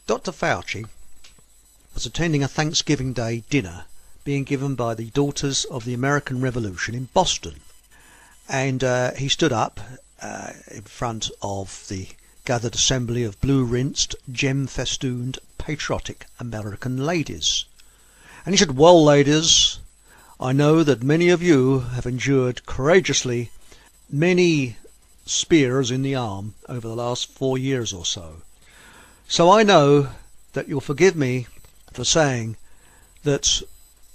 Dr. Fauci was attending a Thanksgiving Day dinner being given by the Daughters of the American Revolution in Boston. And he stood up in front of the gathered assembly of blue-rinsed, gem-festooned, patriotic American ladies. And he said, "Well, ladies, I know that many of you have endured courageously many spears in the arm over the last 4 years or so. So I know that you'll forgive me for saying that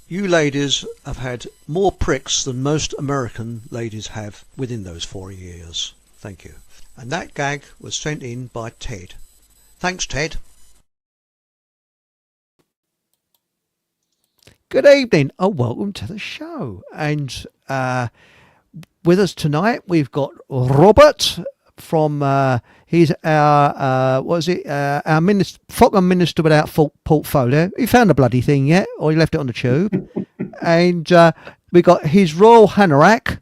you ladies have had more pricks than most American ladies have within those 4 years. Thank you." And that gag was sent in by Ted. Thanks, Ted. Good evening. Welcome to the show. And with us tonight, we've got Robert from, he's our, our minister, Falkland Minister Without Portfolio. He found the bloody thing yet, or he left it on the tube. And we got His Royal Hanorak.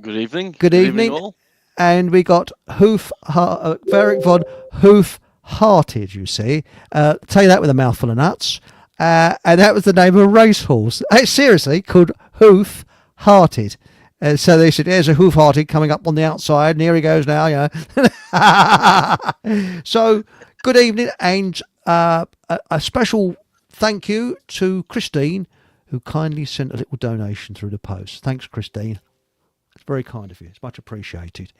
Good evening. Good evening all. And we got Varick von Hoof-Hearted, you see. Say that with a mouthful of nuts. And that was the name of a racehorse. Seriously, called Hoof-Hearted. So they said, "There's a Hoof-Hearted coming up on the outside, and here he goes now." So, good evening, and a special thank you to Christine, who kindly sent a little donation through the post. Thanks, Christine. It's very kind of you. It's much appreciated.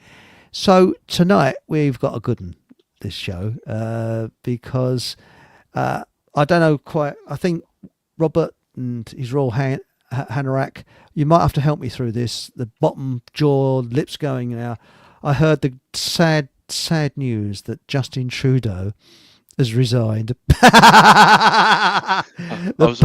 So tonight we've got a good one, this show, because I don't know quite. I think Robert and His Royal Hanorak, you might have to help me through this. The bottom jaw, lips going now. I heard the sad news that Justin Trudeau has resigned. I was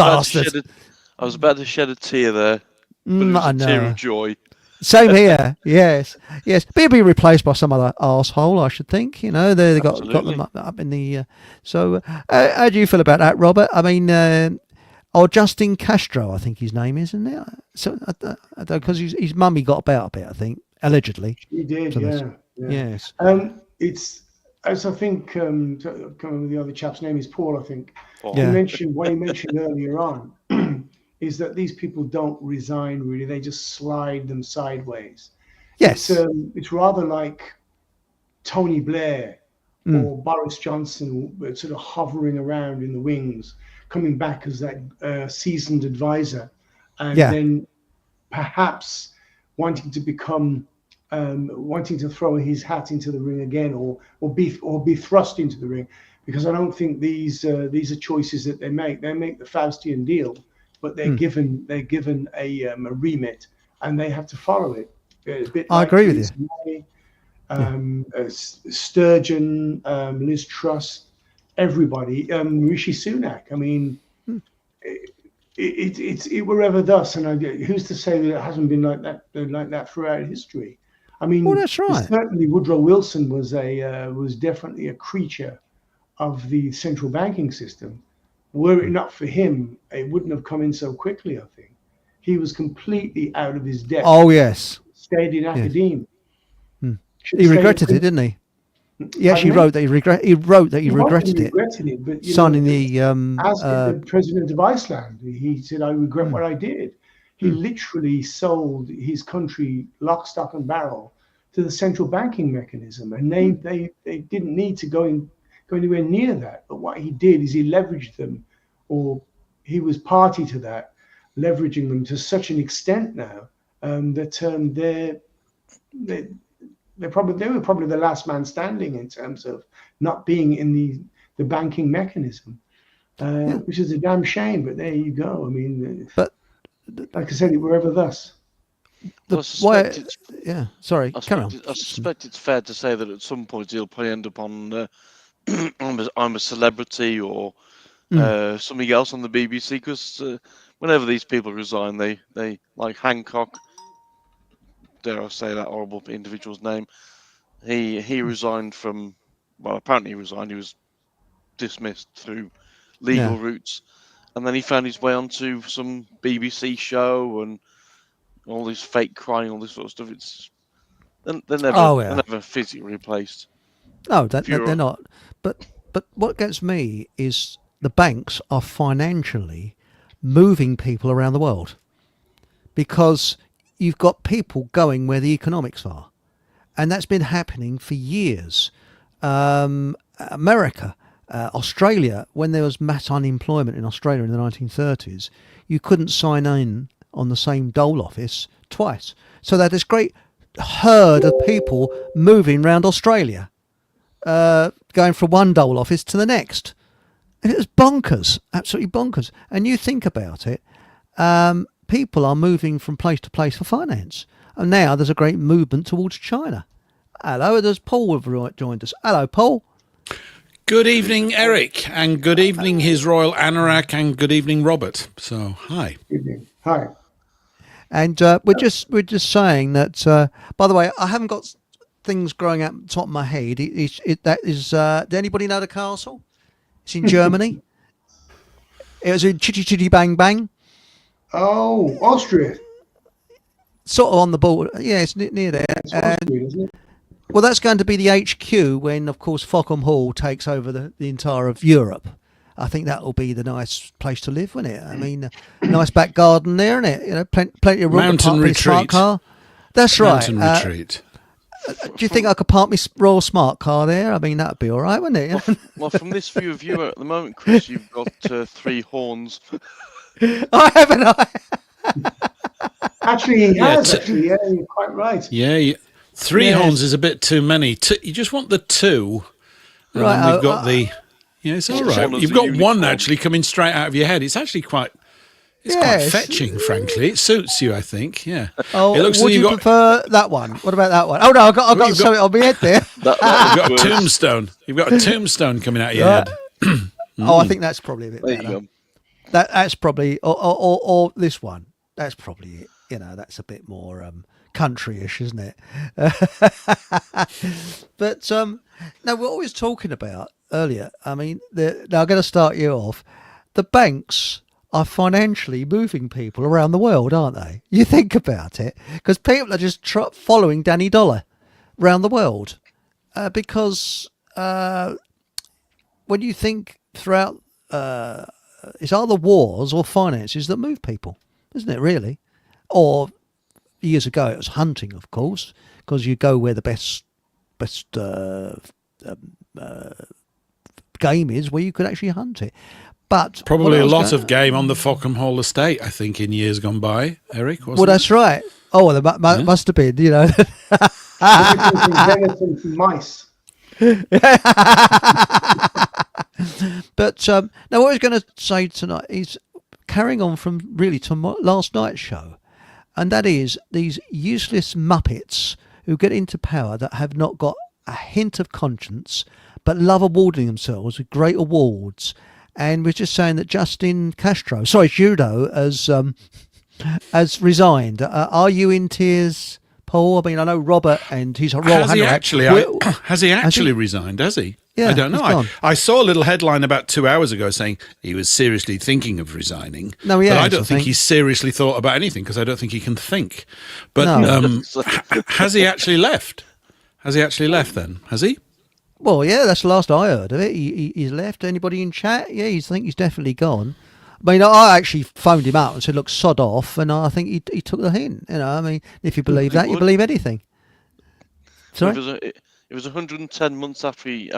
about to shed a tear there, but it was a tear of joy. Same here. Yes. But he'll be replaced by some other arsehole, I should think. You know, they got them up in the. So, how do you feel about that, Robert? I mean, Justin Castro, I think his name is, isn't it? So, because his mummy got about a bit, I think, allegedly. She did, yeah. Yes. It's, as I think, the other chap's name is Paul, I think. Paul. Yeah. What he mentioned earlier on is that these people don't resign, really. They just slide them sideways. Yes. It's rather like Tony Blair or Boris Johnson, sort of hovering around in the wings, coming back as that seasoned advisor, and then perhaps wanting to become, wanting to throw his hat into the ring again, or be thrust into the ring. Because I don't think these are choices that they make. They make the Faustian deal, but they're given a remit, and they have to follow it. A bit I like agree with you. Sturgeon, Liz Truss, everybody, Rishi Sunak. I mean, it were ever thus, and who's to say that it hasn't been like that throughout history? I mean, well, that's right. Certainly Woodrow Wilson was definitely a creature of the central banking system. Were it not for him, it wouldn't have come in so quickly, I think. He was completely out of his depth. Oh, yes. Stayed in academia. He regretted it, didn't he? He actually wrote that he regretted it. But signing as the president of Iceland, he said, "I regret what I did." He literally sold his country lock, stock, and barrel to the central banking mechanism, and they didn't need to go anywhere near that. But what he did is he leveraged them, or he was party to that, leveraging them to such an extent now that they were probably the last man standing in terms of not being in the banking mechanism, which is a damn shame. But there you go. I mean, but like I said, it were ever thus. I suspect I suspect it's fair to say that at some point he'll probably end up on I'm a Celebrity or something else on the BBC, because whenever these people resign, they like Hancock, dare I say that horrible individual's name, he resigned from, well, apparently he resigned, he was dismissed through legal routes, and then he found his way onto some BBC show and all this fake crying, all this sort of stuff. It's they're never physically replaced. No, they're not. But but what gets me is the banks are financially moving people around the world, because you've got people going where the economics are, and that's been happening for years. America, Australia, when there was mass unemployment in Australia in the 1930s, you couldn't sign in on the same dole office twice. So they had this great herd of people moving around Australia, going from one dole office to the next. And it was bonkers, absolutely bonkers. And you think about it, people are moving from place to place for finance. And now there's a great movement towards China. Hello, there's Paul have joined us. Hello, Paul. Good evening, Eric, and good evening, His Royal Anorak, and good evening, Robert. So, hi. Evening. Hi. And we're just saying that. By the way, I haven't got things growing out the top of my head. Does anybody know the castle? It's in Germany. It was in Chitty Chitty Bang Bang. Oh, Austria. Sort of on the border. Yeah, it's near there. It's Austria, isn't it? Well, that's going to be the HQ when, of course, Fockham Hall takes over the entire of Europe. I think that will be the nice place to live, won't it? I mean, nice back garden there, isn't it? You know, plenty of room Mountain to park my smart retreat. car. That's right. Mountain retreat. Do you think I could park my Royal Smart car there? I mean, that'd be all right, wouldn't it? Well, from this view of you at the moment, Chris, you've got 3 horns. I haven't. Actually, he Yeah, has. Actually, yeah, you're quite right. Yeah, 3 Yes. horns is a bit too many. You just want the 2. And Right, then we've got the... Yeah, it's all Just right. one as You've a got unicorn. one actually coming straight out of your head. It's actually quite... It's Yes. quite fetching, frankly. It suits you, I think. Yeah. Oh, It looks would like you you've got... prefer that one? What about that one? Oh no, I've got you've something on my head there. That You've got a was- tombstone. You've got a tombstone coming out of your head. Oh, I think that's probably a bit There you better. go. That's probably, or this one. That's probably it. You know, that's a bit more country-ish, isn't it? But now what we was talking about earlier. I mean, now I'm going to start you off. The banks are financially moving people around the world, aren't they? You think about it, because people are just following Danny Dollar around the world, because when you think throughout, it's either wars or finances that move people, isn't it? Really, or years ago it was hunting, of course, because you go where the best game is, where you could actually hunt it. But Probably a lot of game on the Fockham Hall estate, I think, in years gone by, Eric, wasn't Well, that's right. Oh, well, there must have been, you know. Venison from mice. But now what I was going to say tonight is carrying on from really to last night's show, and that is these useless muppets who get into power that have not got a hint of conscience but love awarding themselves with great awards. And we're just saying that Judo has resigned. Are you in tears, Paul? I mean, I know Robert and his Royal Has he Anorak- actually? Has he actually resigned? Has he? Yeah, I don't know. he's gone. I saw a little headline about 2 hours ago saying he was seriously thinking of resigning. No, he but I has, don't I think think. he's seriously thought about anything because I don't think he can think. But No. has he actually left? Has he actually left then? Has he? Well, yeah, that's the last I heard of it. He's left. Anybody in chat? Yeah, I think he's definitely gone. I mean, I actually phoned him out and said, look, sod off. And I think he took the hint. You know, I mean, if you believe that, you believe anything. Sorry? It was 110 months after he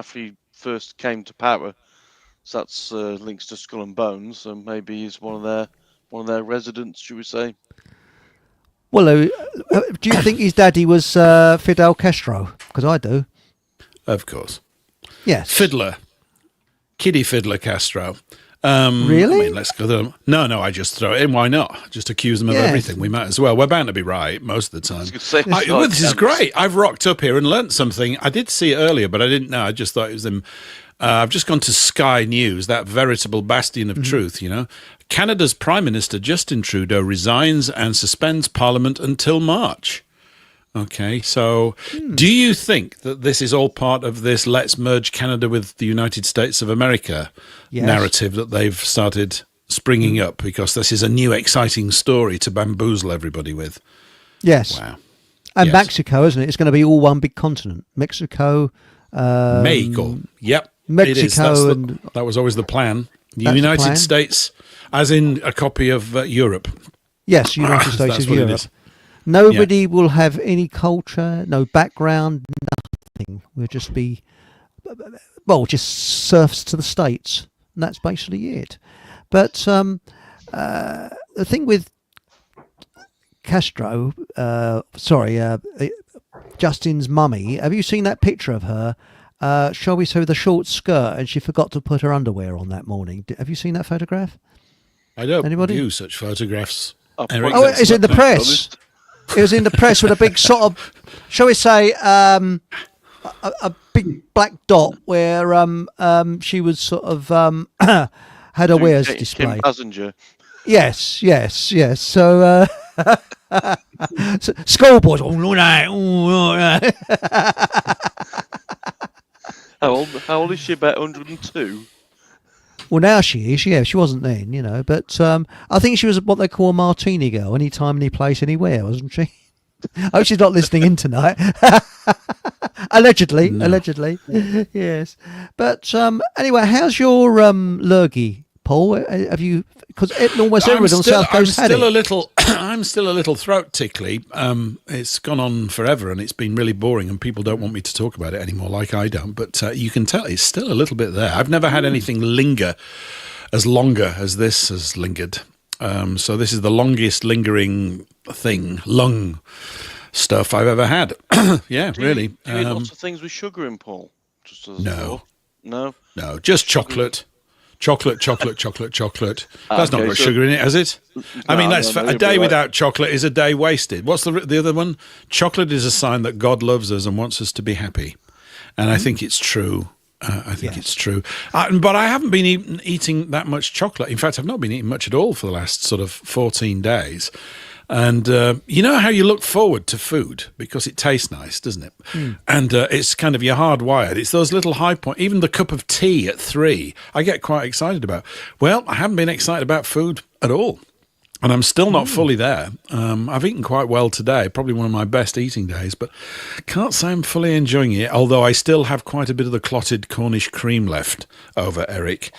first came to power. So that's links to Skull and Bones. So maybe he's one of their residents, should we say? Well, do you think his daddy was Fidel Castro? Because I do. Of course. Yes. Fiddler. Kiddie Fiddler Castro. Really? I mean, let's go there. No, I just throw it in. Why not? Just accuse them of Yes. everything. We might as well. We're bound to be right most of the time. I was gonna say, Well, this is great. I've rocked up here and learnt something. I did see it earlier, but I didn't know. I just thought it was them. I've just gone to Sky News, that veritable bastion of truth, you know. Canada's Prime Minister Justin Trudeau resigns and suspends Parliament until March. Okay, so do you think that this is all part of this let's merge Canada with the United States of America narrative that they've started springing up? Because this is a new exciting story to bamboozle everybody with. Yes. Wow. And Yes. Mexico, isn't it? It's going to be all one big continent. Mexico. Mexico. Yep. It is. Mexico, and That was always the plan. The That's the United plan. States, as in a copy of Europe. yes, United States That's of what it Europe. is. Nobody will have any culture, no background, nothing. We'll just be, well, just serfs to the states, and that's basically it. But the thing with Castro, Justin's mummy. Have you seen that picture of her? Shall we say with a short skirt, and she forgot to put her underwear on that morning? Have you seen that photograph? I don't Anybody? view such photographs. I've Eric, Oh, that's is it not the me. press? It was in the press with a big sort of, shall we say, a big black dot where she was sort of had her wares Kim displayed. Passenger. Yes. So, so schoolboys. Oh, no, no. How old is she? About 102. Well, now she is. Yeah, she wasn't then, you know. But I think she was what they call a martini girl. Anytime, any place, anywhere, wasn't she? I hope she's not listening in tonight. Allegedly. Yes. But anyway, how's your lurgy, Paul? Have you? Because almost everyone on the South Coast had it. I'm still a little throat tickly. It's gone on forever, and it's been really boring, and people don't want me to talk about it anymore, like I don't. But you can tell it's still a little bit there. I've never had anything linger as longer as this has lingered. So this is the longest lingering thing, lung stuff I've ever had. Yeah, really. Do you eat lots of things with sugar in, Paul? Just as No. No? No, just chocolate. Chocolate. That's not got sugar in it, has it? I mean, a day without chocolate is a day wasted. What's the other one? Chocolate is a sign that God loves us and wants us to be happy. And I think it's true. It's true. But I haven't been eating that much chocolate. In fact, I've not been eating much at all for the last sort of 14 days. And you know how you look forward to food because it tastes nice, doesn't it? And it's kind of you're hardwired. It's those little high points. Even the cup of tea at 3, I get quite excited about. Well, I haven't been excited about food at all. And I'm still not fully there. I've eaten quite well today, probably one of my best eating days, but can't say I'm fully enjoying it, although I still have quite a bit of the clotted Cornish cream left over, Eric.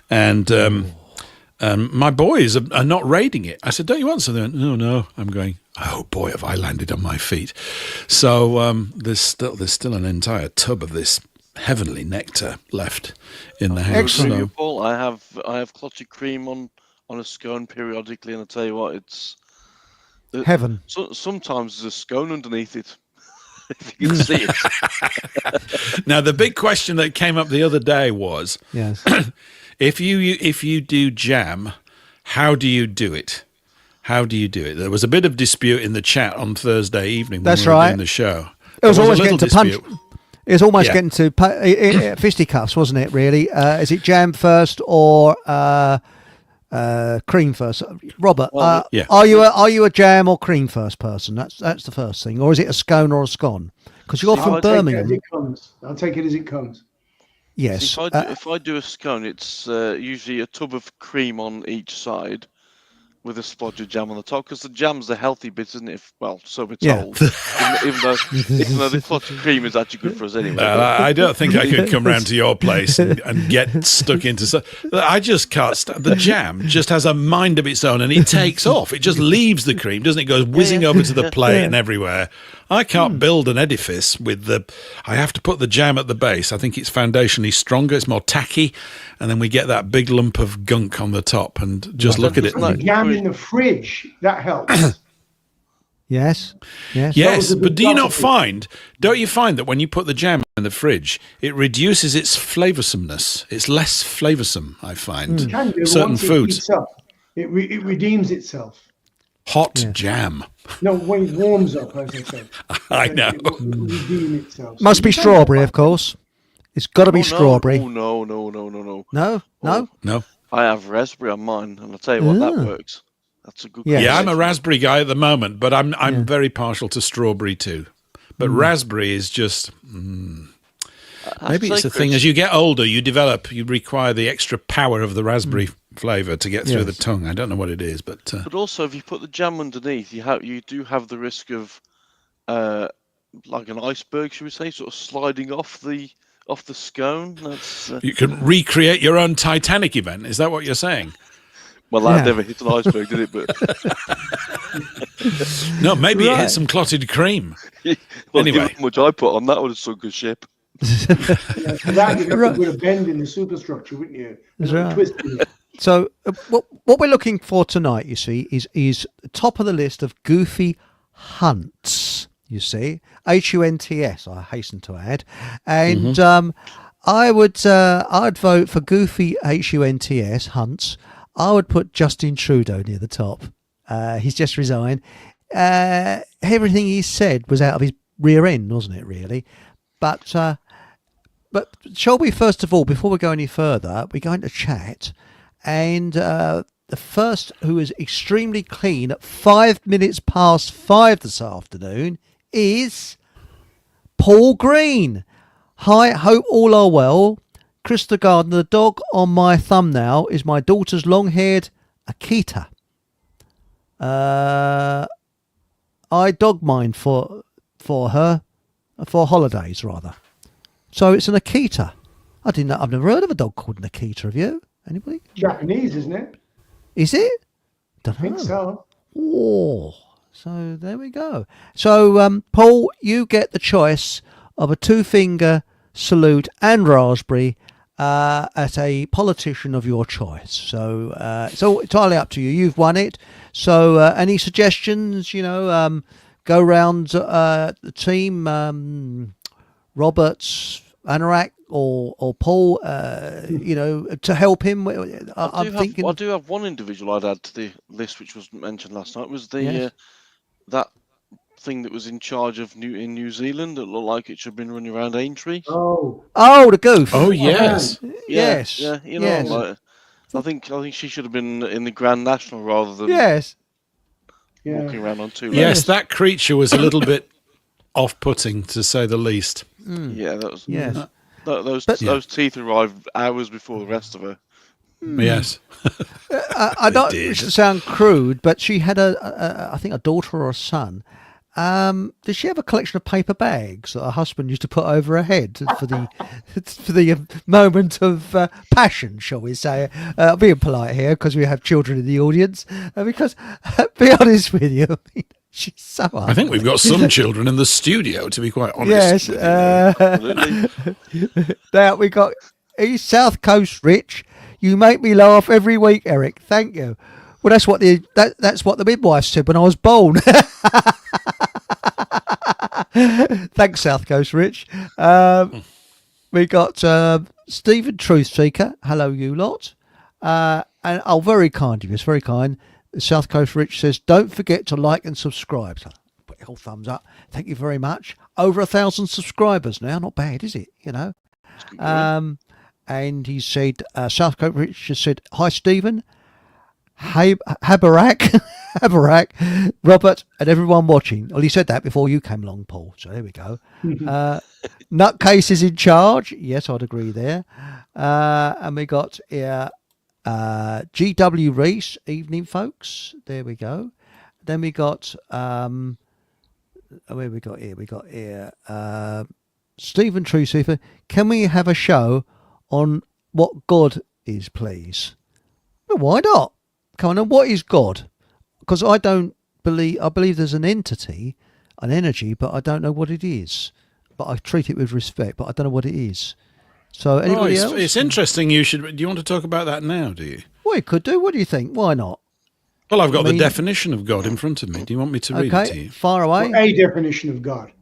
And my boys are not raiding it. I said, don't you want something? No. I'm going, oh boy, have I landed on my feet. So there's still an entire tub of this heavenly nectar left in the house. Excellent. So, Paul, I have clotted cream on a scone periodically, and I tell you what, it's Heaven. sometimes there's a scone underneath it. If you can see it. now, the big question that came up the other day was, Yes. if you do jam, how do you do it? How do you do it? There was a bit of dispute in the chat on Thursday evening when That's we were right. doing the show. It was There always a little getting to punch. dispute. It was almost Yeah. getting to fisticuffs, wasn't it? Really? Is it jam first or cream first? Robert, Well, yeah. are you a jam or cream first person? That's the first thing, or is it a scone or a scone? Because you're from I'll take it as Birmingham. it comes. I'll take it as it comes. Yes. If I do a scone, it's usually a tub of cream on each side with a splodge of jam on the top, because the jam's the healthy bit, isn't it? Well, so we're Yeah. told. even though the clotted cream is actually good for us anyway. I don't think I could come round to your place and get stuck into. I just can't. The jam just has a mind of its own, and it takes off. It just leaves the cream, doesn't it? It goes whizzing over to the plate and everywhere. I can't build an edifice with the. I have to put the jam at the base. I think it's foundationally stronger. It's more tacky, and then we get that big lump of gunk on the top. And just look at it. Like- Jam in the fridge, that helps. Yes. Yes. Yes, was a but big do you not positive. don't you find that when you put the jam in the fridge, it reduces its flavorsomeness? It's less flavorsome, I find. It can do, but Certain once foods. It heats up, it redeems itself. Hot jam. No, when it warms up, as I said. I know. It will redeem itself. So Must be you don't- strawberry, of course. It's got to be strawberry. Oh, no. No. No. No. I have raspberry on mine, and I'll tell you what, that works. That's a good Yeah. Yeah, I'm a combination. raspberry guy at the moment, but I'm very partial to strawberry too. But raspberry is just maybe it's a thing. As you get older, you require the extra power of the raspberry flavour to get through the tongue. I don't know what it is, but But also, if you put the jam underneath, you do have the risk of like an iceberg, should we say, sort of sliding off the off the scone. That's You can recreate your own Titanic event. Is that what you're saying? well, that never hit an iceberg, did it? But no, maybe it hit some clotted cream. well, Anyway. how much I put on that would have sunk a ship. For that, you'd have to put a bend in the superstructure, wouldn't you? That's right. Twist it. So what we're looking for tonight, you see, is top of the list of goofy hunts. You see, HUNTS. I hasten to add, and I'd vote for goofy HUNTS hunts. I would put Justin Trudeau near the top. He's just resigned. Everything he said was out of his rear end, wasn't it? Really, but shall we first of all, before we go any further, we're going to chat. And the first, who is extremely clean at 5 minutes past 5 this afternoon, is Paul Green. Hi, hope all are well. Krista Gardner, the dog on my thumbnail is my daughter's long-haired Akita. I dog mine for her, for holidays rather. So it's an Akita. I didn't know. I've never heard of a dog called an Akita. Have you? Anybody? Japanese, isn't it? Is it? Don't I think know. so. Oh, so there we go. So, Paul, you get the choice of a 2-finger salute and raspberry at a politician of your choice. So it's all entirely up to you. You've won it. So any suggestions, go round the team, Roberts, Anorak, or Paul, to help him. I do have one individual I'd add to the list, which was mentioned last night, was the that thing that was in charge of in New Zealand that looked like it should have been running around Aintree. Oh, the goof. Oh, yes. Yes. Yeah, yes. I think she should have been in the Grand National rather than walking around on 2 legs. Yes, that creature was a little bit off-putting, to say the least. Yeah, that was. Yes. Those teeth arrived hours before the rest of her. Yes. I don't wish to sound crude, but she had I think a daughter or a son. Did she have a collection of paper bags that her husband used to put over her head for the moment of passion, shall we say? I'm being polite here because we have children in the audience. Because, be honest with you, she's so hard. I think we've got some children in the studio, to be quite honest. Yes. Now we got East South Coast Rich. You make me laugh every week, Eric. Thank you. Well, that's what the midwife said when I was born. Thanks, South Coast Rich. We got Stephen Truthseeker. Hello, you lot. And very kind of you. It's very kind. South Coast Rich says, don't forget to like and subscribe. So put your whole thumbs up. Thank you very much. Over 1,000 subscribers now. Not bad, is it? And he said, South Coast Rich just said, hi, Stephen. Habarak, Robert, and everyone watching. Well, he said that before you came along, Paul. So there we go. Nutcase is in charge. Yes, I'd agree there. And we got here G.W. Reese. Evening, folks. There we go. Then we got where we got here? We got here Stephen Truecifer. Can we have a show on what God is, please? Well, why not? Come on, what is God? Because I believe there's an entity, an energy, but I don't know what it is. But I treat it with respect, but I don't know what it is. So anybody else? It's interesting. Do you want to talk about that now, do you? Well, you could do. What do you think? Why not? Well, I've got the definition of God in front of me. Do you want me to read it to you? Far away. Well, a definition of God.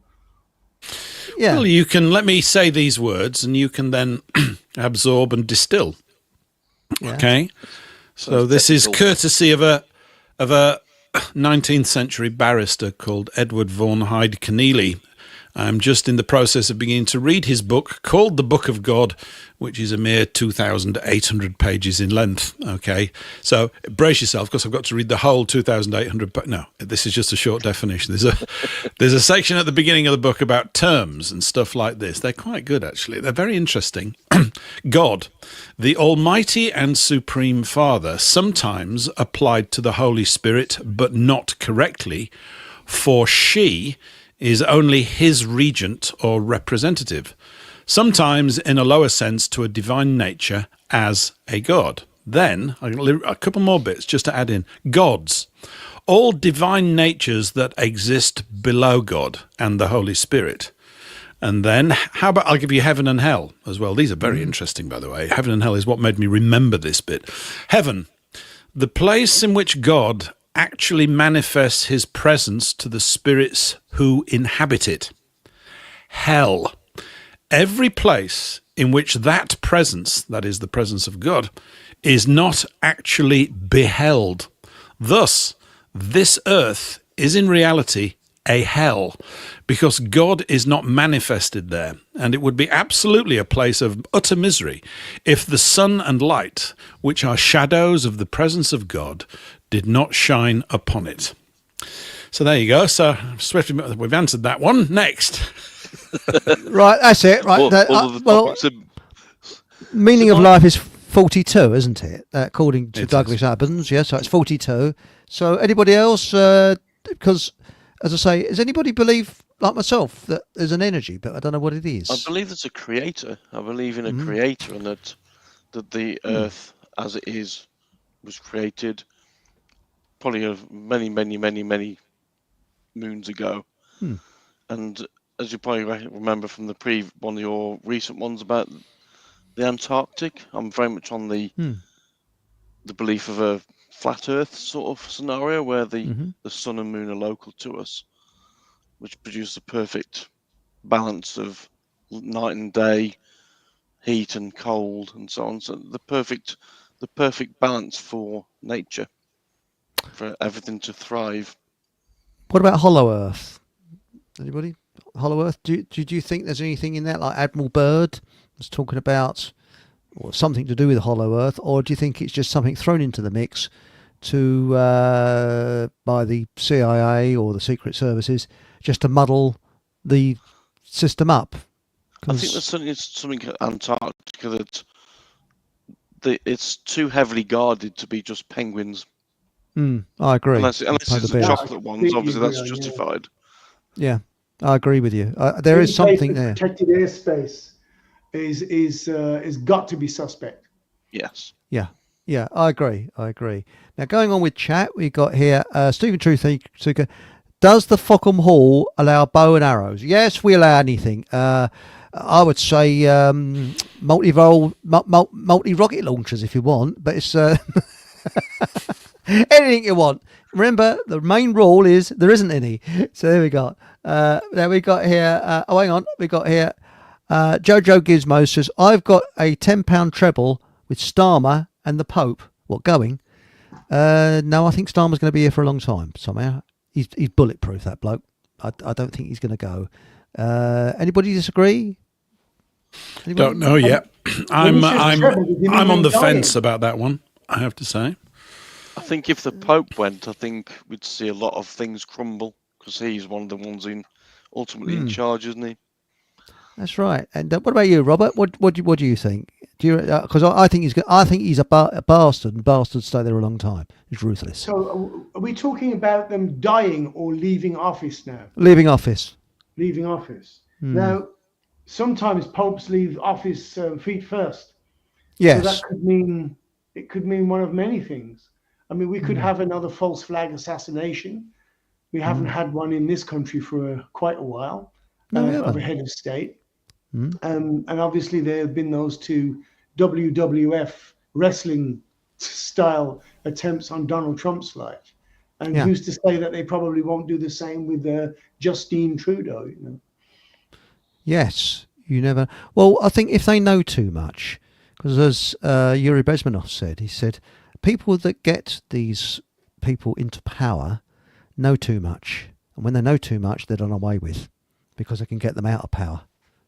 Yeah. Well, you can let me say these words and you can then absorb and distill. Yeah. Okay? So this is courtesy of a 19th century barrister called Edward Vaughan Hyde Keneally. I'm just in the process of beginning to read his book called The Book of God, which is a mere 2,800 pages in length. Okay, so brace yourself because I've got to read the whole 2,800. No, this is just a short definition. There's a section at the beginning of the book about terms and stuff like this. They're quite good, actually. They're very interesting. God, the Almighty and Supreme Father, sometimes applied to the Holy Spirit, but not correctly, for she is only his regent or representative. sometimes in a lower sense to a divine nature as a god. Then, a couple more bits just to add in. Gods. All divine natures that exist below God and the Holy Spirit. And then, how about I'll give you heaven and hell as well. These are very interesting, by the way. Heaven and hell is what made me remember this bit. Heaven, the place in which God actually manifests his presence to the spirits who inhabit it. Hell, every place in which that presence, that is the presence of God, is not actually beheld. Thus, this earth is in reality a hell, because God is not manifested there, and it would be absolutely a place of utter misery if the sun and light, which are shadows of the presence of God, did not shine upon it. So there you go. So swiftly, we've answered that one. Next. Right, that's it. Right. Meaning of life is 42, isn't it? According to Douglas Adams. Yeah, so it's 42. So anybody else? Because, as I say, does anybody believe, like myself, that there's an energy, but I don't know what it is? I believe there's a creator. I believe in a creator, and that the earth, as it is, was created probably many moons ago. And as you probably remember from the one of your recent ones about the Antarctic, I'm very much on the belief of a flat Earth sort of scenario where the sun and moon are local to us, which produce a perfect balance of night and day, heat and cold, and so on. So the perfect balance for nature, for everything to thrive. What about Hollow Earth? Anybody? Hollow Earth? Do you think there's anything in that, like Admiral Byrd was talking about, or something to do with Hollow Earth, or do you think it's just something thrown into the mix by the CIA or the Secret Services just to muddle the system up? I think there's something at Antarctica that it's too heavily guarded to be just penguins. I agree. Unless it's the chocolate ones, obviously that's justified. Yeah, I agree with you. There is something there. Protected airspace is got to be suspect. Yes. Yeah, I agree. Now, going on with chat, we got here Stephen Truth Seeker. Does the Fockham Hall allow bow and arrows? Yes, we allow anything. I would say multi-rocket launchers if you want, but it's anything you want. Remember, the main rule is there isn't any. So there we go. Now we got here. Hang on. We got here. Jojo Gizmo says, "I've got a £10 treble with Starmer and the Pope." What, going? No, I think Starmer's going to be here for a long time. Somehow he's bulletproof. That bloke. I don't think he's going to go. Anybody disagree? Anybody? Don't know yet. I'm on the fence about that one, I have to say. I think if the Pope went, I think we'd see a lot of things crumble, because he's one of the ones ultimately in charge, isn't he? That's right. And what about you, Robert? What do you think? Do you? Because I think he's a bastard, and bastards stay there a long time. He's ruthless. So are we talking about them dying or leaving office now? Leaving office. Leaving office. Now, sometimes popes leave office feet first. Yes. So that could mean one of many things. I mean, we could have another false flag assassination. We haven't had one in this country for quite a while of a head of state. And obviously there have been those two WWF wrestling style attempts on Donald Trump's life. And who's to say that they probably won't do the same with Justine Trudeau, you know? Yes, you never. Well, I think if they know too much, because as Yuri Bezmenov said, he said, people that get these people into power know too much. And when they know too much, they're done away with because they can get them out of power.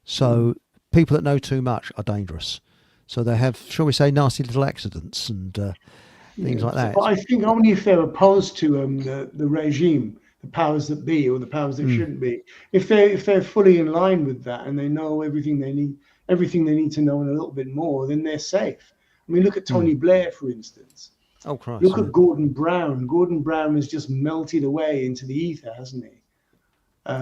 So people that know too much are dangerous. So they have, shall we say, nasty little accidents and things like that. But I think only if they're opposed to the regime, the powers that be or the powers that shouldn't be. If they're fully in line with that and they know everything they need to know and a little bit more, then they're safe. I mean, look at Tony Blair, for instance. Oh, Christ. Look at Gordon Brown. Gordon Brown has just melted away into the ether, hasn't he?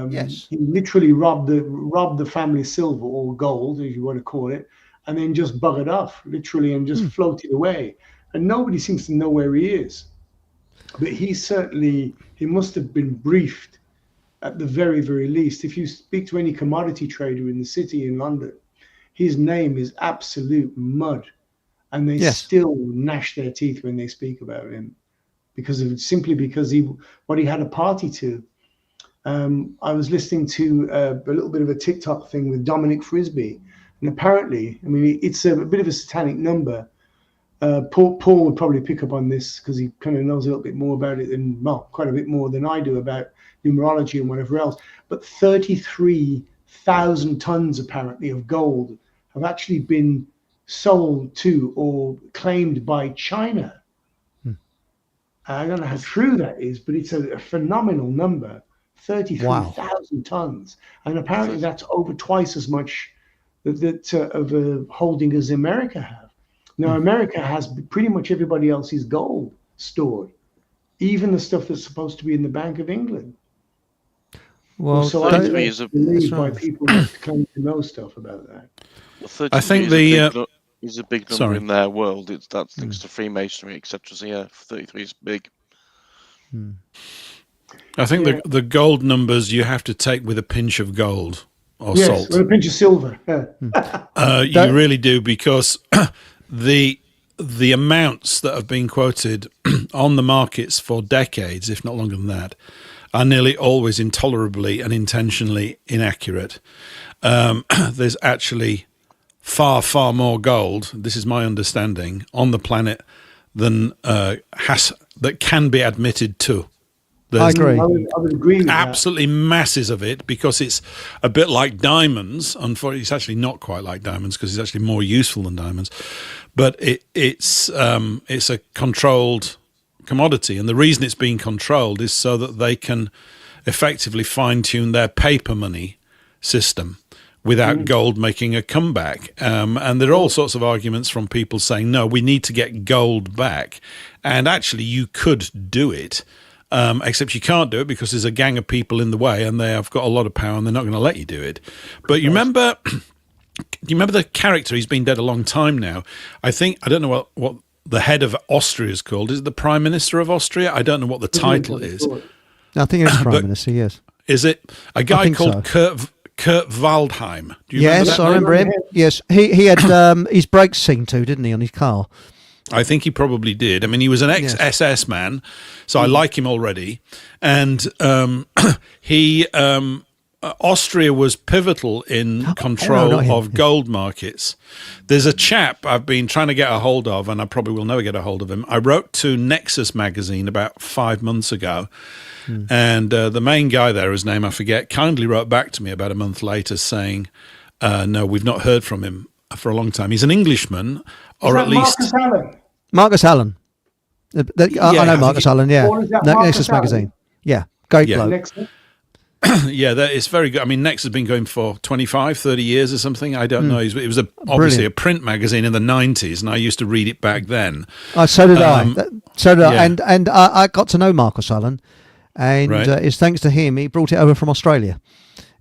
Yes. He literally robbed the family silver or gold, as you want to call it, and then just buggered off, literally, and just floated away. And nobody seems to know where he is. But he must have been briefed at the very, very least. If you speak to any commodity trader in the city in London, his name is absolute mud. And they still gnash their teeth when they speak about him because what he had a party to. I was listening to a little bit of a TikTok thing with Dominic Frisby, and apparently, I mean, it's a bit of a satanic number. Paul would probably pick up on this because he kind of knows a little bit more about it quite a bit more than I do about numerology and whatever else. But 33,000 tons apparently of gold have actually been sold to or claimed by China. I don't know how true that is, but it's a phenomenal number. 33,000 tons, and apparently that's over twice as much of a holding as America have. Now, America has pretty much everybody else's gold stored, even the stuff that's supposed to be in the Bank of England. Well, so I believe by people that claim to know stuff about that. Well, I think is a big number in their world. That's thanks to Freemasonry, etc. So yeah, 33 is big. I think the gold numbers you have to take with a pinch of gold or yes, salt. With a pinch of silver. You really do, because the amounts that have been quoted on the markets for decades, if not longer than that, are nearly always intolerably and intentionally inaccurate. There's actually far, far more gold, this is my understanding, on the planet than that can be admitted to. I agree. I would agree with absolutely that. Masses of it, because it's a bit like diamonds. Unfortunately, it's actually not quite like diamonds because it's actually more useful than diamonds. But it's a controlled commodity, and the reason it's being controlled is so that they can effectively fine-tune their paper money system without gold making a comeback. And there are all sorts of arguments from people saying, no, we need to get gold back. And actually, you could do it. Except you can't do it because there's a gang of people in the way and they have got a lot of power and they're not going to let you do it. But you remember the character? He's been dead a long time now. I don't know what the head of Austria is called. Is it the Prime Minister of Austria? I don't know what the title is. I think it's Prime Minister, yes. Is it a guy called Kurt Waldheim? Do you remember that I remember him. Yes, he had his brakes seen to, didn't he, on his car? I think he probably did. I mean, he was an ex-SS man, so I like him already. And Austria was pivotal in control of gold markets. There's a chap I've been trying to get a hold of, and I probably will never get a hold of him. I wrote to Nexus magazine about 5 months ago, and the main guy there, whose name I forget, kindly wrote back to me about a month later saying, no, we've not heard from him for a long time. He's an Englishman, or at least... Marcus Allen. I know Marcus Allen, yeah. Nexus magazine. Yeah, great bloke. Yeah, that is very good. I mean, Next has been going for 25, 30 years or something. I don't know. It was obviously a print magazine in the 90s, and I used to read it back then. So did I. So did I. And I got to know Marcus Allen, and it's thanks to him. He brought it over from Australia.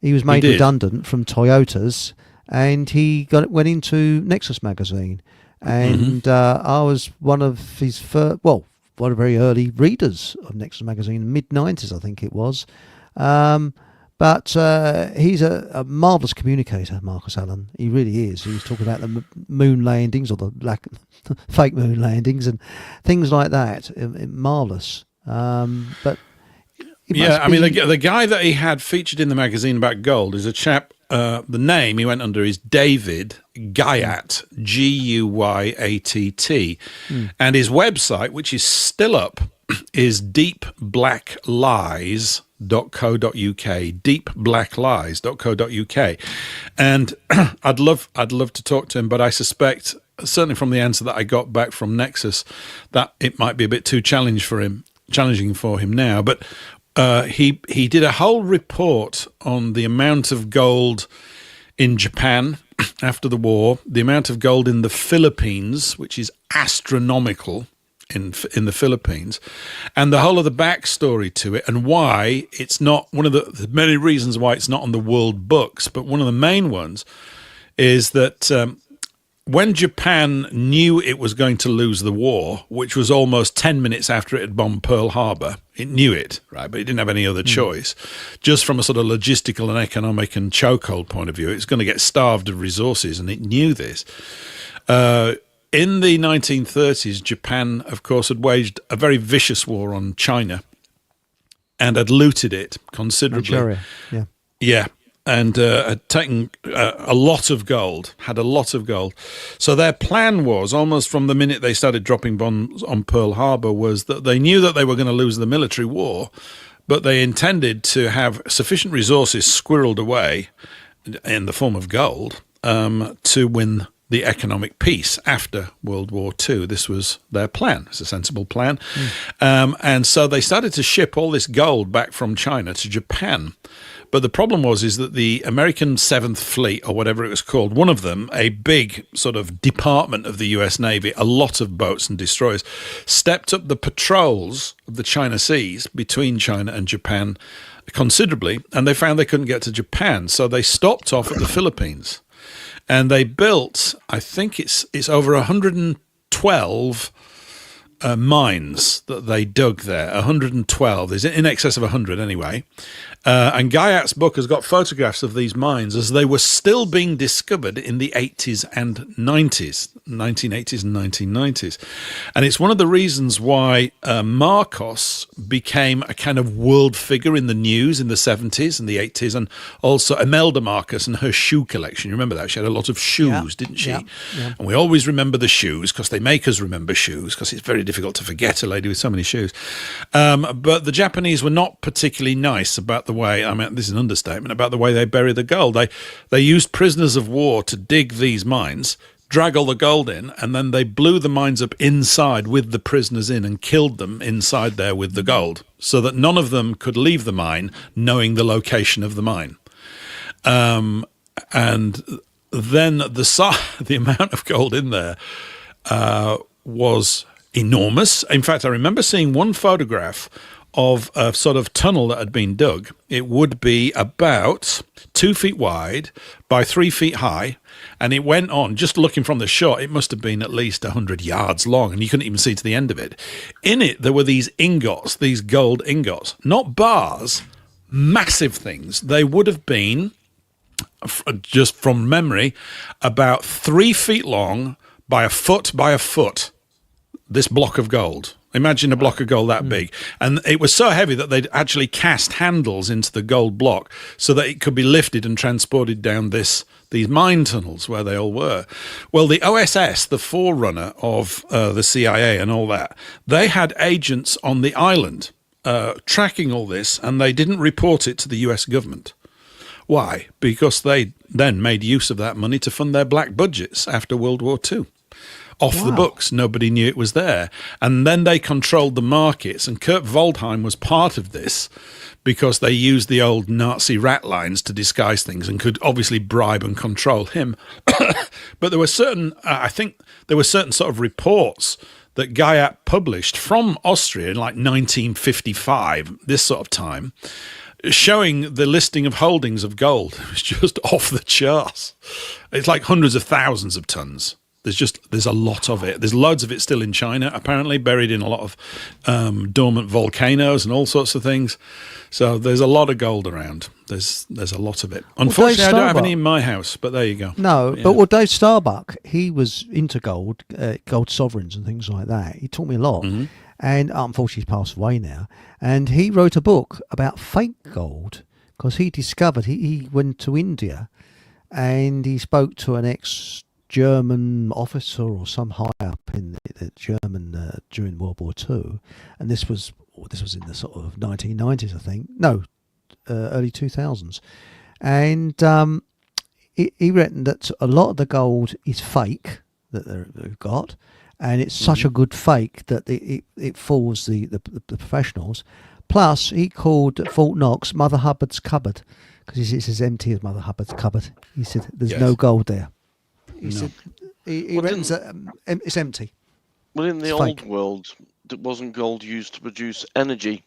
He was made redundant from Toyota's, and he went into Nexus magazine. And I was one of his first, one of very early readers of Nexus magazine, mid-90s, I think it was. But he's a marvellous communicator, Marcus Allen. He really is. He was talking about the moon landings or the fake moon landings and things like that. Marvellous. But I mean, the guy that he had featured in the magazine about gold is a chap. The name he went under is David Guyat, Guyatt, and his website, which is still up, is deepblacklies.co.uk. Deepblacklies.co.uk, and I'd love to talk to him, but I suspect, certainly from the answer that I got back from Nexus, that it might be a bit too challenging for him now, but. He did a whole report on the amount of gold in Japan after the war, the amount of gold in the Philippines, which is astronomical, in the Philippines, and the whole of the backstory to it, and why it's not one of the many reasons why it's not on the world books, but one of the main ones is that when Japan knew it was going to lose the war, which was almost 10 minutes after it had bombed Pearl Harbor, it knew it, right? But it didn't have any other choice. Just from a sort of logistical and economic and chokehold point of view, it's going to get starved of resources, and it knew this. In the 1930s, Japan, of course, had waged a very vicious war on China and had looted it considerably. Manchuria, yeah. Yeah. And had taken a lot of gold, had a lot of gold. So their plan was, almost from the minute they started dropping bombs on Pearl Harbor, was that they knew that they were going to lose the military war, but they intended to have sufficient resources squirreled away in the form of gold to win the economic peace after World War II. This was their plan. It's a sensible plan. And so they started to ship all this gold back from China to Japan. But the problem is that the American 7th Fleet, or whatever it was called, one of them, a big sort of department of the US Navy, a lot of boats and destroyers, stepped up the patrols of the China Seas between China and Japan considerably, and they found they couldn't get to Japan. So they stopped off at the Philippines. And they built, I think it's over 112 mines that they dug there. 112. There's in excess of 100 anyway. And Guyat's book has got photographs of these mines as they were still being discovered in the 80s and 90s, 1980s and 1990s. And it's one of the reasons why Marcos became a kind of world figure in the news in the 70s and the 80s, and also Imelda Marcos and her shoe collection. You remember that? She had a lot of shoes, didn't she? Yeah. And we always remember the shoes because they make us remember shoes, because it's very difficult to forget a lady with so many shoes. But the Japanese were not particularly nice about the way, I mean, this is an understatement, about the way they bury the gold. They used prisoners of war to dig these mines, drag all the gold in, and then they blew the mines up inside with the prisoners in and killed them inside there with the gold, so that none of them could leave the mine knowing the location of the mine. And then the amount of gold in there was enormous. In fact, I remember seeing one photograph of a sort of tunnel that had been dug. It would be about 2 feet wide by 3 feet high, and it went on, just looking from the shot, it must have been at least 100 yards long, and you couldn't even see to the end of it. In it, there were these ingots, these gold ingots, not bars, massive things. They would have been, just from memory, about 3 feet long by a foot, this block of gold. Imagine a block of gold that big. And it was so heavy that they'd actually cast handles into the gold block so that it could be lifted and transported down these mine tunnels where they all were. Well, the OSS, the forerunner of the CIA and all that, they had agents on the island tracking all this, and they didn't report it to the US government. Why? Because they then made use of that money to fund their black budgets after World War II. Off the books, nobody knew it was there. And then they controlled the markets, and Kurt Waldheim was part of this because they used the old Nazi rat lines to disguise things and could obviously bribe and control him. But there were certain, I think there were certain sort of reports that Guyat published from Austria in like 1955, this sort of time, showing the listing of holdings of gold. It was just off the charts. It's like hundreds of thousands of tons. There's a lot of it. There's loads of it still in China, apparently, buried in a lot of dormant volcanoes and all sorts of things. So there's a lot of gold around. There's a lot of it. Unfortunately, I don't have any in my house, but there you go. No, yeah. But Dave Starbuck, he was into gold, gold sovereigns and things like that. He taught me a lot. Mm-hmm. And unfortunately, he's passed away now. And he wrote a book about fake gold because he discovered, he went to India and he spoke to an German officer or some high up in the German during World War II, and this was in the sort of 1990s, I think. No, early 2000s, and he reckoned that a lot of the gold is fake that they've got, and it's such a good fake that it fools the professionals. Plus, he called Fort Knox Mother Hubbard's cupboard because it's as empty as Mother Hubbard's cupboard. He said there's no gold there. He said he reckons that it's empty. Well, in the It's old fake. world, wasn't gold used to produce energy?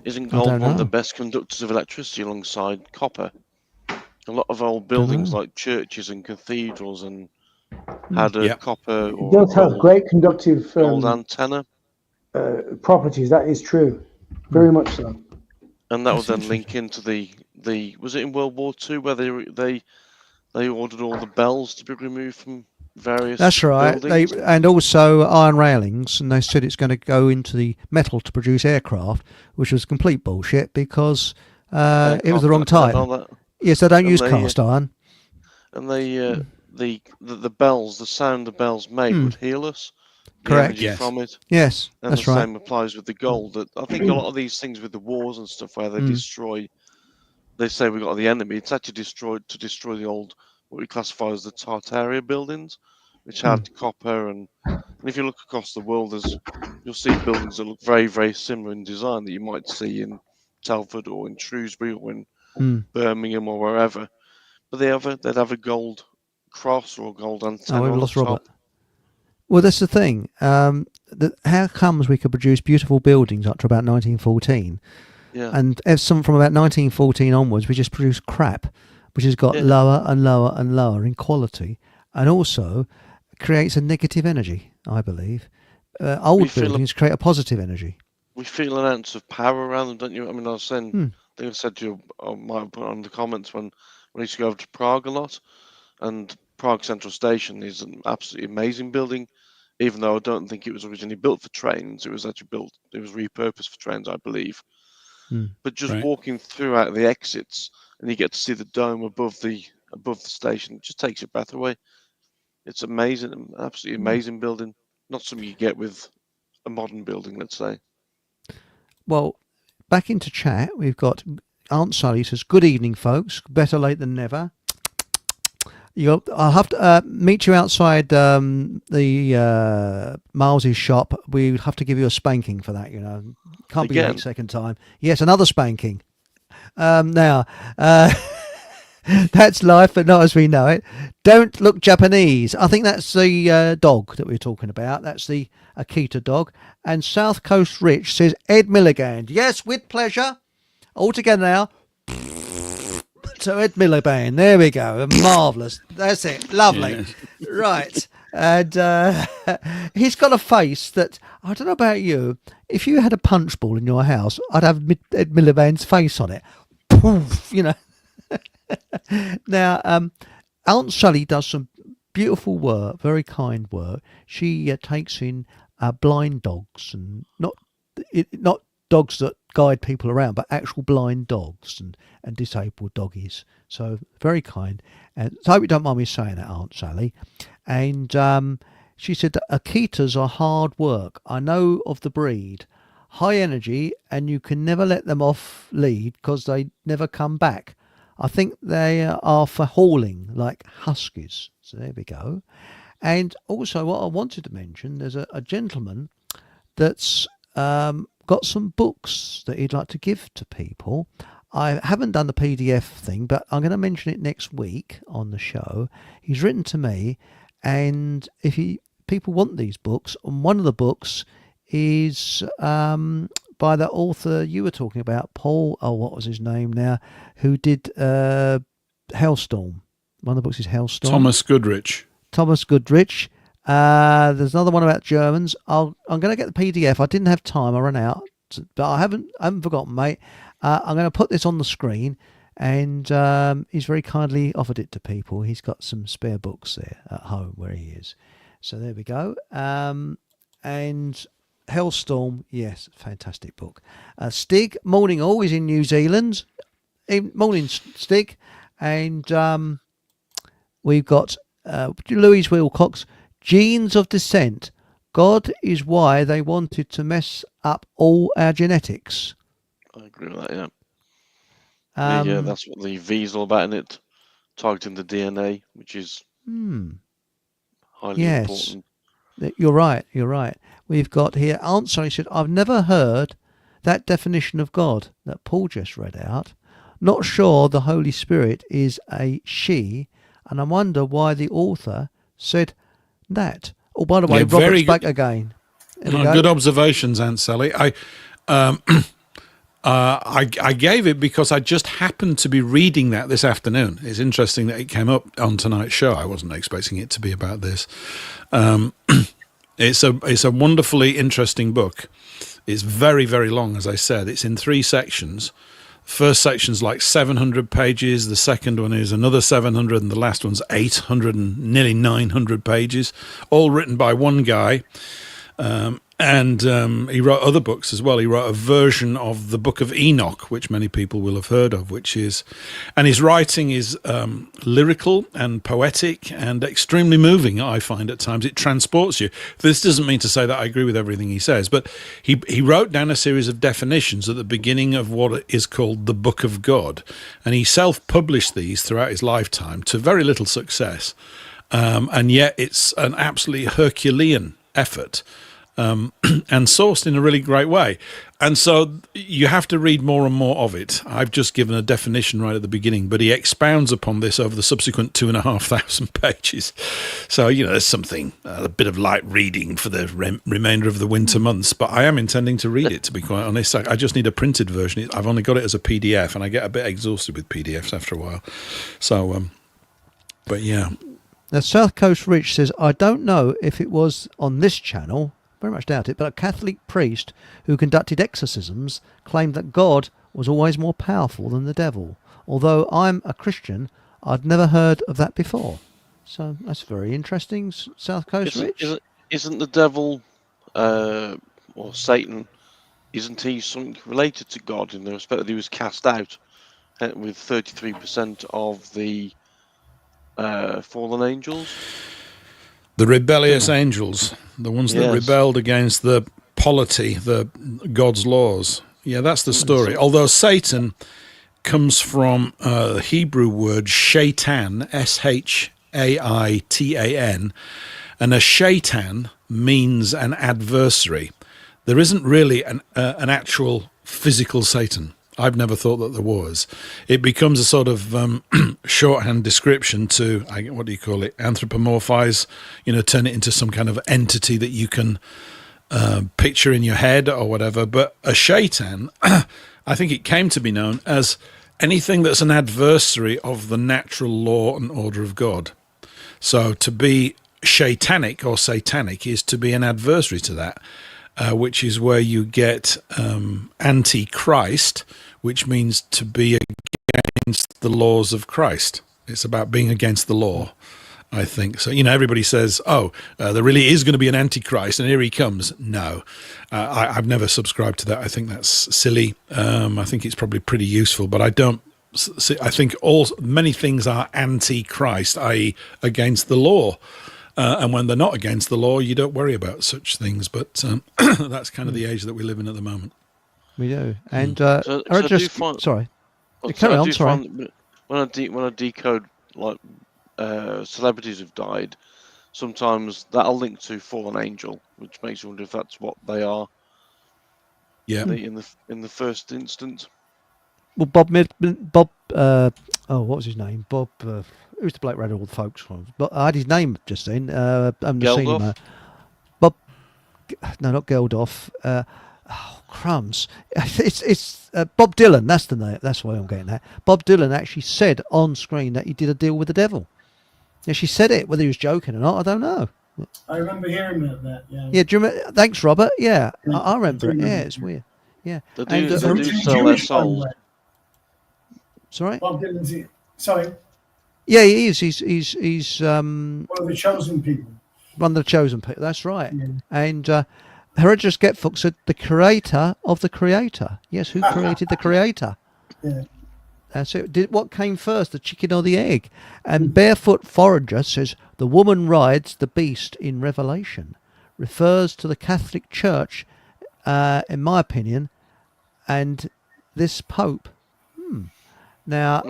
Isn't I gold don't one of the know. best conductors of electricity alongside copper? A lot of old Don't buildings know. like churches and cathedrals and had a Yeah. copper It or a does have great conductive gold antenna, properties. That is true. Very much so. and that would That's then link interesting. into the was it in World War II where they ordered all the bells to be removed from various That's right. They buildings? and also iron railings, and they said it's going to go into the metal to produce aircraft, which was complete bullshit because it was the Aircraft wrong don't type. know that, Yes, they don't and use cast iron. the bells, the sound the bells made Hmm. would heal us, the Correct. energy Yes. from it. Yes, And the that's right. same applies with the gold. That I think a lot of these things with the wars and stuff where Hmm. they say we got the enemy. It's actually destroyed to destroy the old, what we classify as the Tartaria buildings, which had copper. And if you look across the world, you'll see buildings that look very, very similar in design that you might see in Telford or in Shrewsbury or in Hmm. Birmingham or wherever. But they'd have a gold cross or a gold Oh, antenna we've on the lost Robert. top. Well, that's the thing. How comes we could produce beautiful buildings up to about 1914, Yeah, and as some from about 1914 onwards, we just produce crap, which has got yeah. lower and lower and lower in quality, and also creates a negative energy. I believe We old feel a buildings create a positive energy. we feel an ounce of power around them, don't you? I mean, I Hmm. think I said to you, I might have put on the comments when I used to go over to Prague a lot, and Prague Central Station is an absolutely amazing building, even though I don't think it was originally built for trains. It was repurposed for trains, I believe. Hmm. But just Right. walking throughout the exits, and you get to see the dome above the station, it just takes your breath away. It's amazing, an absolutely amazing building. Not something you get with a modern building, let's say. Well, back into chat, we've got Aunt Sally says, "Good evening, folks. Better late than never." I'll have to meet you outside the Miles's shop. We have to give you a spanking for that. Can't be late Again, second time. Yes, another spanking. Now, that's life, but not as we know it. Don't look Japanese. I think that's the dog that we're talking about. That's the Akita dog. And South Coast Rich says Ed Milligand. Yes, with pleasure. All together now. So Ed Miliband, there we go, marvellous. That's it, lovely, Yes. right. And he's got a face that I don't know about you. If you had a punch ball in your house, I'd have Ed Miliband's face on it. Poof, Now, Aunt Sally does some beautiful work, very kind work. She takes in blind dogs and not dogs that guide people around, but actual blind dogs and disabled doggies. So very kind. And so I hope you don't mind me saying that, Aunt Sally. And she said that Akitas are hard work. I know of the breed. High energy, and you can never let them off lead because they never come back. I think they are for hauling, like huskies. So there we go. And also, what I wanted to mention, there's a gentleman that's got some books that he'd like to give to people. I haven't done the PDF thing, but I'm going to mention it next week on the show. He's written to me, and if people want these books, and one of the books is by the author you were talking about, Paul. Oh, what was his name now? Who did Hellstorm? One of the books is Hellstorm. Thomas Goodrich. Thomas Goodrich. There's another one about Germans. I'm going to get the PDF. I didn't have time. I ran out, but I haven't forgotten, mate. I'm going to put this on the screen, and he's very kindly offered it to people. He's got some spare books there at home where he is. So there we go. And Hellstorm, yes, fantastic book. Stig, morning all, is in New Zealand. Morning, Stig. And we've got Louise Wilcox, Genes of Descent. God is why they wanted to mess up all our genetics. I agree with that, yeah. Yeah, that's what the V's all about, isn't it? Targeting the DNA, which is highly important. You're right. We've got here, Aunt Sally said, I've never heard that definition of God that Paul just read out. Not sure the Holy Spirit is a she, and I wonder why the author said that. Oh, by the way, Yeah, very Robert's good. back again. There we go. Good observations, Aunt Sally. I gave it because I just happened to be reading that this afternoon. It's interesting that it came up on tonight's show. I wasn't expecting it to be about this. It's a wonderfully interesting book. It's very, very long, as I said. It's in 3 sections. First section's like 700 pages. The second one is another 700, and the last one's 800 and nearly 900 pages, all written by one guy. And he wrote other books as well. He wrote a version of the Book of Enoch, which many people will have heard of, and his writing is lyrical and poetic and extremely moving, I find at times. It transports you. This doesn't mean to say that I agree with everything he says, but he wrote down a series of definitions at the beginning of what is called the Book of God, and he self-published these throughout his lifetime to very little success, and yet it's an absolutely Herculean effort. And sourced in a really great way. And so you have to read more and more of it. I've just given a definition right at the beginning, but he expounds upon this over the subsequent 2,500 pages. So, there's something, a bit of light reading for the remainder of the winter months, but I am intending to read it, to be quite honest. I just need a printed version. I've only got it as a PDF, and I get a bit exhausted with PDFs after a while. So, but yeah. Now, South Coast Rich says, I don't know if it was on this channel, very much doubt it, but a Catholic priest who conducted exorcisms claimed that God was always more powerful than the devil. Although I'm a Christian, I'd never heard of that before. So that's very interesting, South Coast Rich. Isn't the devil, or Satan, isn't he something related to God in the respect that he was cast out with 33% of the fallen angels? The rebellious angels, the ones that rebelled against the polity, the God's laws. Yeah, that's the story. Although Satan comes from the Hebrew word shaitan, S-H-A-I-T-A-N, and a shaitan means an adversary. There isn't really an actual physical Satan. I've never thought that there was. It becomes a sort of shorthand description to, what do you call it, anthropomorphize, turn it into some kind of entity that you can picture in your head or whatever. But a shaitan, I think it came to be known as anything that's an adversary of the natural law and order of God. So to be shaitanic or satanic is to be an adversary to that. Which is where you get anti-Christ, which means to be against the laws of Christ. It's about being against the law, I think. So, everybody says, there really is going to be an antichrist, and here he comes. No, I've never subscribed to that. I think that's silly. I think it's probably pretty useful, but I don't. I think many things are anti-Christ, i.e. against the law. And when they're not against the law, you don't worry about such things. But that's kind of the age that we live in at the moment. We do. And sorry. Carry on. Sorry. When I decode like celebrities who've died, sometimes that'll link to fallen angel, which makes you wonder if that's what they are. Yeah. In the first instance. Well, what was his name? Bob. Who's the bloke read all the folks from? But I had his name just then. Geldof? Bob. No, not Geldof. Crumbs. It's Bob Dylan. That's the name. That's why I'm getting that. Bob Dylan actually said on screen that he did a deal with the devil. Yeah, she said it. Whether he was joking or not, I don't know. I remember hearing about that. Yeah. Yeah. Do you remember? Thanks, Robert. Yeah, I remember it. Yeah, it's weird. Yeah. They do sell their souls. Sorry. Bob Dylan's. Sorry. Yeah, he is. He's one of the chosen people. One of the chosen people. That's right. Yeah. And Hereditous Getfolk said the creator of the creator. Yes, who created the creator? Yeah. That's it. What came first, the chicken or the egg? And Barefoot Forager says the woman rides the beast in Revelation. Refers to the Catholic Church, in my opinion, and this Pope. Now,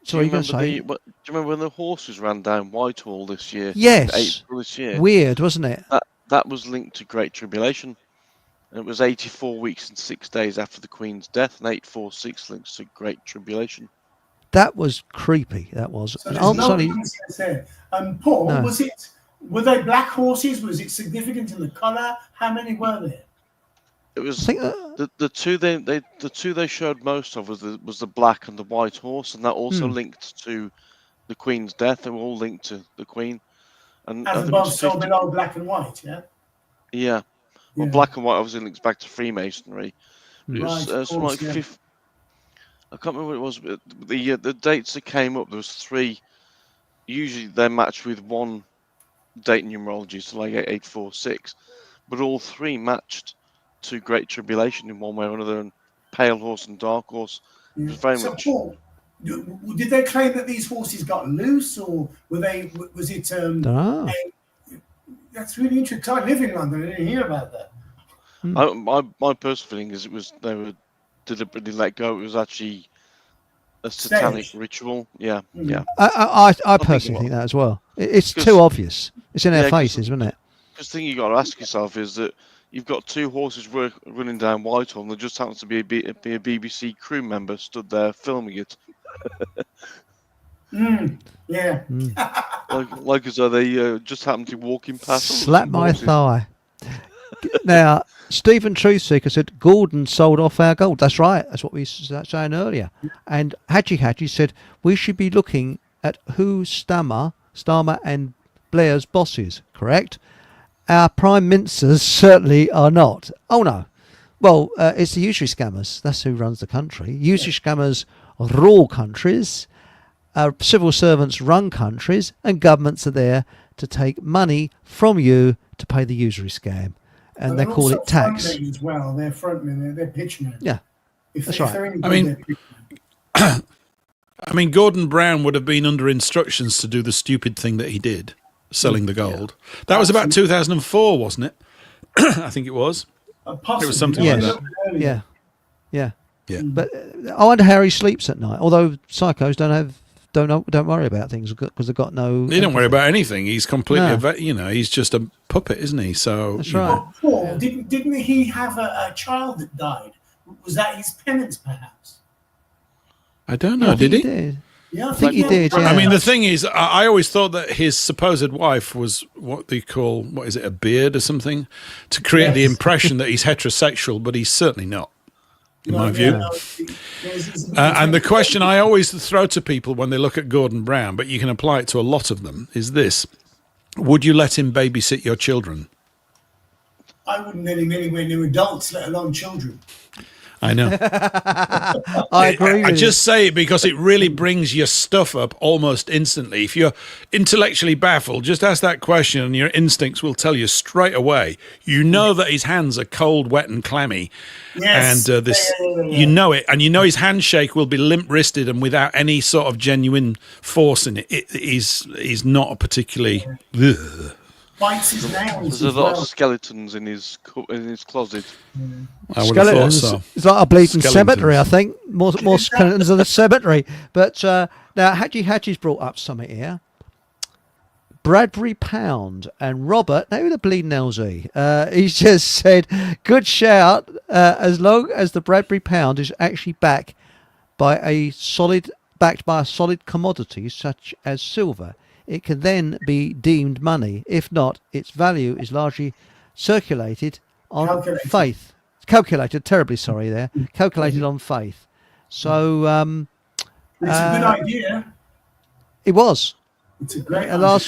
sorry, you going to say? Do you remember when the horses ran down Whitehall this year? Yes. April this year. Weird, wasn't it? That was linked to Great Tribulation. And it was 84 weeks and 6 days after the Queen's death, and 846 links to Great Tribulation. That was creepy. That was. So there's no coincidence there. Paul, No. was it Were they black horses? Was it significant in the colour? How many were there? It was I think the two they showed most of was the black and the white horse, and that also linked to the Queen's death. They were all linked to the Queen. And As above, so below, black and white, yeah? Yeah. Well, Yeah. black and white obviously links back to Freemasonry. But it was Right, of something course, like yeah. I can't remember what it was, but the dates that came up, there was 3. Usually they're matched with one date in numerology, so like 846. But all 3 matched to Great Tribulation in one way or another, and Pale Horse and Dark Horse. It was very So, much. Paul, did they claim that these horses got loose, or was it? Dunno. That's really interesting. 'Cause I live in London. I didn't hear about that. My personal feeling is they were deliberately let go. It was actually a satanic Staged. ritual. Yeah, yeah. I personally think that as well. It's too obvious. It's in our faces, isn't it? Because the thing you got to ask yourself is that you've got 2 horses running down Whitehall, and there just happens to be a BBC crew member stood there filming it. Yeah. like as though they just happened to be walking past. Slap my thigh. Now, Stephen Truthseeker said Gordon sold off our gold. That's right. That's what we were saying earlier. And Hadji said we should be looking at who Starmer and Blair's bosses. Correct. Our prime ministers certainly are not. Oh no. Well, it's the usury scammers. That's who runs the country. Usury scammers rule countries. Civil servants run countries, and governments are there to take money from you to pay the usury scam. And they call it tax. As well, they're frontmen, they're pitchmen. Yeah, that's right. I mean, Gordon Brown would have been under instructions to do the stupid thing that he did, selling the gold. That was about 2004, wasn't it? I think it was. It was something like that. Yeah. But I wonder how he sleeps at night. Although psychos don't worry about things because they've got no. He don't worry about anything. He's completely, he's just a puppet, isn't he? So that's right. Paul, didn't he have a child that died? Was that his penance, perhaps? I don't know. Did he? Did. Yeah, I think he did. Yeah. I mean, the thing is, I always thought that his supposed wife was what they call, a beard or something, to create the impression that he's heterosexual, but he's certainly not. In my view. And the question I always throw to people when they look at Gordon Brown, but you can apply it to a lot of them, is this. Would you let him babysit your children? I wouldn't let him anywhere near adults, let alone children. I know. I agree. I just say it because it really brings your stuff up almost instantly. If you're intellectually baffled, just ask that question and your instincts will tell you straight away. You know that his hands are cold, wet and clammy. Yes. And you know it. And you know his handshake will be limp-wristed and without any sort of genuine force in it. He's not a particularly... Bites his nails. There's a lot of skeletons in his closet. I would have thought so. It's like a bleeding cemetery, I think. More skeletons than a cemetery. But now, Hadji's brought up something here. Bradbury Pound and Robert, they were the bleeding LZ. He just said, good shout, as long as the Bradbury Pound is actually backed by a solid commodity such as silver. It can then be deemed money. If not, its value is largely calculated on faith. Calculated, terribly sorry there. Calculated on faith. So it's a good idea. It was. It's a great idea.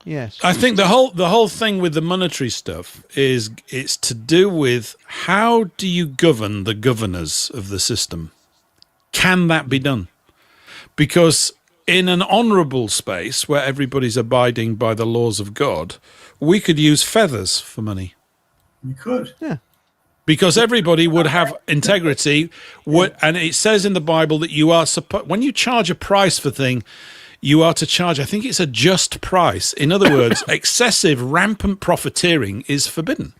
Yes. I think the whole thing with the monetary stuff is it's to do with how do you govern the governors of the system? Can that be done? Because in an honourable space where everybody's abiding by the laws of God, we could use feathers for money. You could. Yeah. Because everybody would have integrity. And it says in the Bible that you are when you charge a price for thing, you are to charge, I think it's a just price. In other words, excessive, rampant profiteering is forbidden.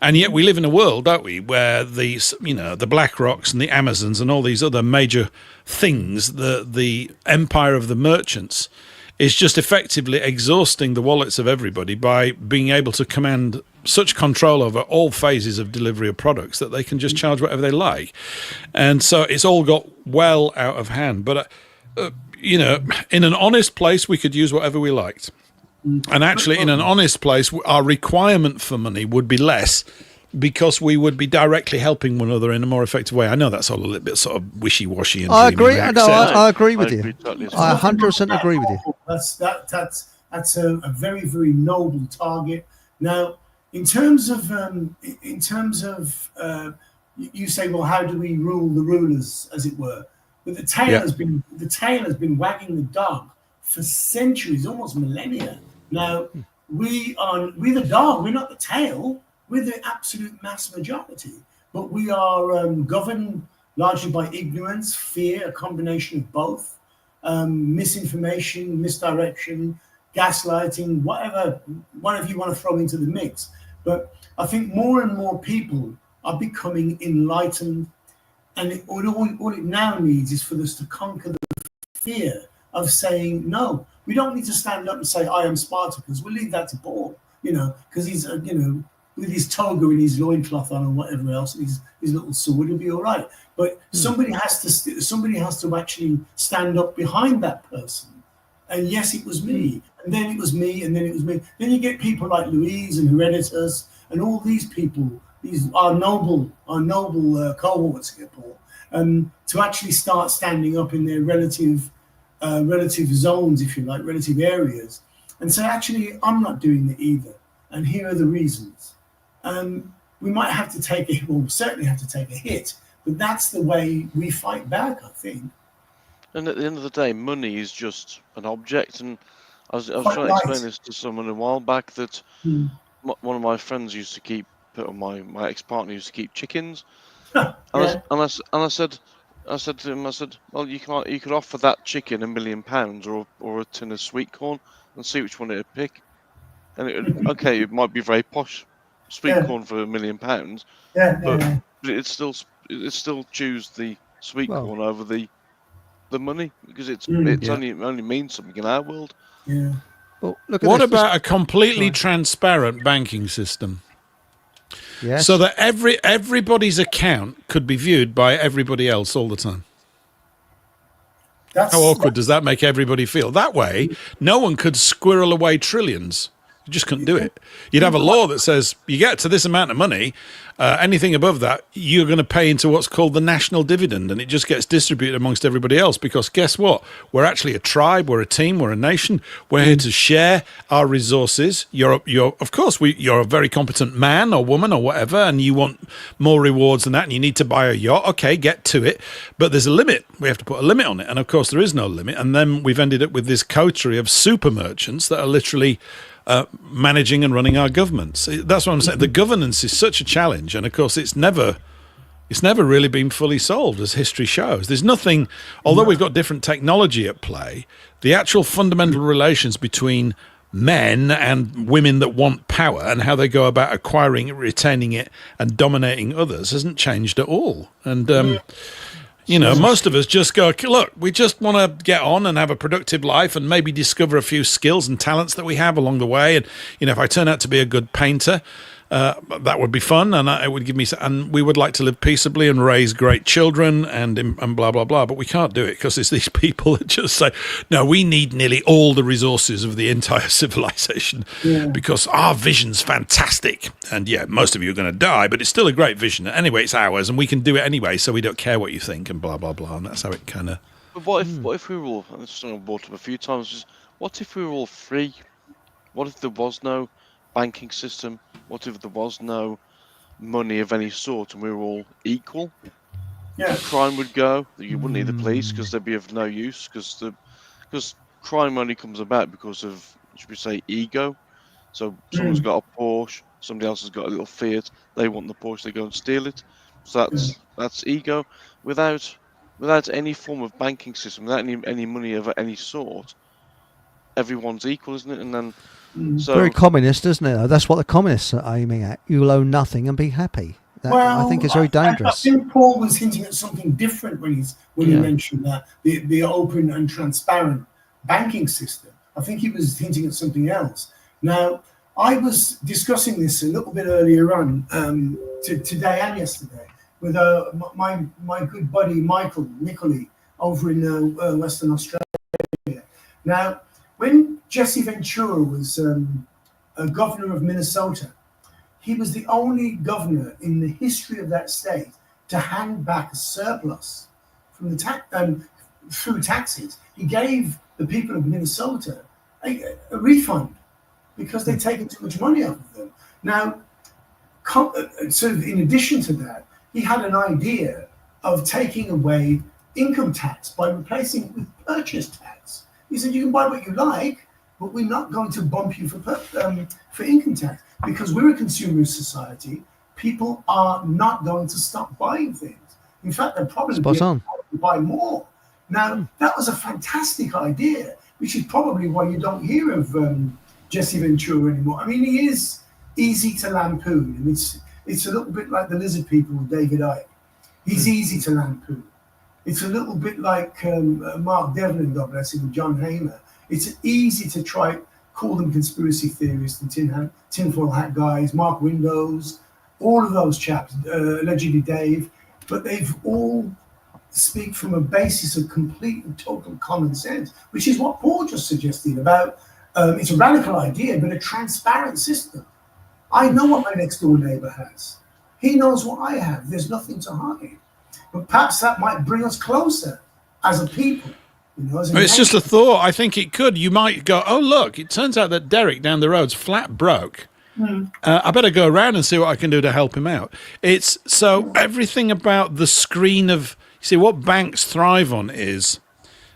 And yet we live in a world, don't we, where the Black Rocks and the Amazons and all these other major things, the empire of the merchants, is just effectively exhausting the wallets of everybody by being able to command such control over all phases of delivery of products that they can just charge whatever they like. And so it's all got well out of hand. But, in an honest place, we could use whatever we liked. And actually, in an honest place, our requirement for money would be less because we would be directly helping one another in a more effective way. I know that's all a little bit sort of wishy-washy and I dreamy, agree. I No, accept. I agree with you. Totally as I well. 100% agree with you. That's a very, very noble target. Now, in terms of you say, well, how do we rule the rulers, as it were? But the tail has been wagging the dog for centuries, almost millennia. Now, we're the dog. We're not the tail. We're the absolute mass majority. But we are governed largely by ignorance, fear, a combination of both, misinformation, misdirection, gaslighting, whatever you want to throw into the mix. But I think more and more people are becoming enlightened, and all it now needs is for us to conquer the fear of saying no. We don't need to stand up and say, I am Spartacus. We'll leave that to Paul, because he's, with his toga and his loincloth on and whatever else, his little sword, he'll be all right. But somebody has to actually stand up behind that person. And yes, it was me. And then it was me, and then it was me. Then you get people like Louise and Herodotus and all these people, these are noble cohorts here, Paul, to actually start standing up in their relative zones, if you like, relative areas, and say, actually, I'm not doing it either. And here are the reasons. We might have to certainly have to take a hit, but that's the way we fight back, I think. And at the end of the day, money is just an object. And I was trying to explain this to someone a while back, that one of my friends used to keep, or my ex-partner used to keep chickens. I said to him, well, you could offer that chicken £1 million or a tin of sweet corn and see which one it'd pick. And it might be very posh sweet corn for £1 million, but it still choose the sweet corn over the money, because it's only means something in our world. Yeah. Well, look at What this. about a completely transparent banking system? Yes. So that everybody's account could be viewed by everybody else all the time. How awkward does that make everybody feel? That way, no one could squirrel away trillions. You just couldn't do it. You'd have a law that says you get to this amount of money, anything above that, you're going to pay into what's called the national dividend, and it just gets distributed amongst everybody else. Because guess what? We're actually a tribe, we're a team, we're a nation. We're here to share our resources. You're a very competent man or woman or whatever, and you want more rewards than that, and you need to buy a yacht. Okay, get to it. But there's a limit. We have to put a limit on it. And of course, there is no limit. And then we've ended up with this coterie of super merchants that are literally managing and running our governments. That's what I'm saying. The governance is such a challenge, and of course, it's never really been fully solved, as history shows. There's nothing, although we've got different technology at play, the actual fundamental relations between men and women that want power and how they go about acquiring it, retaining it, and dominating others hasn't changed at all. And most of us just go, look, we just want to get on and have a productive life and maybe discover a few skills and talents that we have along the way. And, if I turn out to be a good painter, that would be fun, and it would give me, and we would like to live peaceably and raise great children and blah, blah, blah. But we can't do it because it's these people that just say, no, we need nearly all the resources of the entire civilization because our vision's fantastic. And most of you are going to die, but it's still a great vision. Anyway, it's ours and we can do it anyway, so we don't care what you think and blah, blah, blah. And that's how it kind of... But what if we were all, and this is something I've brought up a few times, is what if we were all free? What if there was no banking system? What if there was no money of any sort and we were all equal? Yeah, crime would go. You wouldn't need the police because they'd be of no use, because crime only comes about because of, should we say, ego. So someone's got a Porsche, somebody else has got a little Fiat, they want the Porsche, they go and steal it. So that's ego. Without any form of banking system, without any money of any sort, everyone's equal, isn't it? And then very communist, isn't it? That's what the communists are aiming at. You'll own nothing and be happy. I think it's very dangerous. I think Paul was hinting at something different when he mentioned that the open and transparent banking system. I think he was hinting at something else. Now, I was discussing this a little bit earlier on today and yesterday with my good buddy Michael Nicoli over in Western Australia. Now, When Jesse Ventura was a governor of Minnesota, he was the only governor in the history of that state to hand back a surplus from the through taxes. He gave the people of Minnesota a refund because they'd taken too much money out of them. Now, sort of in addition to that, he had an idea of taking away income tax by replacing it with purchase tax. He said, you can buy what you like, but we're not going to bump you for income tax, because we're a consumer society. People are not going to stop buying things. In fact, they're probably going to buy more. Now, that was a fantastic idea, which is probably why you don't hear of Jesse Ventura anymore. I mean, he is easy to lampoon, and it's a little bit like the lizard people with David Icke. He's easy to lampoon. It's a little bit like Mark Devlin, God bless him, with John Hamer. It's easy to call them conspiracy theorists and tinfoil hat guys, Mark Windows, all of those chaps, allegedly Dave, but they've all speak from a basis of complete and total common sense, which is what Paul just suggested about, it's a radical idea, but a transparent system. I know what my next door neighbor has. He knows what I have. There's nothing to hide. But perhaps that might bring us closer as a people. It's just a thought. I think it could. You might go, oh, look, it turns out that Derek down the road's flat broke. I better go around and see what I can do to help him out. It's so everything about the screen of, you see, what banks thrive on is,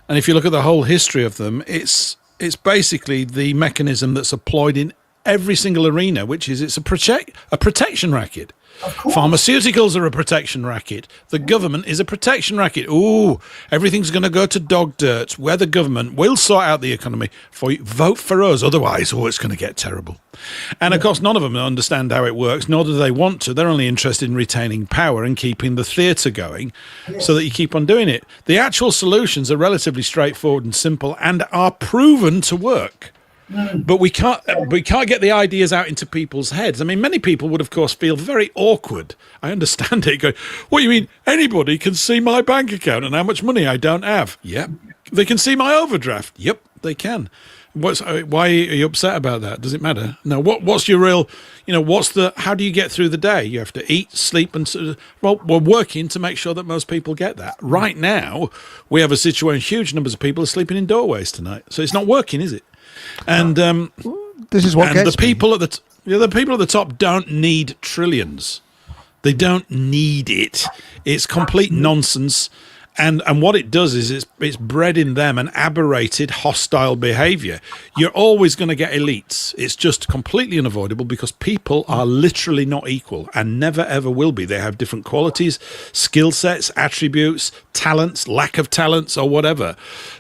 and if you look at the whole history of them, it's basically the mechanism that's employed in every single arena, which is it's a protection racket. Pharmaceuticals are a protection racket. The government is a protection racket. Ooh, everything's going to go to dog dirt. We're the government. We'll sort out the economy for you. Vote for us. Otherwise, it's going to get terrible. And, of course, none of them understand how it works, nor do they want to. They're only interested in retaining power and keeping the theatre going so that you keep on doing it. The actual solutions are relatively straightforward and simple and are proven to work. But we can't get the ideas out into people's heads. I mean, many people would, of course, feel very awkward. I understand it. Going, what do you mean? Anybody can see my bank account and how much money I don't have? Yep. They can see my overdraft? Yep, they can. Why are you upset about that? Does it matter? No. What's your real? How do you get through the day? You have to eat, sleep, and well, we're working to make sure that most people get that. Right now, we have a situation. Huge numbers of people are sleeping in doorways tonight, so it's not working, is it? And this is what gets the people at the people at the top don't need trillions. They don't need it. It's complete nonsense. And what it does is it's bred in them an aberrated, hostile behavior. You're always going to get elites. It's just completely unavoidable because people are literally not equal and never, ever will be. They have different qualities, skill sets, attributes, talents, lack of talents, or whatever.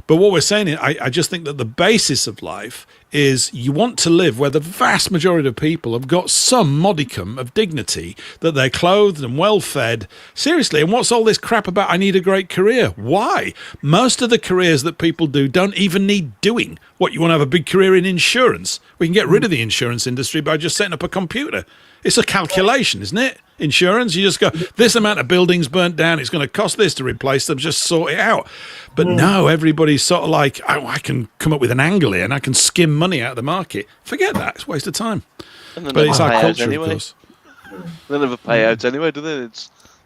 But what we're saying is I just think that the basis of life is you want to live where the vast majority of people have got some modicum of dignity, that they're clothed and well fed. Seriously, and what's all this crap about I need a great career? Why? Most of the careers that people do don't even need doing. What, you want to have a big career in insurance? We can get rid of the insurance industry by just setting up a computer. It's a calculation, isn't it? Insurance, you just go, this amount of buildings burnt down, it's going to cost this to replace them, just sort it out. But no, everybody's sort of like, oh, I can come up with an angle here and I can skim money out of the market. Forget that, it's a waste of time. But it's our culture, anyway. Of course. They never pay out anyway, do they?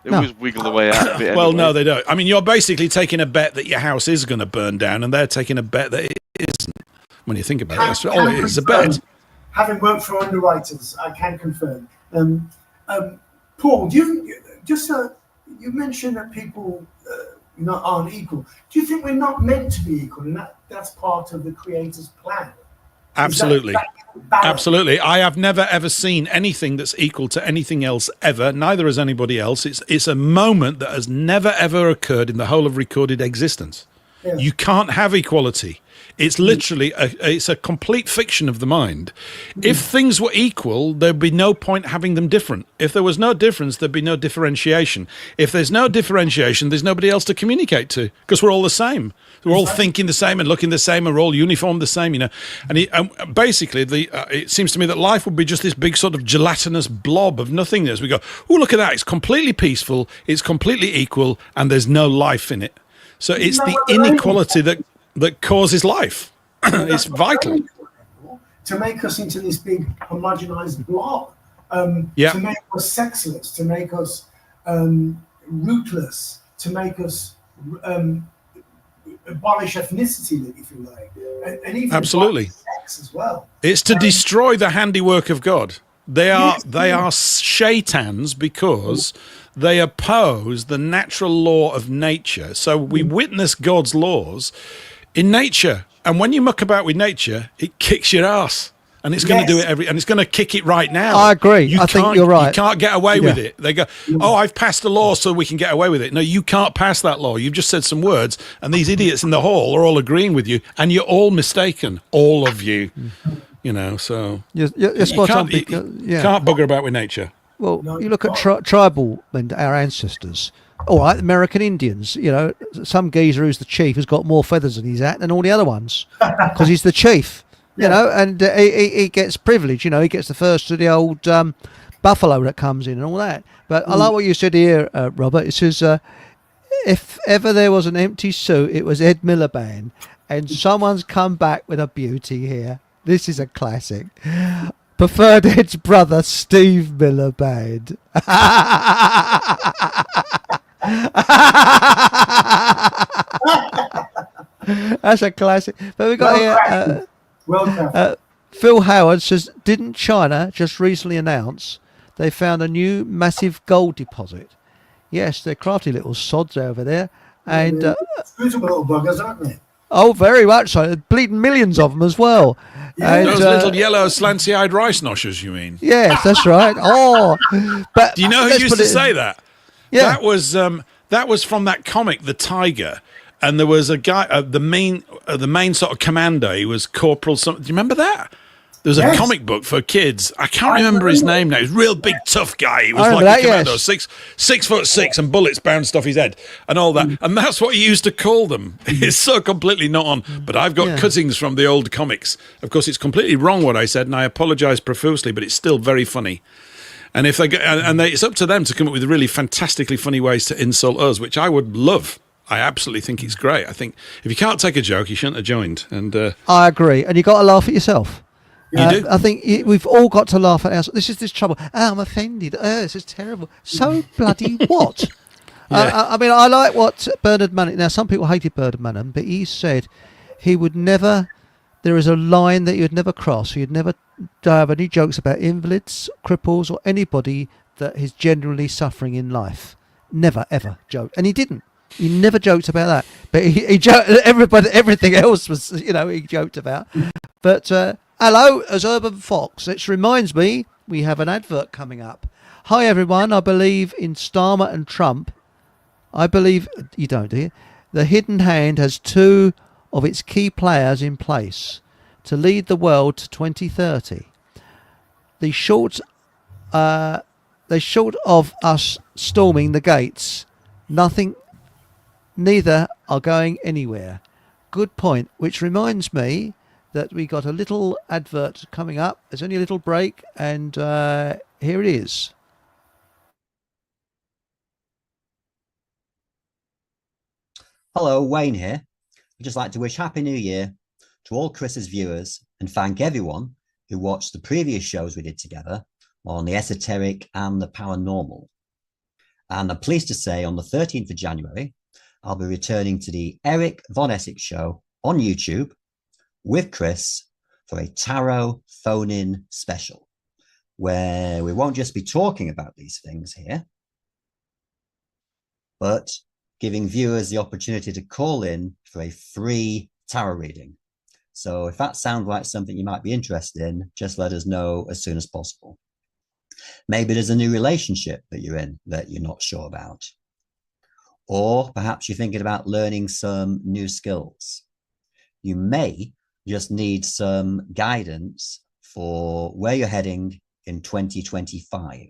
They always wiggle the way out of it anyway. Well, no, they don't. I mean, you're basically taking a bet that your house is going to burn down and they're taking a bet that it isn't. When you think about it, that's all it is, a bet. Having worked for underwriters, I can confirm. Paul, you mentioned that people aren't equal. Do you think we're not meant to be equal, and that's part of the Creator's plan? Absolutely. Absolutely. I have never, ever seen anything that's equal to anything else ever. Neither has anybody else. It's a moment that has never, ever occurred in the whole of recorded existence. Yeah. You can't have equality. It's literally it's a complete fiction of the mind. If things were equal, there'd be no point having them different. If there was no difference, there'd be no differentiation. If there's no differentiation, there's nobody else to communicate to because we're all the same. We're all thinking the same and looking the same and we're all uniform the same, And basically, it seems to me that life would be just this big sort of gelatinous blob of nothingness. We go, oh, look at that. It's completely peaceful. It's completely equal and there's no life in it. So it's the inequality that causes life. It's vital to make us into this big homogenized blob, Yeah. to make us sexless, to make us rootless, to make us abolish ethnicity, if you like, and even Absolutely. sex as well. It's to destroy the handiwork of God. They are shaitans because they oppose the natural law of nature. So we witness God's laws in nature, and when you muck about with nature, it kicks your ass. And it's going to do it and it's going to kick it right now. I agree. I think you're right. You can't get away with it. They go, oh, I've passed a law so we can get away with it. No, you can't pass that law. You've just said some words, and these idiots in the hall are all agreeing with you, and you're all mistaken, all of you. You know, so you're spot on. You can't bugger about with nature. Well, you look at tribal and our ancestors. All right, American Indians. You know, some geezer who's the chief has got more feathers in his hat than all the other ones because he's the chief. You know, and he gets privilege. You know, he gets the first of the old buffalo that comes in and all that. But I like what you said here, Robert. It says, if ever there was an empty suit, it was Ed Miliband. And someone's come back with a beauty here. This is a classic. Preferred Ed's brother, Steve Miliband. That's a classic. But we got here... Phil Howard says, didn't China just recently announce they found a new massive gold deposit? Yes, they're crafty little sods over there. And little buggers, aren't they? Oh, very much so. They're bleeding millions of them as well. Yeah. And, those little yellow slanty-eyed rice noshers, you mean? Yes, that's right. Oh, but do you know who used to say that? Yeah, that was from that comic, The Tiger. And there was a guy, the main sort of commander. He was Corporal. Do you remember that? There was a comic book for kids. I can't remember his name now. He was a real big, tough guy. He was like a commando, 6'6", and bullets bounced off his head and all that. And that's what he used to call them. It's so completely not on. But I've got cuttings from the old comics. Of course, it's completely wrong what I said, and I apologise profusely. But it's still very funny. And if it's up to them to come up with really fantastically funny ways to insult us, which I would love. I absolutely think it's great. I think if you can't take a joke, you shouldn't have joined. And I agree. And you got to laugh at yourself. You do. I think we've all got to laugh at ourselves. This is this trouble. Oh, I'm offended. Oh, this is terrible. So bloody what? I mean, I like what Bernard Manning. Now, some people hated Bernard Manning, but he said he would never. There is a line that he would never cross. He would never have any jokes about invalids, cripples, or anybody that is generally suffering in life. Never, ever joke. And he didn't. He never joked about that, but he joked. Everything else was, he joked about. But hello, as Urban Fox. It reminds me we have an advert coming up. Hi everyone. I believe in Starmer and Trump. I believe you don't, do you? The Hidden Hand has two of its key players in place to lead the world to 2030. The short of us storming the gates, neither are going anywhere. Good point. Which reminds me that we got a little advert coming up. There's only a little break, and here it is. Hello, Wayne here. I'd just like to wish Happy New Year to all Chris's viewers and thank everyone who watched the previous shows we did together on the esoteric and the paranormal. And I'm pleased to say on the 13th of January, I'll be returning to the Eric Von Essex show on YouTube with Chris for a tarot phone-in special, where we won't just be talking about these things here, but giving viewers the opportunity to call in for a free tarot reading. So if that sounds like something you might be interested in, just let us know as soon as possible. Maybe there's a new relationship that you're in that you're not sure about. Or perhaps you're thinking about learning some new skills. You may just need some guidance for where you're heading in 2025.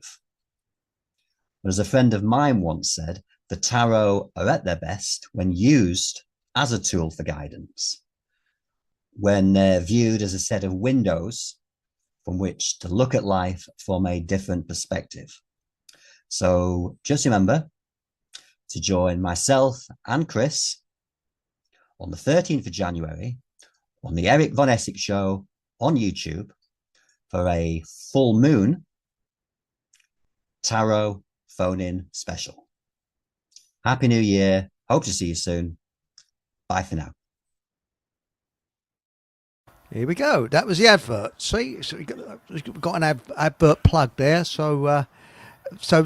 But as a friend of mine once said, the tarot are at their best when used as a tool for guidance, when they're viewed as a set of windows from which to look at life from a different perspective. So just remember to join myself and Chris on the 13th of January on the Eric Von Essex Show on YouTube for a full moon tarot phone-in special. Happy New Year. Hope to see you soon. Bye for now. Here we go. That was the advert. See, so we've got an advert plug there. So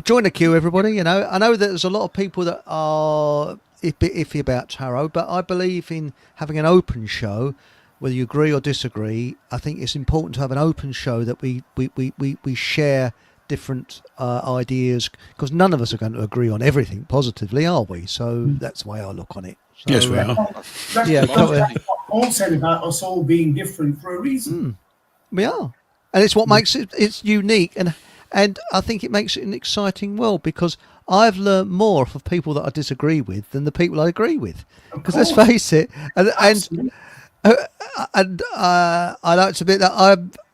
join the queue, everybody. You know, I know that there's a lot of people that are a bit iffy about tarot, but I believe in having an open show. Whether you agree or disagree, I think it's important to have an open show that we share different ideas, because none of us are going to agree on everything positively, are we? So that's the way I look on it. So, Yes, we are. Yeah, that's what Paul said about us all being different for a reason. we are, and it's what makes it's unique, and I think it makes it an exciting world, because I've learned more from people that I disagree with than the people I agree with. Because let's face it, and I like to admit that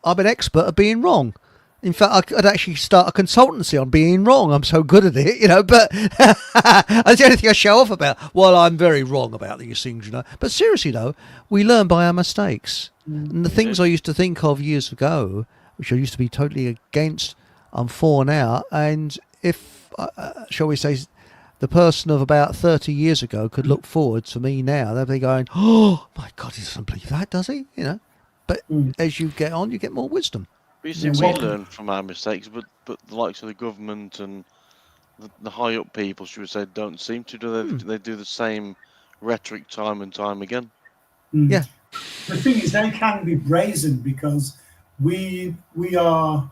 I'm an expert at being wrong. In fact, I'd actually start a consultancy on being wrong. I'm so good at it, you know. But that's the only thing I show off about. Well, I'm very wrong about these things, you know. But seriously, though, we learn by our mistakes. And the things I used to think of years ago, which I used to be totally against, I'm for now. And if, shall we say, the person of about 30 years ago could look forward to me now, they'd be going, "Oh my God, he doesn't believe that, does he?" You know. But as you get on, you get more wisdom. You see, we learn from our mistakes, but the likes of the government and the high up people, should we say, don't seem to do. They do the same rhetoric time and time again. Yeah. The thing is, they can be brazen, because we are,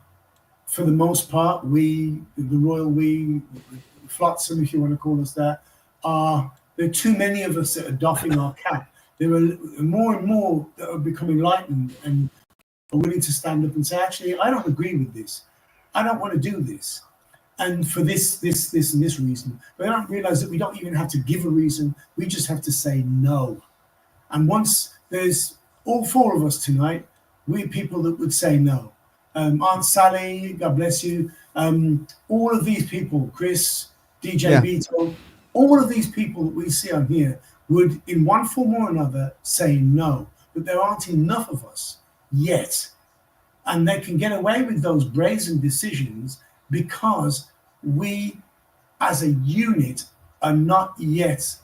for the most part, the royal we, the flotsam, if you want to call us that, there are too many of us that are doffing our cap. There are more and more that are becoming enlightened and are willing to stand up and say, actually, I don't agree with this. I don't want to do this. And for this, and this reason. But I don't realize that we don't even have to give a reason. We just have to say no. And once there's all four of us tonight, we're people that would say no. Aunt Sally, God bless you. All of these people, Chris, DJ Beto, all of these people that we see on here would, in one form or another, say no. But there aren't enough of us yet. And they can get away with those brazen decisions because we, as a unit, are not yet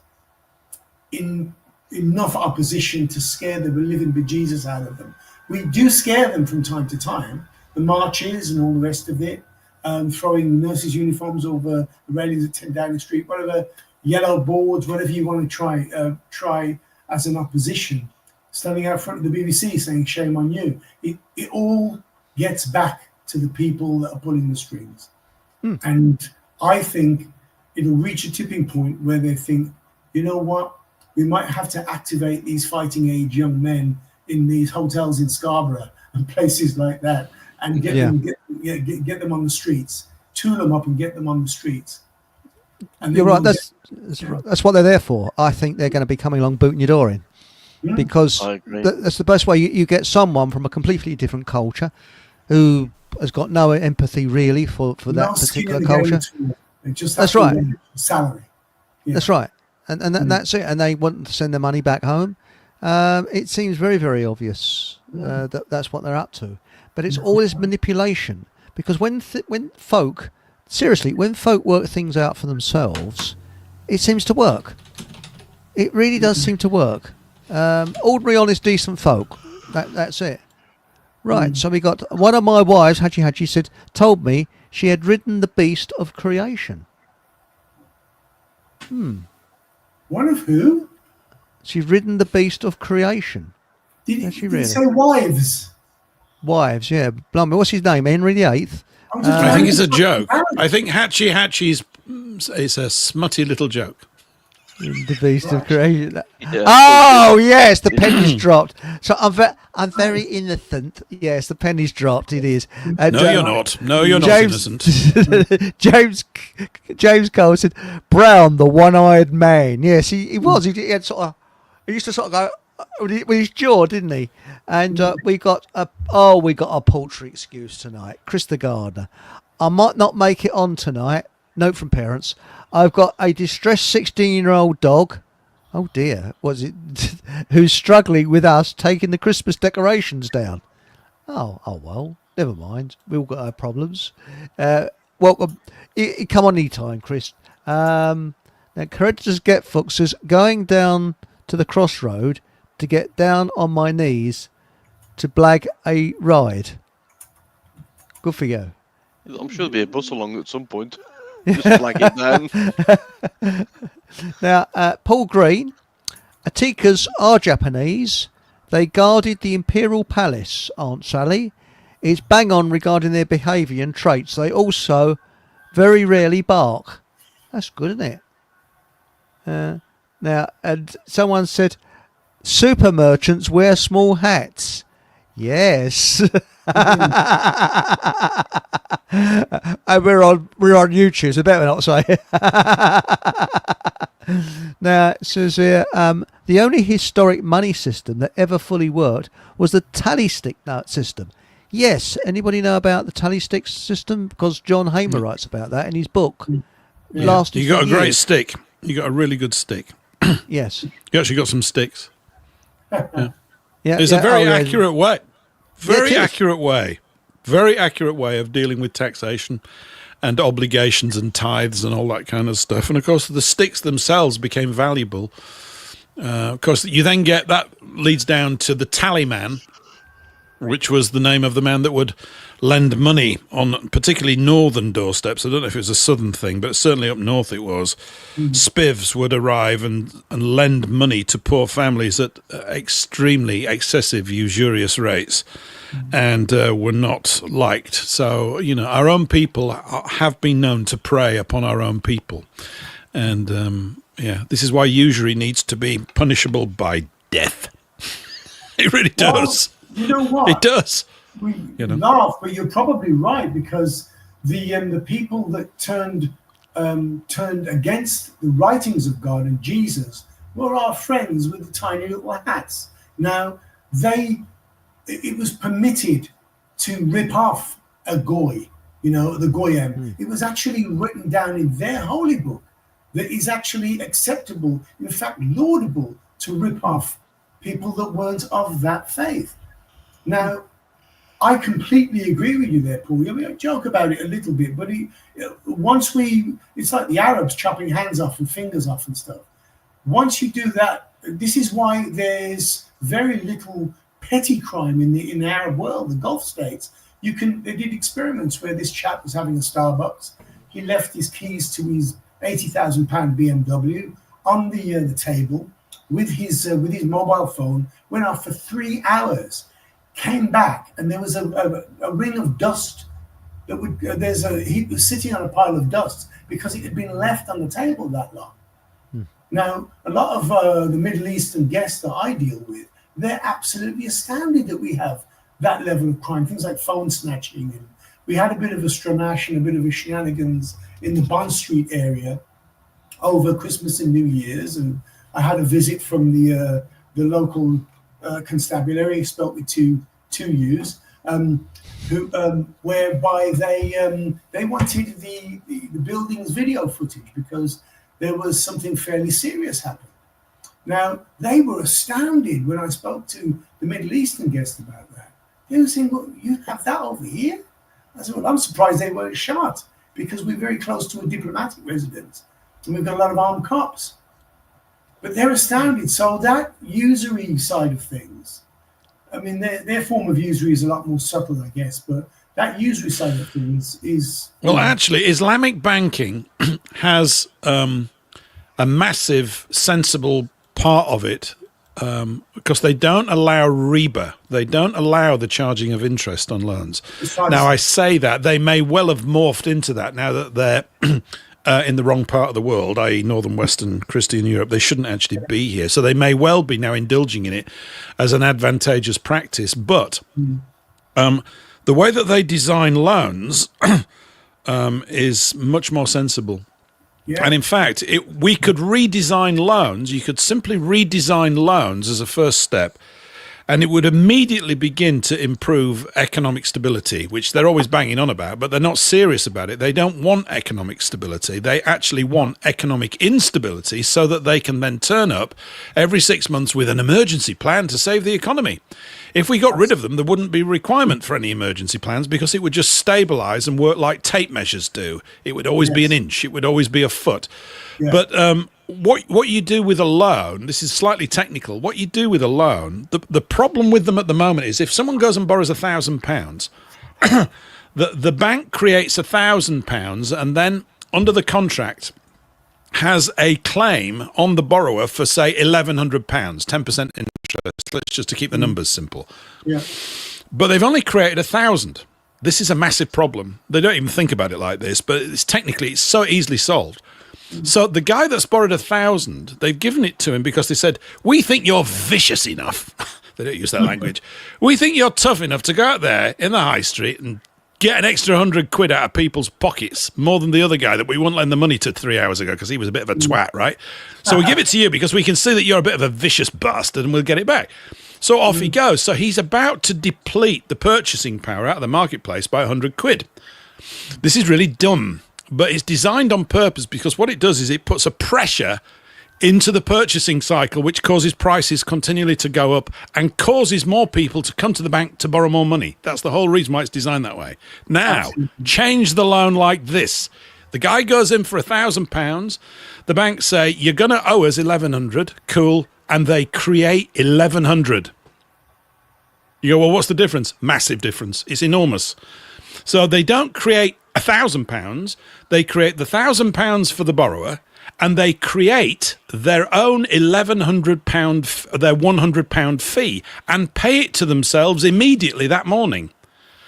in enough opposition to scare the living bejesus out of them. We do scare them from time to time, the marches and all the rest of it, throwing nurses' uniforms over the railings at 10 Downing Street, whatever, yellow boards, whatever you want to try as an opposition, standing out front of the BBC saying shame on you. It all gets back to the people that are pulling the strings. And I think it'll reach a tipping point where they think, you know what, we might have to activate these fighting age young men in these hotels in Scarborough and places like that, and get them on the streets, tool them up and get them on the streets. And you're right. That's what they're there for. I think they're going to be coming along booting your door in, because that's the best way. You get someone from a completely different culture who has got no empathy really for that particular culture. That's right. Salary. Yeah. That's right. And that's it. And they want to send their money back home. It seems very, very obvious that that's what they're up to. But it's always manipulation, because when folk work things out for themselves, it seems to work. It really does seem to work. Ordinary, honest, decent folk. That's it. Right. So we got one of my wives, Hachi told me she had ridden the beast of creation. One of who? She's ridden the beast of creation. Did you say wives? Wives, yeah. Blimey, what's his name? Henry VIII? I think it's a joke. I think Hatchie's it's a smutty little joke. The beast of creation. Yeah. Oh yes, the penny's dropped. So I'm very innocent. Yes, the penny's dropped. It is. And, no, you're not. No, you're not innocent. James Cole said, "Brown, the one-eyed man." Yes, he was. He had he used to sort of go with his jaw, didn't he? And we got a paltry excuse tonight. Chris the gardener. I might not make it on tonight. Note from parents. I've got a distressed 16-year-old dog Oh dear, was it who's struggling with us taking the Christmas decorations down? Oh well, never mind. We all got our problems. Welcome. Come on anytime, Chris. Now, Courageous Get Fox says, going down to the crossroad to get down on my knees to blag a ride. Good for you. I'm sure there'll be a bus along at some point. Just flag it down. Now, Paul Green, Atikas are Japanese. They guarded the Imperial Palace, Aunt Sally. It's bang on regarding their behaviour and traits. They also very rarely bark. That's good, isn't it? Now, and someone said, super merchants wear small hats. Yes. And we're on YouTube, so better not say. Now, it says here, the only historic money system that ever fully worked was the tally stick system. Yes, anybody know about the tally stick system? Because John Hamer writes about that in his book. Yeah. You got a great stick. You got a really good stick. Yes. You actually got some sticks. Yeah. It's a very accurate way. Very accurate way of dealing with taxation and obligations and tithes and all that kind of stuff. And of course, the sticks themselves became valuable. Of course, you then get that leads down to the tallyman, which was the name of the man that would lend money on particularly northern doorsteps. I don't know if it was a southern thing, but certainly up north it was. Spivs would arrive and lend money to poor families at extremely excessive usurious rates and were not liked. So, our own people have been known to prey upon our own people. And, this is why usury needs to be punishable by death. It really does. Well, you know what? It does. We laugh, but you're probably right, because the people that turned against the writings of God and Jesus were our friends with the tiny little hats. Now, it was permitted to rip off a goy, the goyim. It was actually written down in their holy book that is actually acceptable, in fact, laudable, to rip off people that weren't of that faith. Now, I completely agree with you there, Paul. I joke about it a little bit, but it's like the Arabs chopping hands off and fingers off and stuff. Once you do that, this is why there's very little petty crime in the Arab world, the Gulf states. They did experiments where this chap was having a Starbucks. He left his keys to his £80,000 BMW on the table with his mobile phone. Went off for 3 hours. Came back, and there was a ring of dust he was sitting on a pile of dust because it had been left on the table that long. Now, a lot of the Middle Eastern guests that I deal with, they're absolutely astounded that we have that level of crime, things like phone snatching. And we had a bit of a stramash and a bit of a shenanigans in the Bond Street area over Christmas and New Year's, and I had a visit from the local constabulary, spelt with two U's, whereby they wanted the building's video footage because there was something fairly serious happening. Now, they were astounded when I spoke to the Middle Eastern guests about that. They were saying, well, you have that over here? I said, well, I'm surprised they weren't shot because we're very close to a diplomatic residence and we've got a lot of armed cops. But they're astounded. So that usury side of things, I mean, their form of usury is a lot more subtle, I guess, but that usury side of things is... Well, actually, Islamic banking has a massive, sensible part of it because they don't allow riba. They don't allow the charging of interest on loans. Now, I say that. They may well have morphed into that now that they're... in the wrong part of the world, i.e. northern Western Christian Europe. They shouldn't actually be here. So they may well be now indulging in it as an advantageous practice. But the way that they design loans is much more sensible. Yeah. And in fact, we could redesign loans. You could simply redesign loans as a first step and it would immediately begin to improve economic stability, which they're always banging on about, but they're not serious about it. They don't want economic stability. They actually want economic instability so that they can then turn up every 6 months with an emergency plan to save the economy. If we got rid of them, there wouldn't be a requirement for any emergency plans because it would just stabilize and work like tape measures do. It would always be an inch. It would always be a foot. Yeah. But what you do with a loan, this is slightly technical, what you do with a loan, the problem with them at the moment is if someone goes and borrows £1,000, the bank creates £1,000 and then under the contract has a claim on the borrower for, say, £1,100, 10% interest. Let's just to keep the numbers simple. Yeah. But they've only created 1,000. This is a massive problem. They don't even think about it like this, but it's so easily solved. So the guy that's borrowed 1,000, they've given it to him because they said, we think you're vicious enough. They don't use that language. We think you're tough enough to go out there in the high street and get an extra £100 out of people's pockets, more than the other guy that we wouldn't lend the money to 3 hours ago because he was a bit of a twat, right? So we give it to you because we can see that you're a bit of a vicious bastard and we'll get it back. So off he goes. So he's about to deplete the purchasing power out of the marketplace by £100. This is really dumb, but it's designed on purpose because what it does is it puts a pressure into the purchasing cycle, which causes prices continually to go up and causes more people to come to the bank to borrow more money. That's the whole reason why it's designed that way. Now, change the loan like this. The guy goes in for £1,000. The bank say, you're going to owe us 1,100. Cool. And they create 1,100. You go, well, what's the difference? Massive difference. It's enormous. So they don't create £1,000. They create the £1,000 for the borrower, and they create their own £1,100, their £100 fee, and pay it to themselves immediately that morning.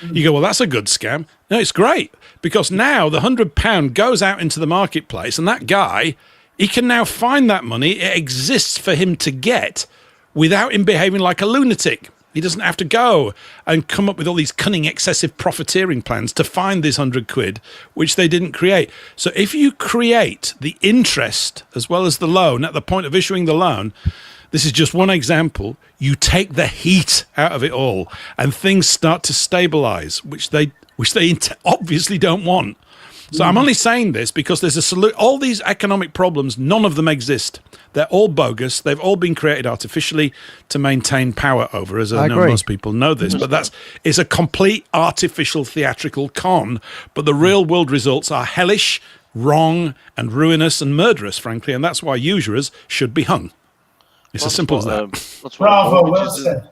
You go, well, that's a good scam. No, it's great, because now the £100 goes out into the marketplace, and that guy, he can now find that money. It exists for him to get without him behaving like a lunatic. He doesn't have to go and come up with all these cunning, excessive profiteering plans to find this £100, which they didn't create. So if you create the interest as well as the loan at the point of issuing the loan, this is just one example, you take the heat out of it all and things start to stabilize, which they obviously don't want. So I'm only saying this because there's a solution. All these economic problems, none of them exist. They're all bogus. They've all been created artificially to maintain power over us. I know most people know this, but it's a complete artificial theatrical con. But the real world results are hellish, wrong, and ruinous and murderous, frankly. And that's why usurers should be hung. It's as simple as that. That's Bravo, well said.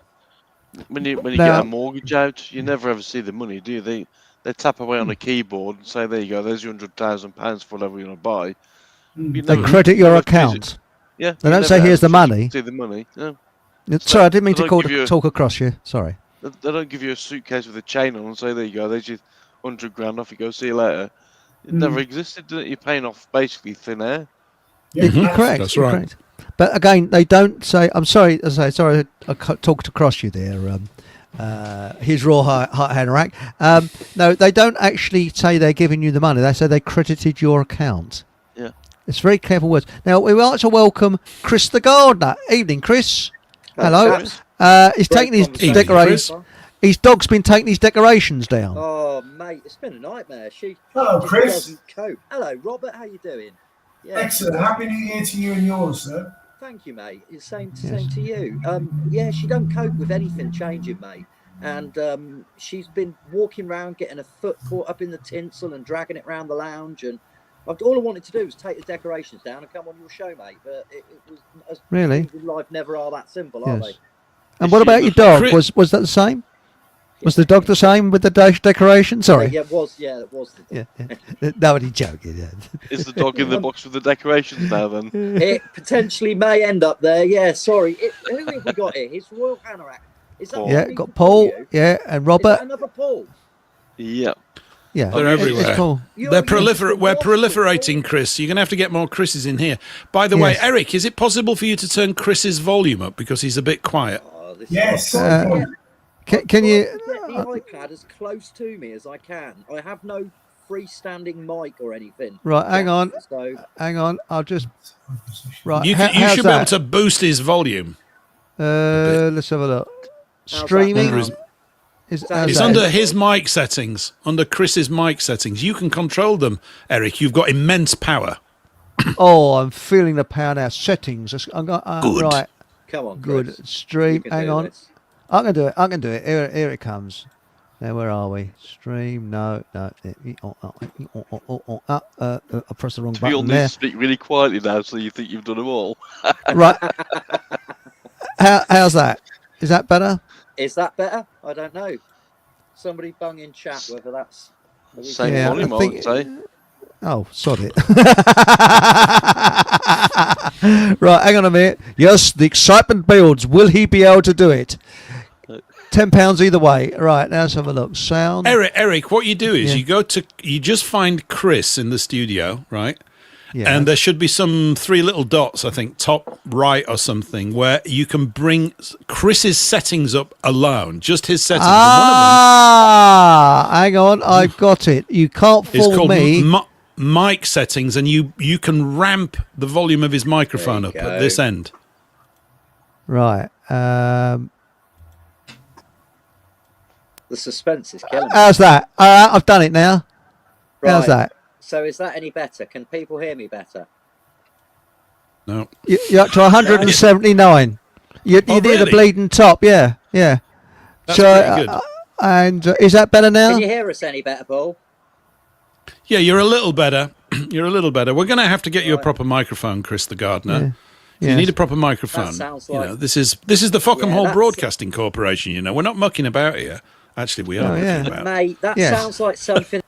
When you get a mortgage out, you never ever see the money, do you? They tap away on a keyboard and say, there you go, there's your £100,000 for whatever you're going to buy. They credit your account. Yeah. They don't say, here's the money. See the money. Yeah. Sorry, I didn't mean to talk across you. Sorry. They don't give you a suitcase with a chain on and say, there you go, there's your £100,000, off you go, see you later. It never existed, did it? You're paying off basically thin air. Yeah, correct. That's right. Correct. But again, they don't say, I'm sorry, I talked across you there. His raw heart Henrik. No, they don't actually say they're giving you the money. They say they credited your account. Yeah. It's very clever words. Now, we would like to welcome Chris the gardener. Evening, Chris. Hello. He's taking his decorations. His dog's been taking his decorations down. Oh, mate, it's been a nightmare. Hello, Chris. Doesn't cope. Hello, Robert. How you doing? Yeah. Excellent. Happy New Year to you and yours, sir. Thank you, mate. It's same to you. Yeah, she don't cope with anything changing, mate. And she's been walking around, getting her foot caught up in the tinsel and dragging it around the lounge. And all I wanted to do was take the decorations down and come on your show, mate. But it was really, things in life never are that simple, are they? And what about your dog? Was that the same? Was the dog the same with the decoration? Sorry. Yeah, it was. Yeah, it was. The dog. Yeah. Nobody joking. Yeah. Is the dog in the box with the decorations now? Then it potentially may end up there. Yeah. Sorry. Who have we got here? His Royal Anorak. Is that got Paul. Yeah, and Robert. Is that another Paul? Yeah. Yeah, they're everywhere. Cool. We're proliferating, Chris. You're going to have to get more Chris's in here. By the way, Eric, is it possible for you to turn Chris's volume up because he's a bit quiet? Yes. Can you get the iPad as close to me as I can? I have no freestanding mic or anything. Right, hang on. I'll just. Right, you should be able to boost his volume. Let's have a look. streaming. Under his- how's It's that? under his mic settings, under Chris's mic settings. You can control them, Eric. You've got immense power. Oh, I'm feeling the power now. Settings. I'm got, Good. Right. Come on, Good. Chris. Stream. You can Hang do on. this. I can do it. I can do it. Here it comes. Now, where are we? Stream. No. I pressed the wrong We all button need there. to speak really quietly now, so you think you've done them all. Right. How's that? Is that better? Is that better? I don't know. Somebody bung in chat whether that's... Same Yeah, volume, I I think- would say. Oh, sod it. Right, hang on a minute. Yes, the excitement builds. Will he be able to do it? £10 either way. Right, now let's have a look. Sound. Eric, what you do is Yeah. you just find Chris in the studio, right? Yeah. And there should be some 3 little dots, I think, top right or something, where you can bring Chris's settings up alone, just his settings. And hang on. I've got it. You can't one of them is fool called me. mic settings, and you can ramp the volume of his microphone up There you at go. this end. Right. The suspense is killing me. How's that? I've done it now. How's Right. that? So is that any better? Can people hear me better? No. You're up to 179. You Oh, near the really? bleeding top. Yeah. That's So, pretty good. and is that better now? Can you hear us any better, Paul? Yeah, you're a little better. You're a little better. We're going to have to get you a proper microphone, Chris the gardener. Yeah. You need a proper microphone. That sounds You know, like- this is the Fockham Yeah, Hall that's- Broadcasting Corporation. You know, we're not mucking about here. Actually, we are Oh, yeah. mucking about. Mate, that Yes. sounds like something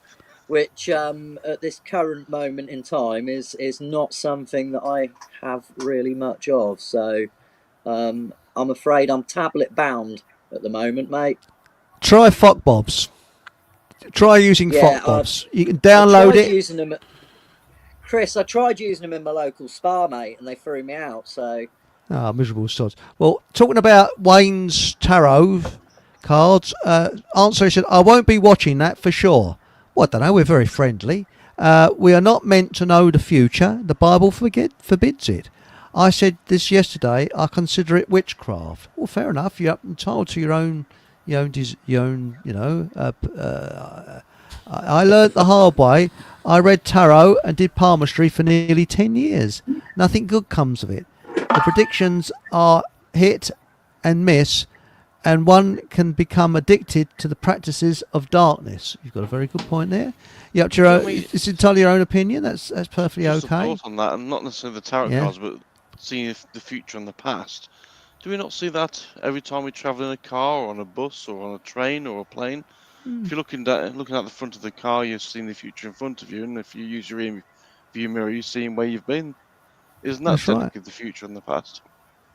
which at this current moment in time is not something that I have really much of. So I'm afraid I'm tablet bound at the moment, mate. Try Fockbobs. Try using Yeah, Fockbobs. You can I download tried it. using them. Chris, I tried using them in my local spa, mate, and they threw me out. So Ah, miserable sods. Well, talking about Wayne's tarot cards, answer said, I won't be watching that for sure. Well, I don't know, we're very friendly. We are not meant to know the future. The Bible forbids it. I said this yesterday, I consider it witchcraft. Well, fair enough, you're entitled to your own, I learnt the hard way. I read tarot and did palmistry for nearly 10 years. Nothing good comes of it. The predictions are hit and miss, and one can become addicted to the practices of darkness. You've got a very good point there. You up to your own, it's entirely your own opinion. That's perfectly Just a okay. thought on that, and not necessarily the tarot Yeah. cards, but seeing the future and the past. Do we not see that every time we travel in a car or on a bus or on a train or a plane? If you're looking at the front of the car, you're seeing the future in front of you, and if you use your view mirror, you're seeing where you've been. Isn't that That's right. technically the future and the past?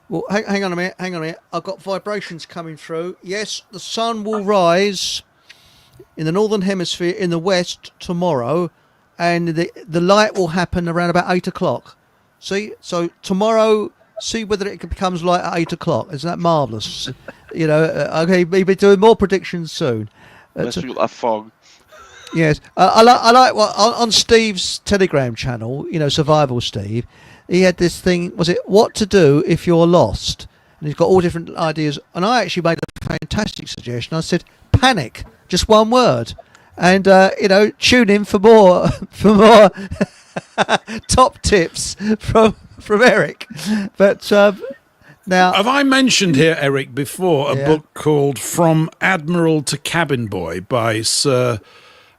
Well, hang on a minute. I've got vibrations coming through. Yes, the sun will rise in the northern hemisphere in the west tomorrow, and the light will happen around about 8 o'clock. See, so tomorrow, see whether it becomes light at 8 o'clock. Isn't that marvellous? Okay, we'll be doing more predictions soon. Unless we got that fog. Yes, I like on Steve's Telegram channel. Survival Steve. He had this thing. Was it what to do if you're lost? And he's got all different ideas. And I actually made a fantastic suggestion. I said, panic, just one word, and tune in for more top tips from Eric. But now, Have I mentioned here, Eric, before a Yeah. book called From Admiral to Cabin Boy by Sir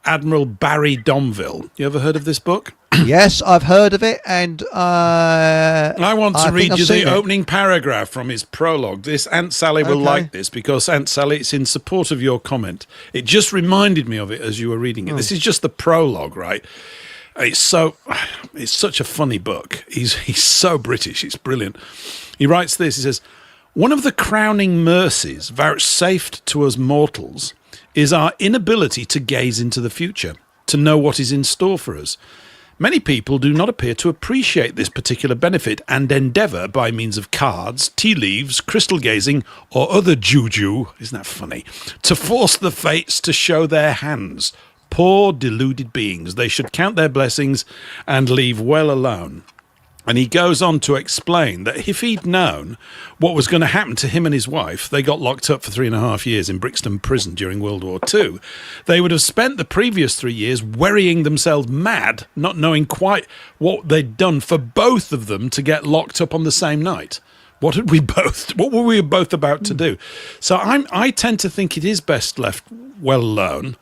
Admiral Barry Domville? You ever heard of this book? yes, I've heard of it, and I want to think read I've you seen the it. opening paragraph from his prologue. This Aunt Sally will Okay. like this, because Aunt Sally, it's in support of your comment. It just reminded me of it as you were reading it. This is just the prologue, right? It's such a funny book. He's so British. It's brilliant. He writes this. He says, one of the crowning mercies vouchsafed to us mortals is our inability to gaze into the future, to know what is in store for us. Many people do not appear to appreciate this particular benefit and endeavour, by means of cards, tea leaves, crystal gazing, or other juju, isn't that funny, to force the fates to show their hands. Poor deluded beings, they should count their blessings and leave well alone. And he goes on to explain that if he'd known what was going to happen to him and his wife, they got locked up for 3.5 years in Brixton Prison during World War II, they would have spent the previous 3 years worrying themselves mad, not knowing quite what they'd done for both of them to get locked up on the same night. What were we both about to do? So I tend to think it is best left well alone.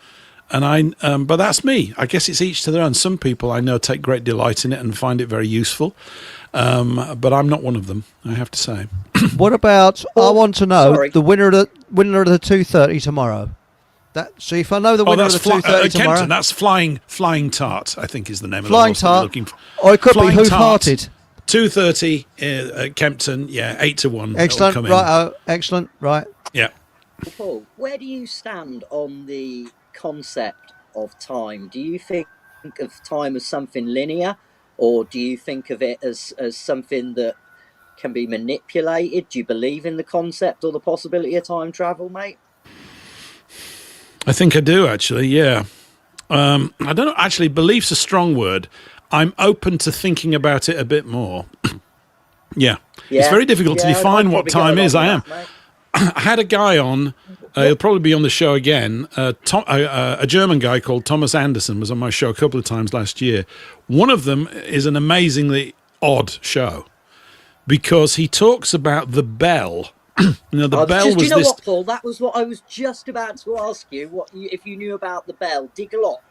And but that's me. I guess it's each to their own. Some people I know take great delight in it and find it very useful. But I'm not one of them, I have to say. What about? I want to know Sorry. the winner of the 2:30 tomorrow. See if I know the winner of the 2:30 tomorrow. Kempton, that's Flying Tart, I think is the name Flying of the Tart. looking for. Or it could be Flying Hoof-Hearted. 2:30 at Kempton, 8-1. Excellent, Come in. right? Excellent, right? Yeah. Paul, where do you stand on the concept of time? Do you think of time as something linear, or do you think of it as something that can be manipulated? Do you believe in the concept or the possibility of time travel, mate? I think I do, actually, yeah. I don't know, actually, belief's a strong word. I'm open to thinking about it a bit more. Yeah. It's very difficult to define what time is. I am. I had a guy on, he'll probably be on the show again, a German guy called Thomas Anderson was on my show a couple of times last year. One of them is an amazingly odd show because he talks about the bell. The bell was do you know this... what, Paul? That was what I was just about to ask you. If you knew about the bell, Dig Lock.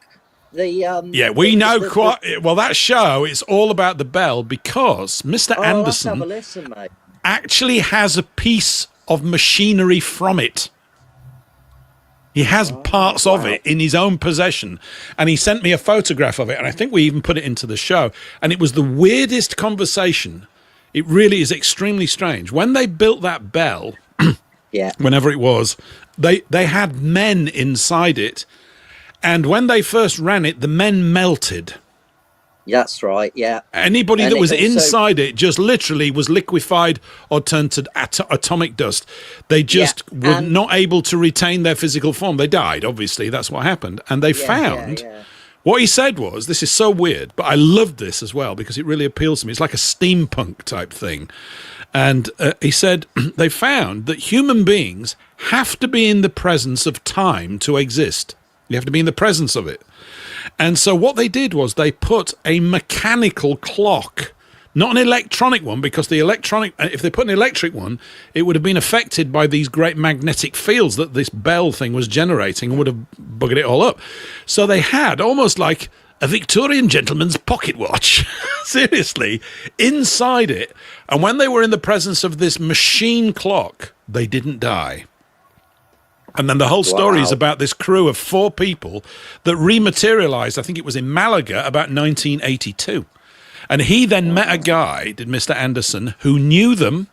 We know quite well. That show is all about the bell because Mr. Anderson have a listen, mate. actually has a piece of machinery from it. He has parts of it in his own possession, and he sent me a photograph of it, and I think we even put it into the show. And it was the weirdest conversation. It really is extremely strange. When they built that bell, whenever it was, they had men inside it. And when they first ran it, the men melted. That's right, yeah. Anybody that was inside it just literally was liquefied or turned to atomic dust. They just were not able to retain their physical form. They died, obviously. That's what happened. And they found... What he said was, this is so weird, but I loved this as well because it really appeals to me. It's like a steampunk type thing. And he said they found that human beings have to be in the presence of time to exist. You have to be in the presence of it. And so what they did was they put a mechanical clock, not an electronic one, because the electronic, if they put an electric one, it would have been affected by these great magnetic fields that this bell thing was generating and would have buggered it all up. So they had almost like a Victorian gentleman's pocket watch, seriously, inside it. And when they were in the presence of this machine clock, they didn't die. And then the whole story is about this crew of 4 people that rematerialized, I think it was in Malaga, about 1982. And he then met a guy, did Mr. Anderson, who knew them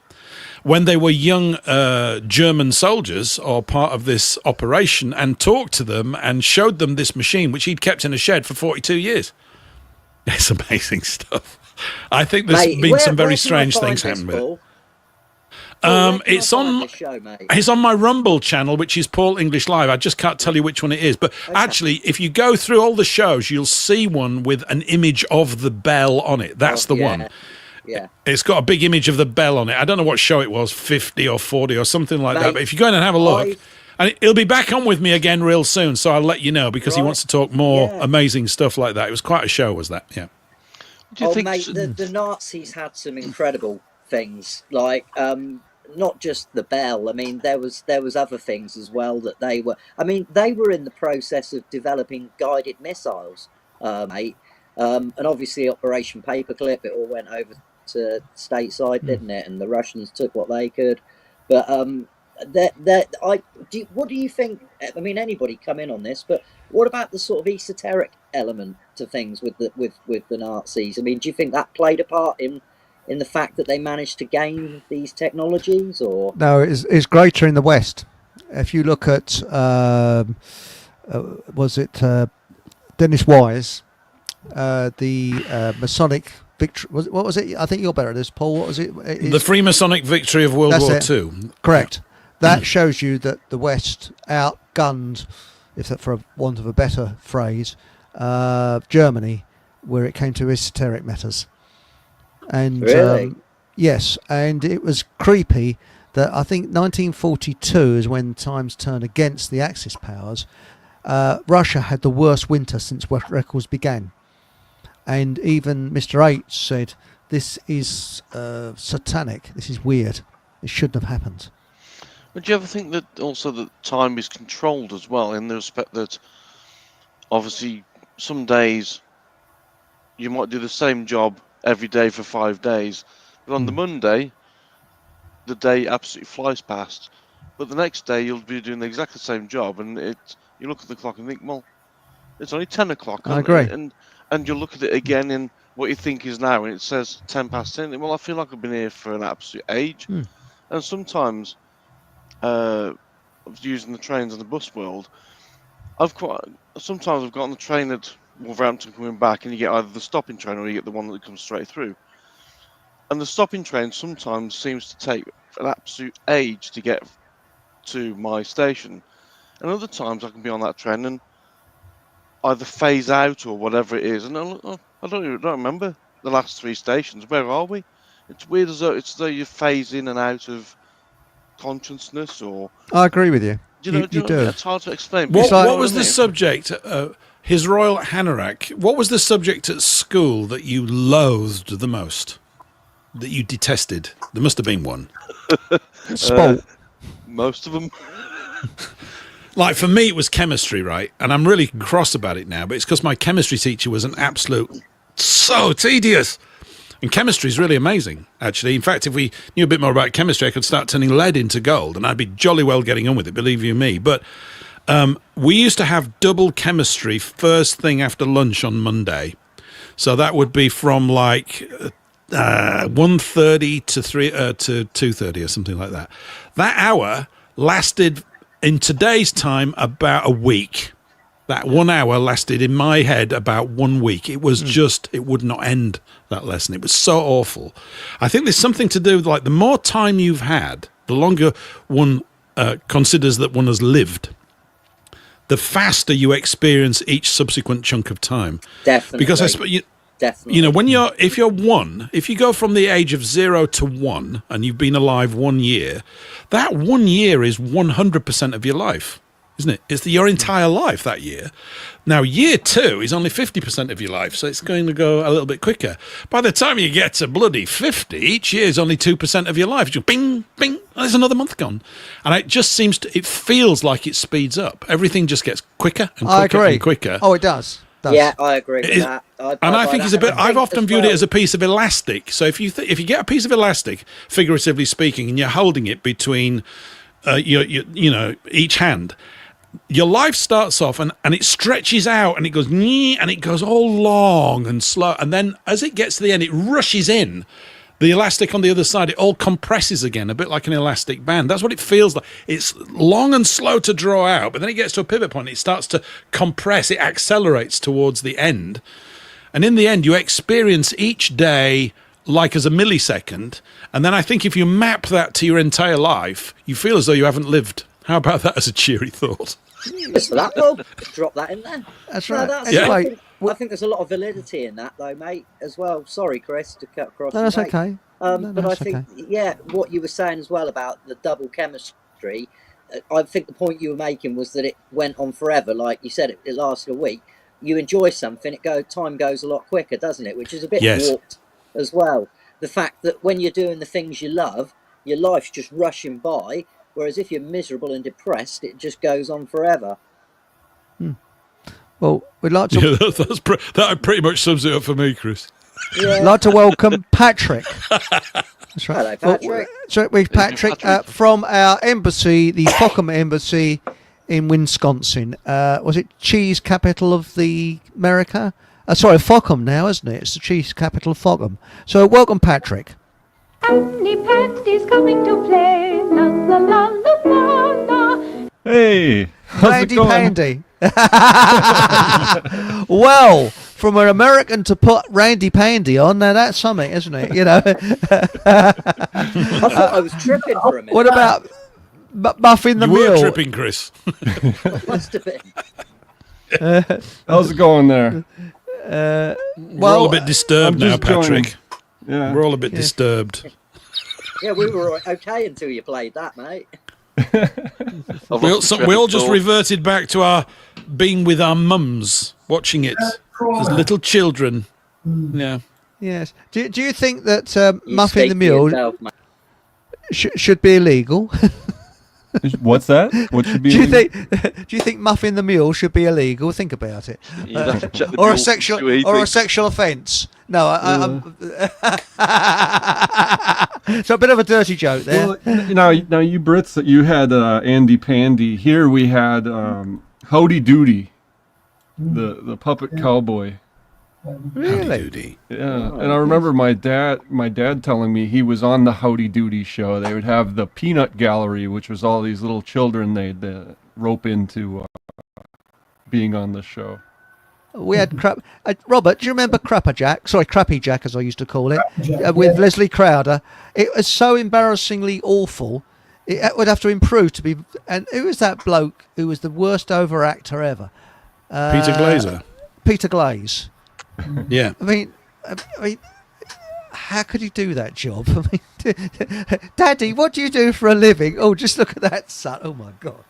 when they were young German soldiers or part of this operation and talked to them and showed them this machine, which he'd kept in a shed for 42 years. It's amazing stuff. I think there's been some very strange things happen with it. It's on my Rumble channel, which is Paul English Live. I just can't tell you which one it is, but actually, if you go through all the shows, you'll see one with an image of the bell on it. That's the one. Yeah, it's got a big image of the bell on it. I don't know what show it was, 50 or 40 or something like that. But if you go in and have a look, and he'll be back on with me again real soon, so I'll let you know because he wants to talk more amazing stuff like that. It was quite a show, was that? Yeah. Do you think mate, the Nazis had some incredible things like. Not just the bell. I mean, there was other things as well that they were. I mean, they were in the process of developing guided missiles, mate. And obviously, Operation Paperclip, it all went over to stateside, didn't it? And the Russians took what they could. But what do you think? I mean, anybody come in on this, but what about the sort of esoteric element to things with the Nazis? I mean, do you think that played a part in the fact that they managed to gain these technologies, or no? It's greater in the West. If you look at was it Dennis Wise, the Masonic victory? What was it? I think you're better at this, Paul. What was it? The Freemasonic victory of World War II. Correct. That shows you that the West outgunned, if that for want of a better phrase, Germany, where it came to esoteric matters. And Really? yes, and it was creepy that I think 1942 is when times turned against the Axis powers. Russia had the worst winter since records began. And even Mr. H said, this is satanic, this is weird, it shouldn't have happened. But do you ever think that also that time is controlled as well, in the respect that obviously some days you might do the same job every day for 5 days, but on the Monday, the day absolutely flies past. But the next day you'll be doing the exactly same job, and you look at the clock and think, well, it's only 10 o'clock. I agree. And you look at it again in what you think is now, and it says 10 past 10. Well, I feel like I've been here for an absolute age. And sometimes, using the trains and the bus world, sometimes I've got on the train at Wolverhampton coming back, and you get either the stopping train or you get the one that comes straight through. And the stopping train sometimes seems to take an absolute age to get to my station. And other times I can be on that train and either phase out or whatever it is. And I don't remember the last 3 stations. Where are we? It's weird, as though you phase in and out of consciousness, or... I agree with you. You do. It's hard to explain. What was the subject? His Royal Hanorak. What was the subject at school that you loathed the most? That you detested? There must have been one. Sport. Most of them. Like, for me, it was chemistry, right? And I'm really cross about it now, but it's because my chemistry teacher was an absolute... so tedious. And chemistry is really amazing, actually. In fact, if we knew a bit more about chemistry, I could start turning lead into gold, and I'd be jolly well getting on with it, believe you me. But we used to have double chemistry first thing after lunch on Monday. So that would be from, like... 1:30 to 2:30 or something like that. That hour lasted, in today's time, about a week. That 1 hour lasted in my head about 1 week. It was just, it would not end, that lesson. It was so awful. I think there's something to do with, like, the more time you've had, the longer one considers that one has lived, the faster you experience each subsequent chunk of time. Definitely. Because Definitely. you know, if you go from the age of 0 to 1 and you've been alive 1 year, that 1 year is 100% of your life, isn't it? It's your entire life that year. Now, year 2 is only 50% of your life, so it's going to go a little bit quicker. By the time you get to bloody 50, each year is only 2% of your life. Just bing, bing, there's another month gone. And it just it feels like it speeds up. Everything just gets quicker and quicker and quicker. Oh, it does. Yeah, I agree with that. I think it's a bit. I've often viewed it as a piece of elastic. So if you get a piece of elastic, figuratively speaking, and you're holding it between, each hand, your life starts off and it stretches out and it goes and it goes all long and slow, and then as it gets to the end, it rushes in. The elastic on the other side, it all compresses again, a bit like an elastic band. That's what it feels like. It's long and slow to draw out, but then it gets to a pivot point. It starts to compress. It accelerates towards the end. And in the end, you experience each day like as a millisecond. And then I think if you map that to your entire life, you feel as though you haven't lived. How about that as a cheery thought? Just for that, Bob. Drop that in there. That's right. I think there's a lot of validity in that, though, mate, as well. Sorry, Chris, to cut across. No, that's okay. But I think, what you were saying as well about the double chemistry, I think the point you were making was that it went on forever. Like you said, it lasted a week. You enjoy something, time goes a lot quicker, doesn't it? Which is a bit warped as well. The fact that when you're doing the things you love, your life's just rushing by, whereas if you're miserable and depressed, it just goes on forever. Well, we'd like to... Yeah, that pretty much sums it up for me, Chris. Yeah. I'd like to welcome Patrick. That's right. Hello, Patrick. So with Patrick from our embassy, the Fockham Embassy in Wisconsin. Was it cheese capital of the America? Fockham now, isn't it? It's the cheese capital of Fockham. So welcome, Patrick. Annie Patty's coming to play. La la la la la la. Hey, how's it going? Pandy. Well, from an American to put Randy Pandy on, now that's something, isn't it? You know. I thought I was tripping for a minute. What about Muffin the You Mule? were tripping, Chris. Must have been. How's it going there? We're all a bit disturbed now, Patrick. Yeah. We're all a bit disturbed. Yeah, we were okay until you played that, mate. We all just reverted back to our being with our mums, watching it as little children. Yeah. Yes. Do you think that You muffing the speak for mule yourself, mate. should be illegal? What's that? What should be? Do you illegal? think? Do you think muffing the mule should be illegal? Think about it. You'd have to check the Or a rules sexual to eat or a it. sexual offence. No, so a bit of a dirty joke there. Well, now you Brits, you had Andy Pandy. Here we had Howdy Doody, the puppet cowboy. Really? Yeah, and I remember my dad telling me he was on the Howdy Doody show. They would have the peanut gallery, which was all these little children they'd rope into being on the show. We had Robert, do you remember Crapperjack? Sorry, Crappy Jack, as I used to call it, Crapperjack, with yeah. Leslie Crowder. It was so embarrassingly awful. It would have to improve to be. And who was that bloke who was the worst overactor ever? Peter Glazer. Peter Glaze. Yeah. I mean, how could he do that job? I mean, Daddy, what do you do for a living? Oh, just look at that son. Oh my God.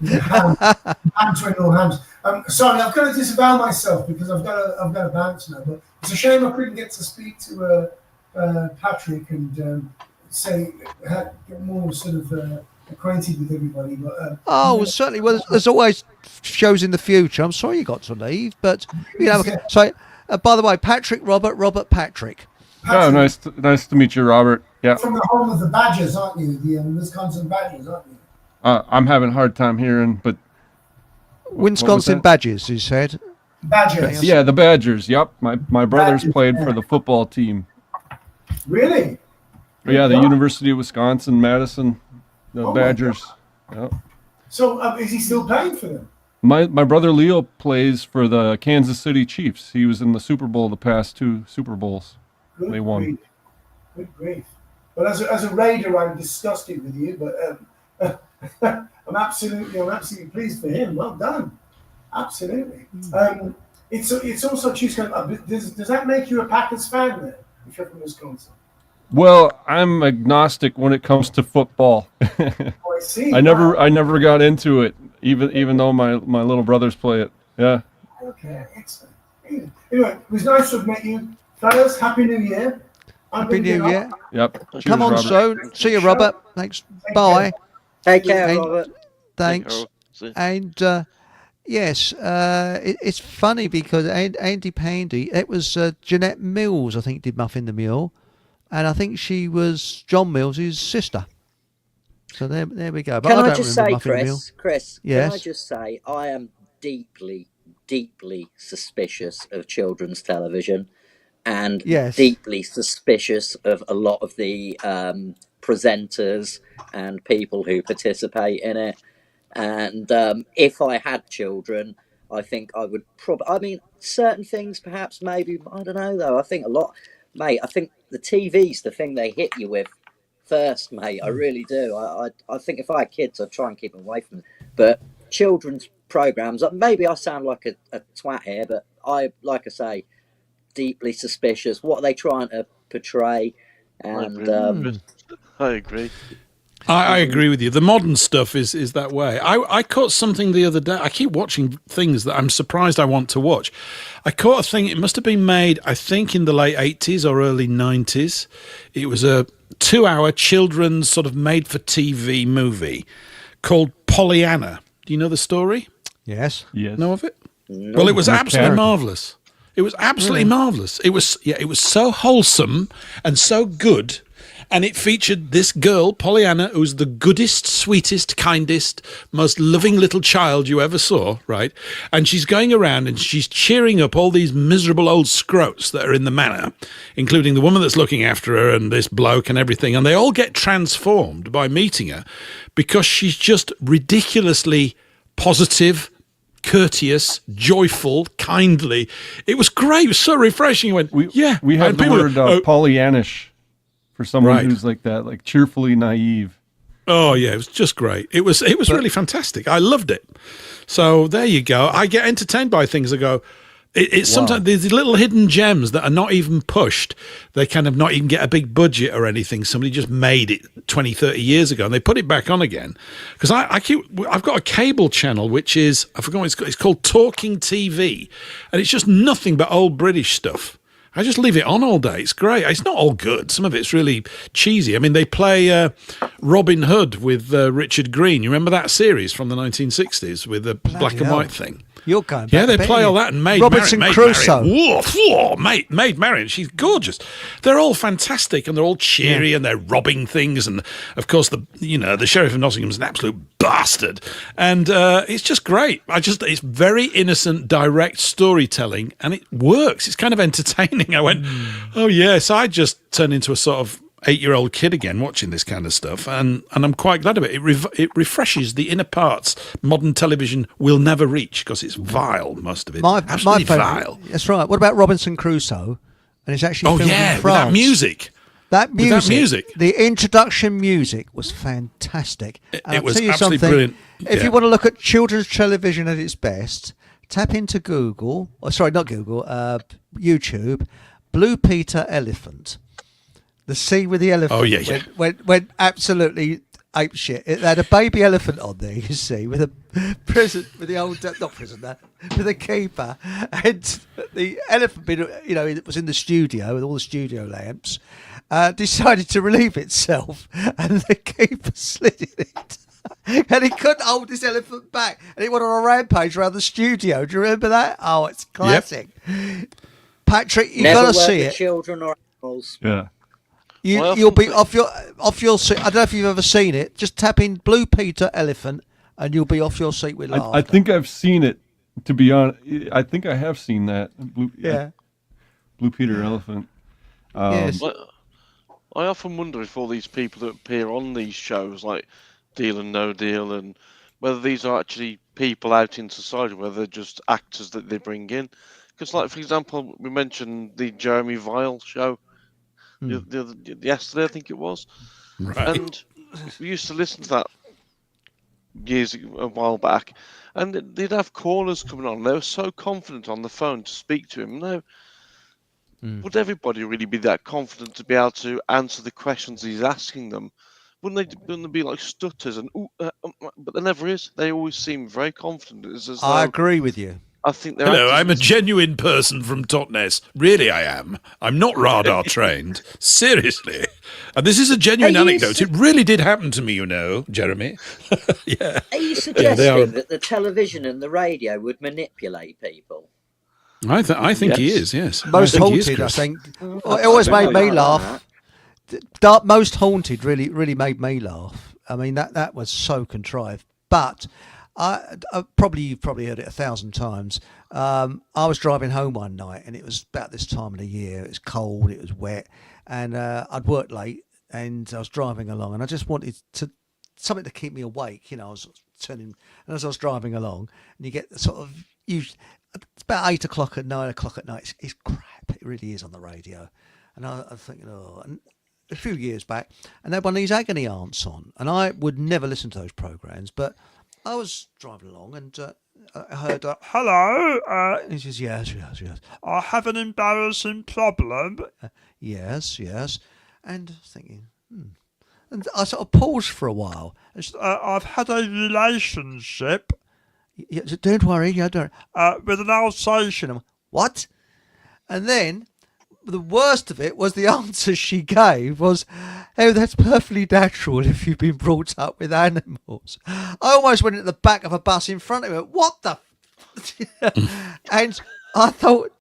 Hams, Swindle, hams. Sorry, I've got to disavow myself because I've got to bounce now. But it's a shame I couldn't get to speak to Patrick and get more sort of acquainted with everybody. But well, certainly. Well, there's always shows in the future. I'm sorry you got to leave, but you know. Yeah. So, by the way, Patrick, Robert, Patrick. Oh, nice to meet you, Robert. Yeah. From the home of the Badgers, aren't you? The Wisconsin Badgers, aren't you? I'm having a hard time hearing, but Wisconsin Badgers, you said. Badgers. Yeah, the Badgers. Yep, my brothers Badgers, played yeah. for the football team. Really? Yeah, the Wow. University of Wisconsin, Madison, the Oh my Badgers. Yep. So is he still playing for them? My brother Leo plays for the Kansas City Chiefs. He was in the Super Bowl the past 2 Super Bowls. Good They won. grief. Good grief. Well, as a Raider, I'm disgusted with you, but I'm absolutely pleased for him. Well done. Absolutely. It's also does that make you a Packers fan then, if you're from Wisconsin? Well, I'm agnostic when it comes to football. Oh, I see. I never got into it, even though my little brothers play it. Yeah. Okay, excellent. Anyway, it was nice to have met you, fellas. Happy New Year. Happy New Year. Yep. Cheers, Come on, Robert. so see you, Robert. Thanks. Bye. Take care, And- Robert. Thanks. And yes, it's funny because Andy Pandy, it was Jeanette Mills, I think, did Muffin the Mule, and I think she was John Mills' sister. So there we go. But Can I don't just remember say, Muffin the Mule. Chris, Yes. can I just say I am deeply, deeply suspicious of children's television and Yes. deeply suspicious of a lot of the presenters and people who participate in it. And if I had children, I think I would probably, I mean, certain things perhaps maybe, I don't know though. I think a lot, mate, I think the TV's the thing they hit you with first, mate. I really do. I think if I had kids, I'd try and keep them away from them. But children's programs, maybe I sound like a twat here, but like I say, deeply suspicious. What are they trying to portray? And I agree. I agree with you. The modern stuff is that way. I caught something the other day. I keep watching things that I'm surprised I want to watch. I caught a thing, it must have been made, I think, in the late 80s or early 90s. It was a 2-hour children's sort of made-for-TV movie called Pollyanna. Do you know the story? Yes. Yes. Know of it? No. Well, it was What absolutely character? marvellous. It was absolutely marvellous. It was so wholesome and so good. And it featured this girl, Pollyanna, who's the goodest, sweetest, kindest, most loving little child you ever saw, right? And she's going around and she's cheering up all these miserable old scroats that are in the manor, including the woman that's looking after her and this bloke and everything. And they all get transformed by meeting her because she's just ridiculously positive, courteous, joyful, kindly. It was great. It was so refreshing. You went, We yeah. had And the people word go, Pollyannish for someone Right. who's like that, like cheerfully naive. oh yeah, it was just great. It was really fantastic. I loved it. So there you go. I get entertained by things. I go, It's sometimes there's little hidden gems that are not even pushed. They kind of not even get a big budget or anything. Somebody just made it 20, 30 years ago and they put it back on again. Because I've got a cable channel which is, I forgot what it's called. It's called Talking TV, and it's just nothing but old British stuff. I just leave it on all day. It's great. It's not all good. Some of it's really cheesy. I mean, they play Robin Hood with Richard Green. You remember that series from the 1960s with the black and white thing? You're going back. Yeah, they play all that and Maid Robinson Crusoe. Maid Marian, she's gorgeous. They're all fantastic and they're all cheery and they're robbing things. And of course, the Sheriff of Nottingham's an absolute bastard. And it's just great. It's very innocent, direct storytelling and it works. It's kind of entertaining. I went, oh yes, I just turned into a sort of 8-year-old kid again watching this kind of stuff, and I'm quite glad of it. It refreshes the inner parts modern television will never reach because it's vile, most of it. Absolutely vile. That's right. What about Robinson Crusoe? And it's actually filmed in France. With that music. That music, the introduction music was fantastic. It was absolutely brilliant. If you want to look at children's television at its best, tap into Google, YouTube, Blue Peter Elephant. The scene with the elephant went absolutely ape shit. It had a baby elephant on there, you see, with a keeper, and the elephant, it was in the studio with all the studio lamps, decided to relieve itself, and the keeper slid in it. And he couldn't hold this elephant back, and he went on a rampage around the studio. Do you remember that? Oh, it's classic. Yep. Patrick, you've got to see it. Children or animals. Yeah. You'll be off your. I don't know if you've ever seen it. Just tap in Blue Peter Elephant, and you'll be off your seat with laughter. I think I've seen it. To be honest, I think I have seen that. Blue Peter Elephant. Yes. I often wonder if all these people that appear on these shows, like Deal and No Deal, and whether these are actually people out in society, whether they're just actors that they bring in. Because, like for example, we mentioned the Jeremy Vile show. Yesterday, I think it was. Right. And we used to listen to that a while back, and they'd have callers coming on. They were so confident on the phone to speak to him. Now, would everybody really be that confident to be able to answer the questions he's asking them? Wouldn't they be like stutters and but there never is. They always seem very confident. I agree with you. I think they're. Hello, I'm a genuine person from Totnes. Really, I am. I'm not radar trained. Seriously. And this is a genuine anecdote. It really did happen to me, Jeremy. Yeah. Are you suggesting that the television and the radio would manipulate people? I think he is, yes. Most Haunted, I think. It always made me laugh. Most Haunted really made me laugh. I mean, that was so contrived. But you've probably heard it 1,000 times. I was driving home one night, and it was about this time of the year. It was cold, it was wet, and I'd worked late, and I was driving along, and I just wanted something to keep me awake. I was turning, and as I was driving along, and you get the sort of it's about 8 o'clock at 9 o'clock at night. It's crap. It really is on the radio, and I was thinking, and a few years back, and they had one of these agony aunts on, and I would never listen to those programs, but I was driving along and I heard, hello, he says, yes. I have an embarrassing problem. Yes. And I was thinking, And I sort of paused for a while. I've had a relationship. Don't worry, with an Alsatian. What? And then the worst of it was the answer she gave was, oh, that's perfectly natural if you've been brought up with animals. I almost went at the back of a bus in front of me. What the? And I thought,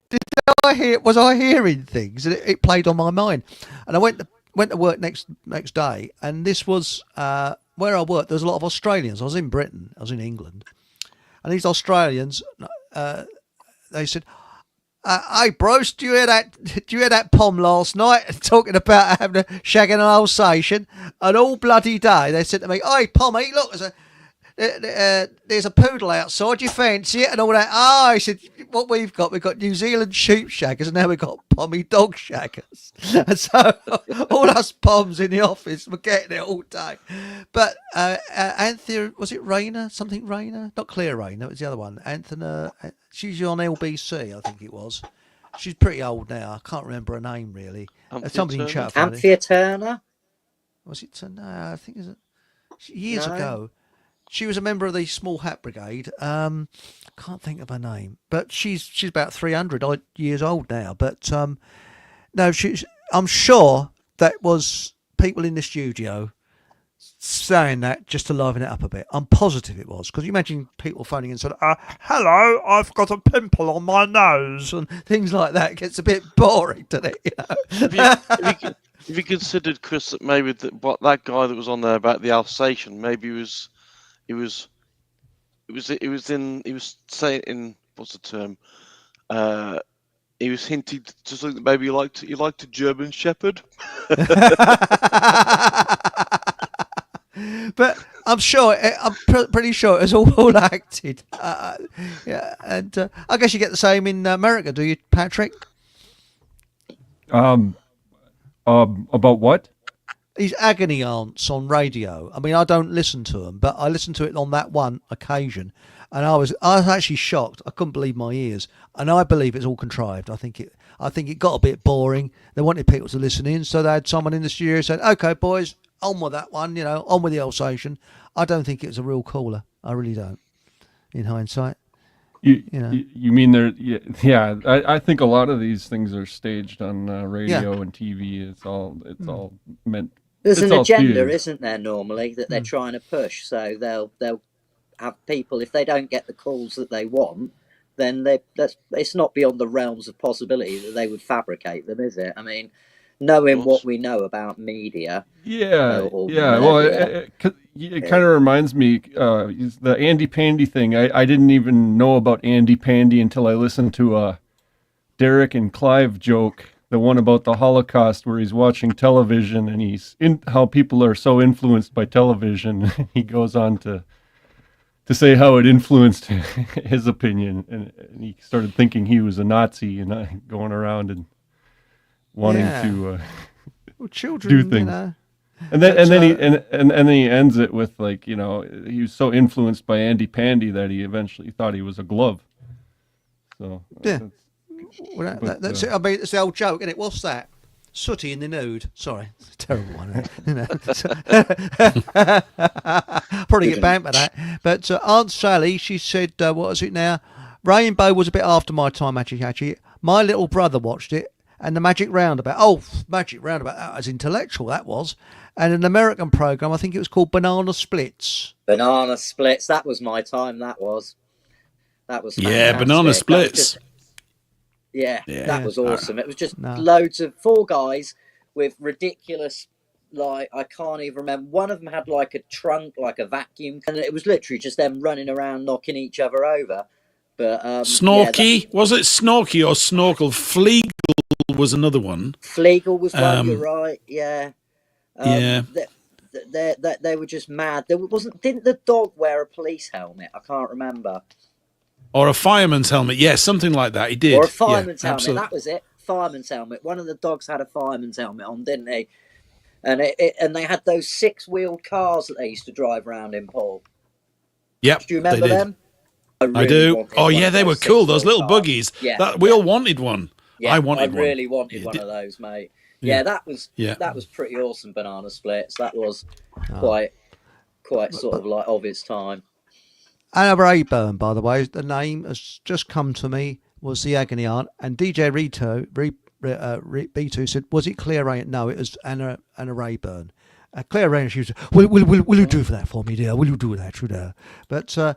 was I hearing things? And it played on my mind. And I went to work next day, and this was where I worked. There was a lot of Australians. I was in Britain. I was in England. And these Australians, they said, hey, bros, do you hear that Pom last night talking about having a shagging an Alsatian? And all bloody day they said to me, hey, Pommy, look, there's a poodle outside. Do you fancy it? And all that. Oh, he said, what we've got New Zealand sheep shaggers, and now we've got pommy dog shaggers. And so all us poms in the office were getting it all day. But Anthea, was it Rayner? Something Rayner? Not Claire Rayner, it was the other one. Anthony, she's on LBC, I think it was. She's pretty old now. I can't remember her name, really. Somebody in chat. Anthea Turner? Was it? No, I think it was years ago. She was a member of the Small Hat Brigade. Can't think of her name, but she's about 300 years old now. But no, I'm sure that was people in the studio saying that just to liven it up a bit. I'm positive it was, because you imagine people phoning in and saying, hello, I've got a pimple on my nose, and things like that. It gets a bit boring, doesn't it? If you considered, Chris, that maybe that guy that was on there about the Alsatian, maybe he was saying, in what's the term? He was hinting to something that maybe you liked a German Shepherd. But I'm pretty sure it was all acted. Yeah, and I guess you get the same in America, do you, Patrick? About what? These agony aunts on radio. I mean, I don't listen to them, but I listened to it on that one occasion, and I was actually shocked. I couldn't believe my ears, and I believe it's all contrived. I think it got a bit boring. They wanted people to listen in, so they had someone in the studio who said, "Okay, boys, on with that one. On with the Alsatian." I don't think it was a real caller. I really don't. In hindsight. You mean there? Yeah. I think a lot of these things are staged on radio and TV. It's all meant. There's an agenda, isn't there? Normally that they're trying to push. So they'll have people, if they don't get the calls that they want, then it's not beyond the realms of possibility that they would fabricate them, is it? I mean, knowing what we know about media. Well, it kind of reminds me the Andy Pandy thing. I didn't even know about Andy Pandy until I listened to a Derek and Clive joke, the one about the Holocaust, where he's watching television and he's how people are so influenced by television. He goes on to say how it influenced his opinion, and he started thinking he was a Nazi and going around and wanting to children, do things. And then he ends it with, like, he was so influenced by Andy Pandy that he eventually thought he was a glove. So that's it. I mean, it's the old joke, isn't it? What's that? Sooty in the nude. Sorry, it's a terrible one. Probably get banned by that. But Aunt Sally, she said, what is it now? Rainbow was a bit after my time, actually. My little brother watched it, and the Magic Roundabout. Oh, Magic Roundabout, that was intellectual, that was. And an American program, I think it was called Banana Splits. Banana Splits, that was my time, that was fantastic. Yeah, Banana Splits. That was awesome. It was just loads of 4 guys with ridiculous, like, I can't even remember. One of them had like a trunk, like a vacuum, and it was literally just them running around knocking each other over. But Snorky, was it Snorky or Snorkel? Fleagle was another one. Fleagle was one. You're right. Yeah. Yeah. They were just mad. Didn't the dog wear a police helmet? I can't remember. Or a fireman's helmet. Yeah, something like that. He did. Or a fireman's helmet. Absolutely. That was it. Fireman's helmet. One of the dogs had a fireman's helmet on, didn't he? And and they had those 6-wheeled cars that they used to drive around in, Paul. Yep. Do you remember them? I do. Oh, yeah, they were cool. Those little buggies. Yeah. We all wanted one. Yeah, I wanted one. I really wanted one of those, mate. Yeah, that was pretty awesome. Banana Splits. That was quite sort of like of its time. Anna Rayburn, by the way, the name has just come to me, was the agony aunt, and DJ B2 said, was it Claire Rayburn? No, it was Anna Rayburn. Claire Rayburn, she was, will you do that for me, dear? Will you do that, dear? But no,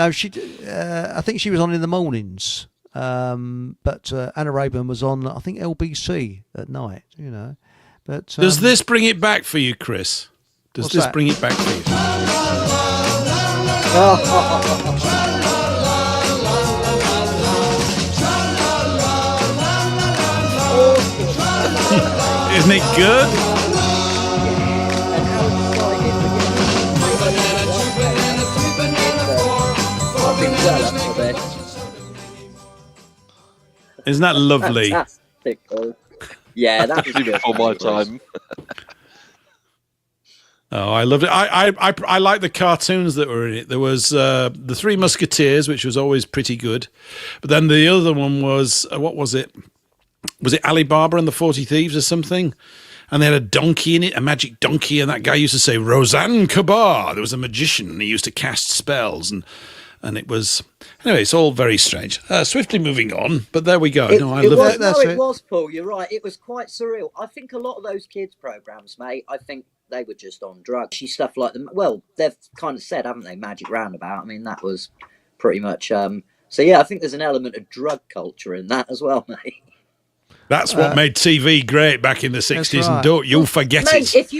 I think she was on in the mornings. But Anna Rayburn was on, I think, LBC at night, But does this bring it back for you, Chris? Does this bring it back for you? Isn't it good? Isn't that lovely? Fantastic, Paul. Yeah, that was good. Before my time. Oh, I loved it. I like the cartoons that were in it. There was the Three Musketeers, which was always pretty good. But then the other one was, what was it? Was it Alibaba and the 40 Thieves or something? And they had a donkey in it, a magic donkey, and that guy used to say, Roseanne Kabar. There was a magician, and he used to cast spells, and it was... Anyway, it's all very strange. Swiftly moving on, but there we go. It it. was, Paul. You're right. It was quite surreal. I think a lot of those kids' programs, mate, I think they were just on drugs. Stuff like them. Well, they've kind of said, haven't they, Magic Roundabout? I mean, that was pretty much... So, yeah, I think there's an element of drug culture in that as well, mate. That's what made TV great back in the 60s, right. and don't you forget mate, it.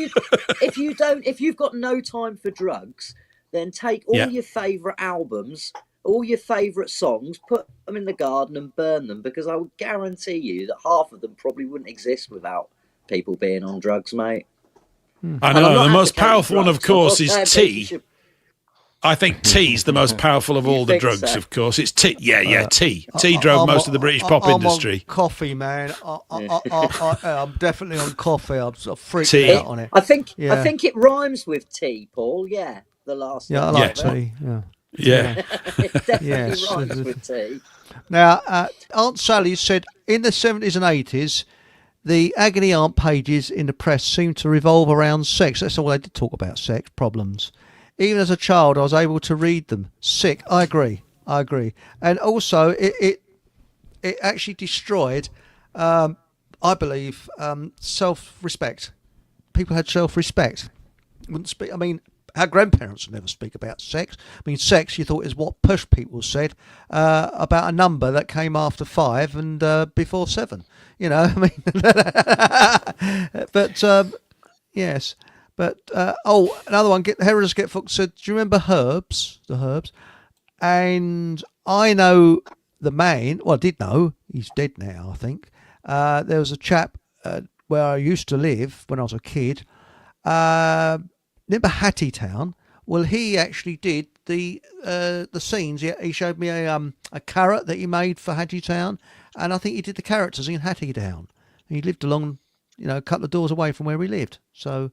if you've got no time for drugs, then take all your favourite albums, all your favourite songs, put them in the garden and burn them, because I would guarantee you that half of them probably wouldn't exist without people being on drugs, mate. I know, the most powerful one, of course, is tea. I think tea's the most powerful of all the drugs, so? Of course. It's tea. Yeah, tea. Tea drove most of the British pop industry. On coffee, man. I'm definitely on coffee. I'm sort of freaking out on it. I think it rhymes with tea, Paul. Yeah, the last one. Yeah, I like tea. Yeah. It definitely rhymes with tea. Now, Aunt Sally said in the 70s and 80s, the agony aunt pages in the press seemed to revolve around sex. That's all they did talk about, sex problems. Even as a child, I was able to read them. Sick. I agree. And also, it actually destroyed, I believe, self-respect. People had self-respect. Wouldn't speak. I mean, our grandparents would never speak about sex. I mean, sex, you thought, is what push people said about a number that came after 5 and before 7. You know, I mean, but yes. But, another one, Heralders Get Fucked said, do you remember Herbs? The Herbs? And I know the man, well, I did know, he's dead now, I think. There was a chap where I used to live when I was a kid. Remember Hattie Town? Well, he actually did the scenes. He showed me a carrot that he made for Hattie Town, and I think he did the characters in Hattie Town. He lived along, a couple of doors away from where we lived. So...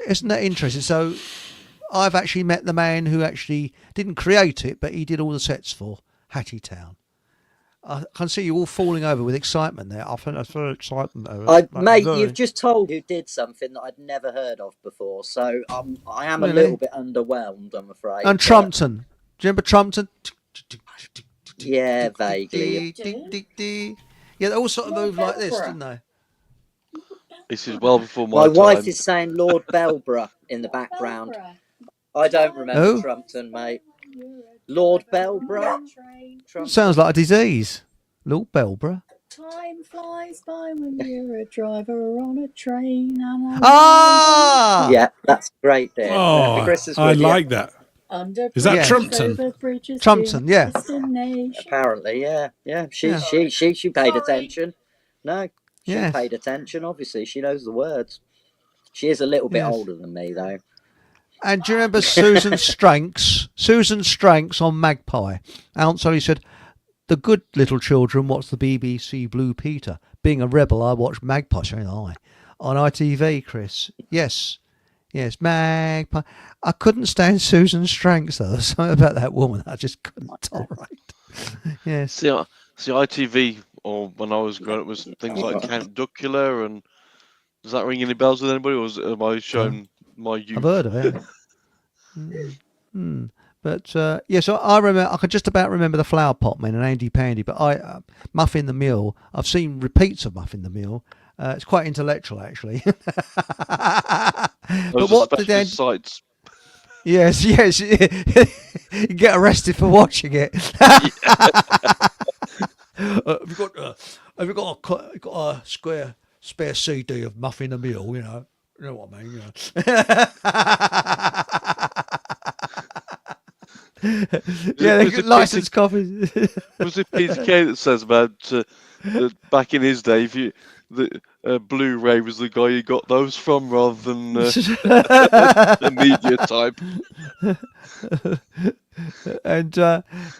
Isn't that interesting? So I've actually met the man who actually didn't create it, but he did all the sets for Hattie Town. I can see you all falling over with excitement there. I think that's very exciting. Mate, you've just told who did something that I'd never heard of before, so I am a little bit underwhelmed, I'm afraid. And Trumpton. Do you remember Trumpton? Yeah, vaguely. Yeah, they all sort of moved like this, didn't they? This is well before my time. My wife is saying Lord Belborough in the background. I don't remember Trumpton, mate. Lord Belborough. Sounds like a disease. Lord Belborough. Time flies by when you're a driver on a train. Yeah, that's great there. Oh, I like that. Is that Trumpton? Trumpton, yeah. Apparently, yeah. She paid attention. No. She paid attention, obviously. She knows the words. She is a little bit older than me, though. And do you remember Susan Stranks? Susan Stranks on Magpie. Aunt Sally said, the good little children watch the BBC Blue Peter. Being a rebel, I watch Magpie, saying I. On ITV, Chris. Yes, Magpie. I couldn't stand Susan Stranks, though. There's something about that woman I just couldn't tolerate. Yes. See, ITV... or when I was growing up, was things like Count Duckula, and does that ring any bells with anybody, or am I showing my youth? I've heard of it. But so I remember. I could just about remember the Flower Pot Man and Andy Pandy, but Muffin the Mule. I've seen repeats of Muffin the Mule. It's quite intellectual, actually. But what did Andy... sites? Yes. You get arrested for watching it. Have you got a spare CD of Muffin the Mule? You know what I mean. They get licensed copies. Was it Peter Kay that says about back in his day, the Blu-ray was the guy you got those from rather than the media type? And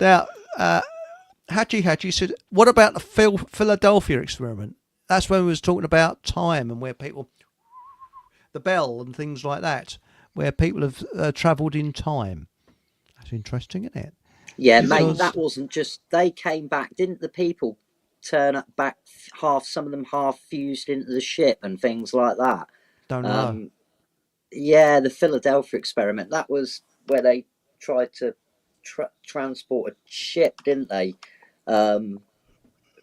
now. Hatchie said, what about the Philadelphia experiment? That's when we was talking about time and where people, the bell and things like that, where people have travelled in time. That's interesting, isn't it? Yeah, mate, that wasn't just, they came back, didn't the people turn up back some of them half fused into the ship and things like that? Don't know. Yeah, the Philadelphia experiment, that was where they tried to transport a ship, didn't they?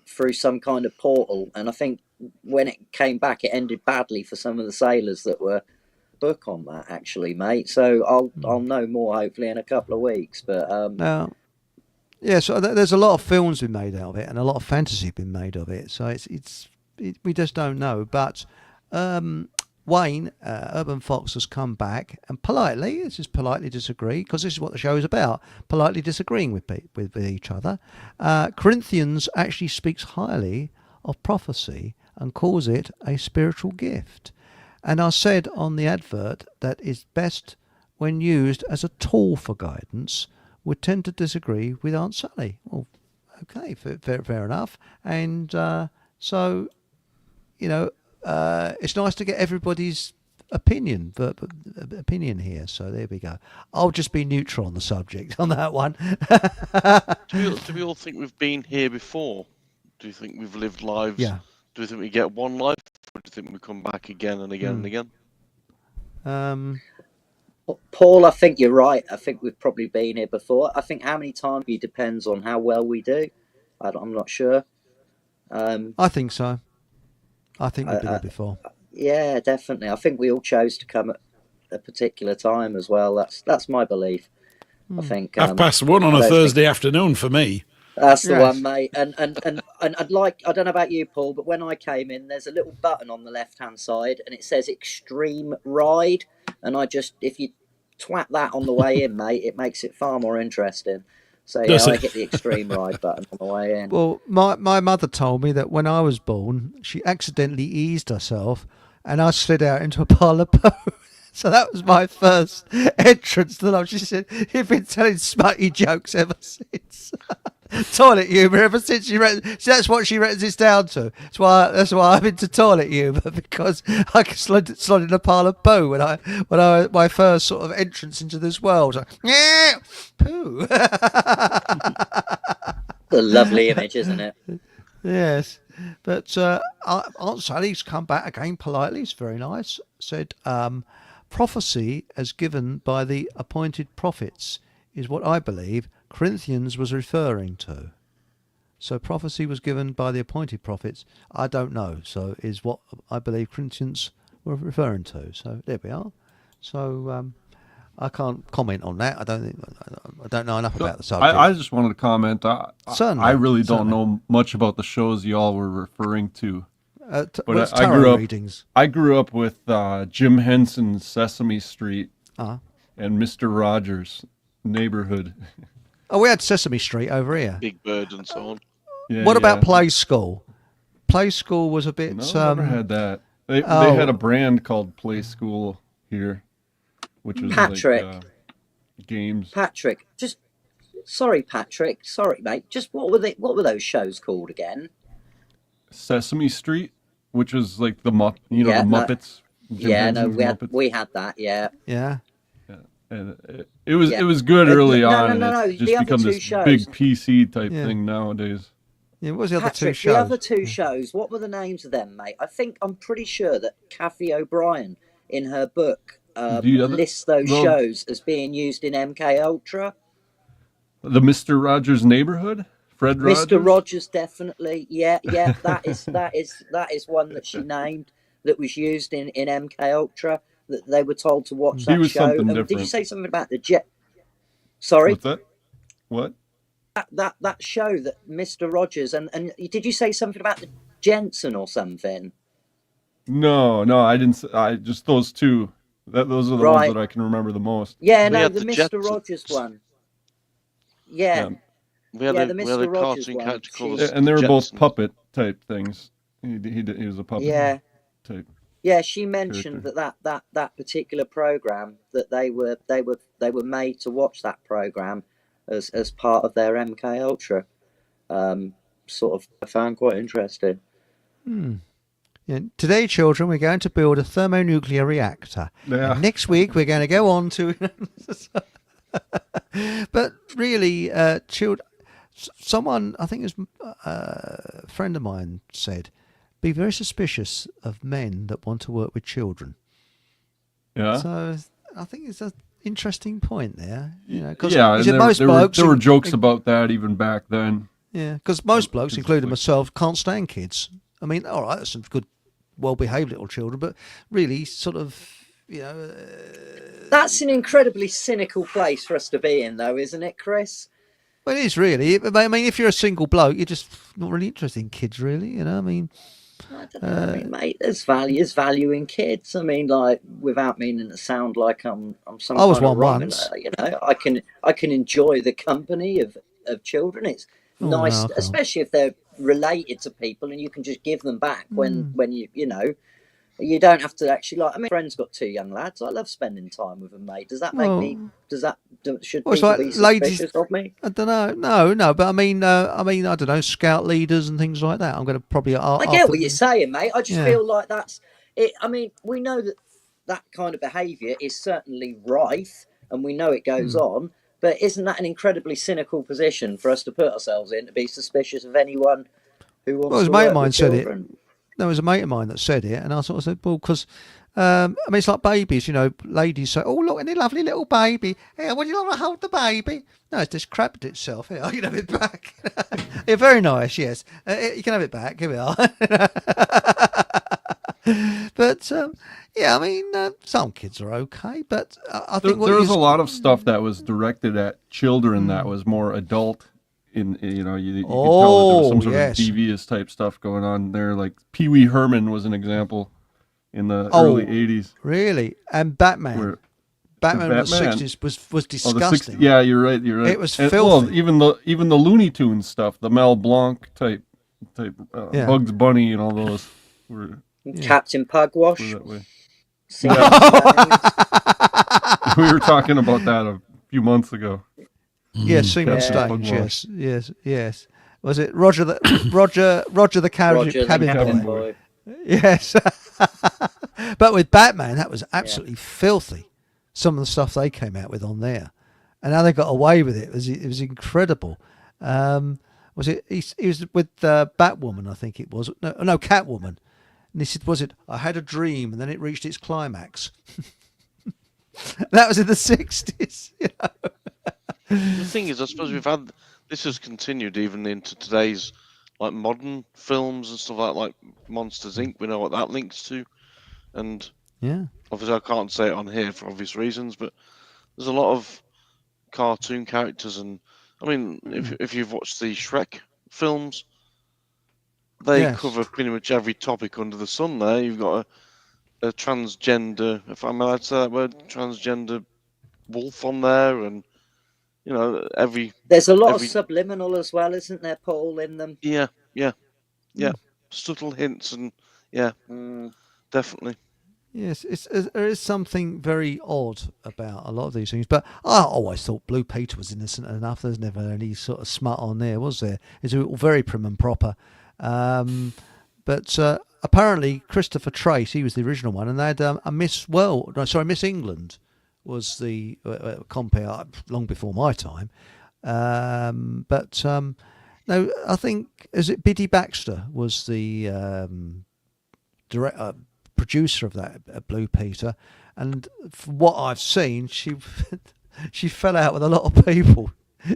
Through some kind of portal, and I think when it came back, it ended badly for some of the sailors that were book on that, actually, mate. So I'll know more hopefully in a couple of weeks. But now, yeah, so there's a lot of films been made out of it, and a lot of fantasy been made of it. So we just don't know. But Wayne, Urban Fox, has come back and politely disagree, because this is what the show is about, politely disagreeing with each other. Corinthians actually speaks highly of prophecy and calls it a spiritual gift. And I said on the advert that it's best when used as a tool for guidance. Would tend to disagree with Aunt Sally. Well, okay, fair enough. And so, it's nice to get everybody's opinion here. So there we go. I'll just be neutral on the subject on that one. Do we all think we've been here before? Do you think we've lived lives? Yeah. Do you think we get one life, or do you think we come back again and again and again? Paul, I think you're right. I think we've probably been here before. I think how many times depends on how well we do. I'm not sure. I think so. I think we've been here before. Yeah, definitely. I think we all chose to come at a particular time as well. That's my belief. I think 1:30 on a Thursday afternoon for me. That's the one, mate. And I'd like, I don't know about you, Paul, but when I came in, there's a little button on the left-hand side, and it says Extreme Ride. And if you twat that on the way in, mate, it makes it far more interesting. So yeah, I hit the Extreme Ride button on the way in. Well, my mother told me that when I was born, she accidentally eased herself, and I slid out into a pile of poo. So that was my first entrance to life. She said, "You've been telling smutty jokes ever since." Toilet humour ever since. That's what she reckons it's down to. That's why I'm into toilet humour, because I slid in a pile of poo when I my first sort of entrance into this world. Like, yeah, poo. A lovely image, isn't it? Yes, but Aunt Sally's come back again politely. It's very nice. Said, prophecy as given by the appointed prophets is what I believe Corinthians was referring to. So prophecy was given by the appointed prophets. I don't know. So is what I believe Corinthians were referring to. So there we are. So I can't comment on that. I don't know enough about the subject. I just wanted to comment. Certainly, I really don't know much about the shows y'all were referring to. But I grew up. Readings? I grew up with Jim Henson's Sesame Street and Mr. Rogers' Neighborhood. Oh, we had Sesame Street over here. Big Bird and so on. Yeah, what about Play School? Play School was a bit. No, I never had that. They had a brand called Play School here, which was Patrick. Like games. Patrick, sorry, mate. Just what were those shows called again? Sesame Street, which was like the Muppets. We had that. Yeah. Yeah. And it was good early on. No. It's just become this big PC type thing nowadays. Yeah, what was the other Patrick, two shows? The other two shows, what were the names of them, mate? I'm pretty sure that Kathy O'Brien, in her book, lists those shows as being used in MK Ultra. The Mr. Rogers Neighborhood? Fred Rogers? Mr. Rogers, definitely. Yeah, that is one that she named that was used in MK Ultra. That they were told to watch that show. Did you say something about the jet? Sorry. What's that? What? That show that Mr. Rogers and did you say something about the Jensen or something? No, I didn't. I just those two. Those are the ones that I can remember the most. Yeah, no, the Mr. Rogers one. Yeah. We had the Mr. Rogers one. And they were both puppet type things. He was a puppet type. Yeah, she mentioned that particular program that they were made to watch that program as part of their MK Ultra. sort of I found quite interesting. Yeah. Today, children, we're going to build a thermonuclear reactor. Yeah. And next week, we're going to go on to. But really, someone, I think it was a friend of mine, said, be very suspicious of men that want to work with children. Yeah. So I think it's an interesting point there. You know, cause yeah, and there were jokes about that even back then. Yeah, because most blokes, including myself, can't stand kids. I mean, all right, there's some good, well-behaved little children, but really, sort of, you know. That's an incredibly cynical place for us to be in, though, isn't it, Chris? Well, it is really. I mean, if you're a single bloke, you're just not really interested in kids, really. You know, I mean. I don't know. I mean, mate, there's value in kids. I mean, like, without meaning to sound like I'm some I was kind of one wrong, once. you know, I can enjoy the company of children. It's nice, no, especially if they're related to people, and you can just give them back when you know. You don't have to actually like. I mean, friend's got 2 young lads. I love spending time with them, mate. Does that make me? Should people like be ladies, suspicious of me? I don't know. No. But I mean, I don't know, scout leaders and things like that. I'm going to probably. I get what you're saying, mate. I just feel like that's it. I mean, we know that kind of behaviour is certainly rife, and we know it goes on. But isn't that an incredibly cynical position for us to put ourselves in, to be suspicious of anyone who wants to work with children? There was a mate of mine that said it, and I sort of said, well, because, I mean, it's like babies, you know, ladies say, oh, look, any lovely little baby. Here, would you want to hold the baby? No, it's just crapped itself. Here, you can have it back. Yeah, very nice, yes. You can have it back. Here we are. But, yeah, I mean, some kids are okay, but I think there was a lot of stuff that was directed at children that was more adult. You can tell that there was some sort of devious type stuff going on there. Like Pee Wee Herman was an example in the early 80s. Really? And Batman. Batman in the 60s was disgusting. Yeah, you're right. It was filthy. Well, even the Looney Tunes stuff, the Mel Blanc type Bugs Bunny and all those were Captain Pugwash. That way. We were talking about that a few months ago. Yes, Seaman Stange. Yes. Was it Roger the cabin boy? Yes. But with Batman, that was absolutely filthy. Some of the stuff they came out with on there, and how they got away with it was incredible. Was it? He was with Batwoman, I think it was. No, Catwoman. And he said, "Was it? I had a dream, and then it reached its climax." That was in the 60s. You know? The thing is, I suppose this has continued even into today's like modern films and stuff like Monsters Inc. We know what that links to, and obviously I can't say it on here for obvious reasons, but there's a lot of cartoon characters, and I mean, if you've watched the Shrek films, they cover pretty much every topic under the sun. There, you've got a transgender, if I'm allowed to say that word, transgender wolf on there, and you know, there's a lot of subliminal as well, isn't there, Paul, in them? Yeah. Subtle hints and definitely. Yes, there is something very odd about a lot of these things. But I always thought Blue Peter was innocent enough. There's never any sort of smut on there, was there? It's all very prim and proper. But apparently Christopher Trace, he was the original one, and they had a Miss England was the compare long before my time. But no, I think, is it Biddy Baxter was the producer of that Blue Peter, and from what I've seen, she fell out with a lot of people.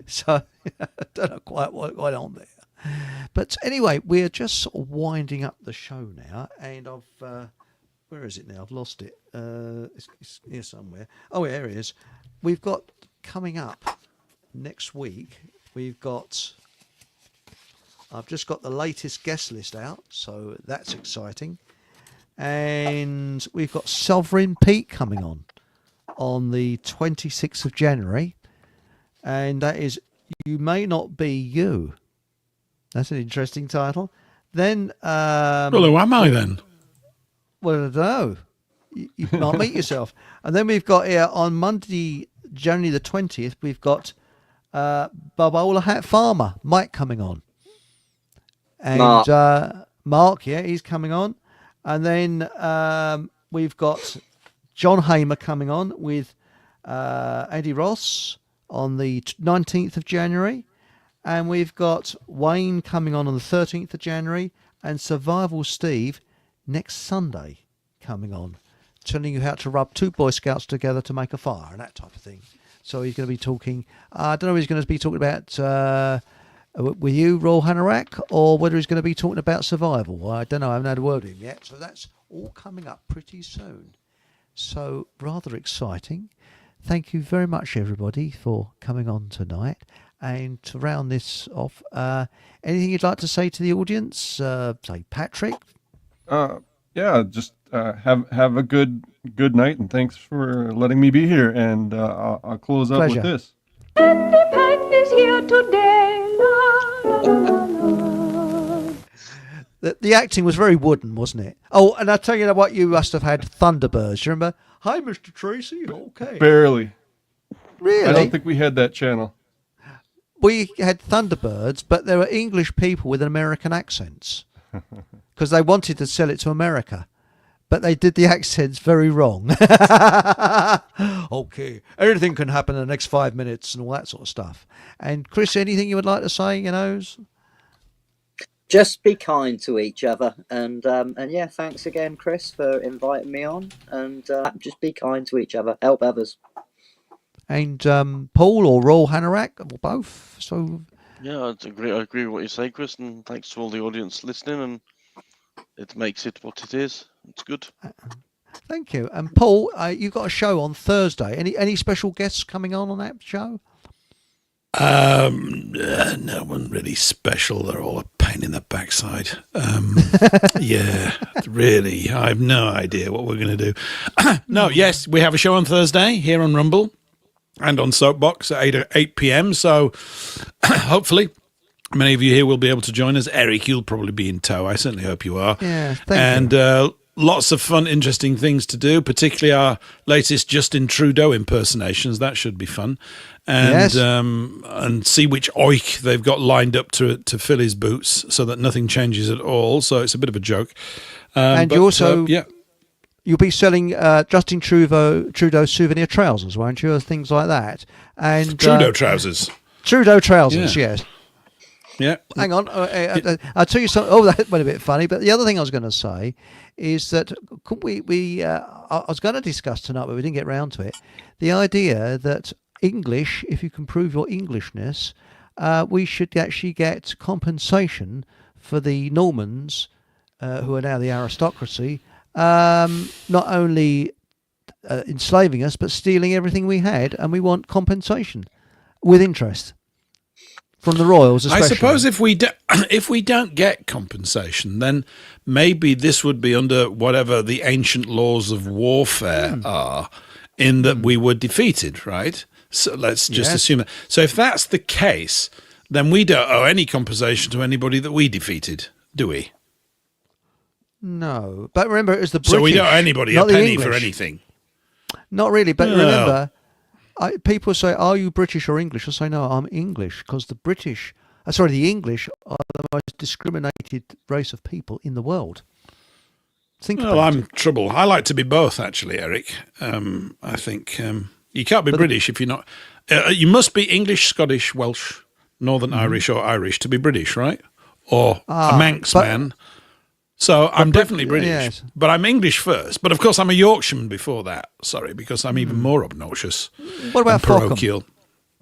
So I don't know quite what went on there. But anyway, we're just sort of winding up the show now, and I've where is it now? I've lost it. It's here somewhere. Oh, here it is. We've got coming up next week. I've just got the latest guest list out, so that's exciting. And we've got Sovereign Pete coming on the 26th of January, and that is You May Not Be You. That's an interesting title. Then, well, who am I then? Well, I don't know. You might meet yourself. And then we've got here on Monday, January the 20th, we've got Bowler Hat Farmer, Mike, coming on. And Mark, yeah, he's coming on. And then we've got John Hamer coming on with Andy Ross on the 19th of January. And we've got Wayne coming on the 13th of January. And Survival Steve next Sunday coming on, telling you how to rub two Boy Scouts together to make a fire and that type of thing. So he's going to be talking, I don't know if he's going to be talking about with you, Royal Hanorach, or whether he's going to be talking about survival. I don't know, I haven't had a word with him yet. So that's all coming up pretty soon. So rather exciting. Thank you very much, everybody, for coming on tonight. And to round this off, anything you'd like to say to the audience? Say, Patrick? Yeah, just have a good night, and thanks for letting me be here. And I'll close up with this. Pen is here today. La, la, la, la. The acting was very wooden, wasn't it? Oh, and I'll tell you what, you must have had Thunderbirds. You remember? Hi, Mr. Tracy. Okay. Barely. Really? I don't think we had that channel. We had Thunderbirds, but there were English people with American accents because they wanted to sell it to America, but they did the accents very wrong. Okay, anything can happen in the next 5 minutes and all that sort of stuff. And Chris, anything you would like to say? Just be kind to each other, and yeah, thanks again, Chris, for inviting me on. And just be kind to each other, help others. And Paul or Royal Hanorach, or both. So yeah, I agree with what you say, Chris, and thanks to all the audience listening. And it makes it what it is. It's good. Thank you. And Paul, you've got a show on Thursday. Any special guests coming on that show? No one really special. They're all a pain in the backside. Yeah, really. I have no idea what we're going to do. No, yes, we have a show on Thursday here on Rumble and on Soapbox at 8 p.m. So hopefully many of you here will be able to join us. Eric, you'll probably be in tow. I certainly hope you are. Yeah, thank you. And lots of fun, interesting things to do, particularly our latest Justin Trudeau impersonations. That should be fun. And yes. And see which oik they've got lined up to fill his boots so that nothing changes at all. So it's a bit of a joke. And you also... yeah. You'll be selling Justin Trudeau souvenir trousers, won't you? Or things like that. And Trudeau trousers. Trudeau trousers, yes. Yeah. Hang on. I'll tell you something. Oh, that went a bit funny. But the other thing I was going to say is that could I was going to discuss tonight, but we didn't get round to it. The idea that English, if you can prove your Englishness, we should actually get compensation for the Normans, who are now the aristocracy, not only enslaving us, but stealing everything we had, and we want compensation with interest from the royals especially. I suppose if we don't get compensation, then maybe this would be under whatever the ancient laws of warfare are, in that we were defeated, right? So let's just assume that. So if that's the case, then we don't owe any compensation to anybody that we defeated, do we? No, but remember, it was the British. So we don't owe anybody a penny for anything. Not really, but remember, people say, "Are you British or English?" I say, "No, I'm English," because the English are the most discriminated race of people in the world. I'm trouble. I like to be both, actually, Eric. I think you can't be British if you're not. You must be English, Scottish, Welsh, Northern Irish, or Irish to be British, right? Or a Manx man. So I'm definitely British, but I'm English first. But of course, I'm a Yorkshireman before that. Sorry, because I'm even more obnoxious. What about parochial?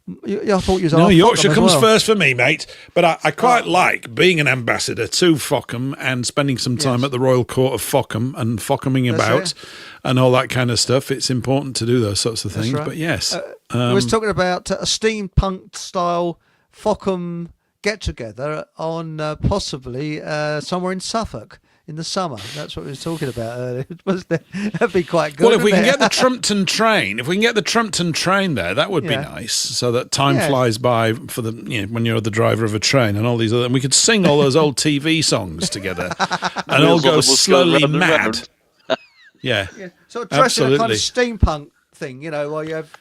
I thought you was no, Yorkshire comes first for me, mate. But I quite like being an ambassador to Fockham and spending some time at the Royal Court of Fockham and Fockhaming about and all that kind of stuff. It's important to do those sorts of things. Right. But yes, we was talking about a steampunk style Fockham get-together on possibly somewhere in Suffolk in the summer. That's what we were talking about earlier. That'd be quite good. Well, if we can get the Trumpton train, there, that would be nice. So that time flies by for when you're the driver of a train and all these other. And we could sing all those old TV songs together and all go slowly mad. Yeah. So dress in a kind of steampunk thing, while you have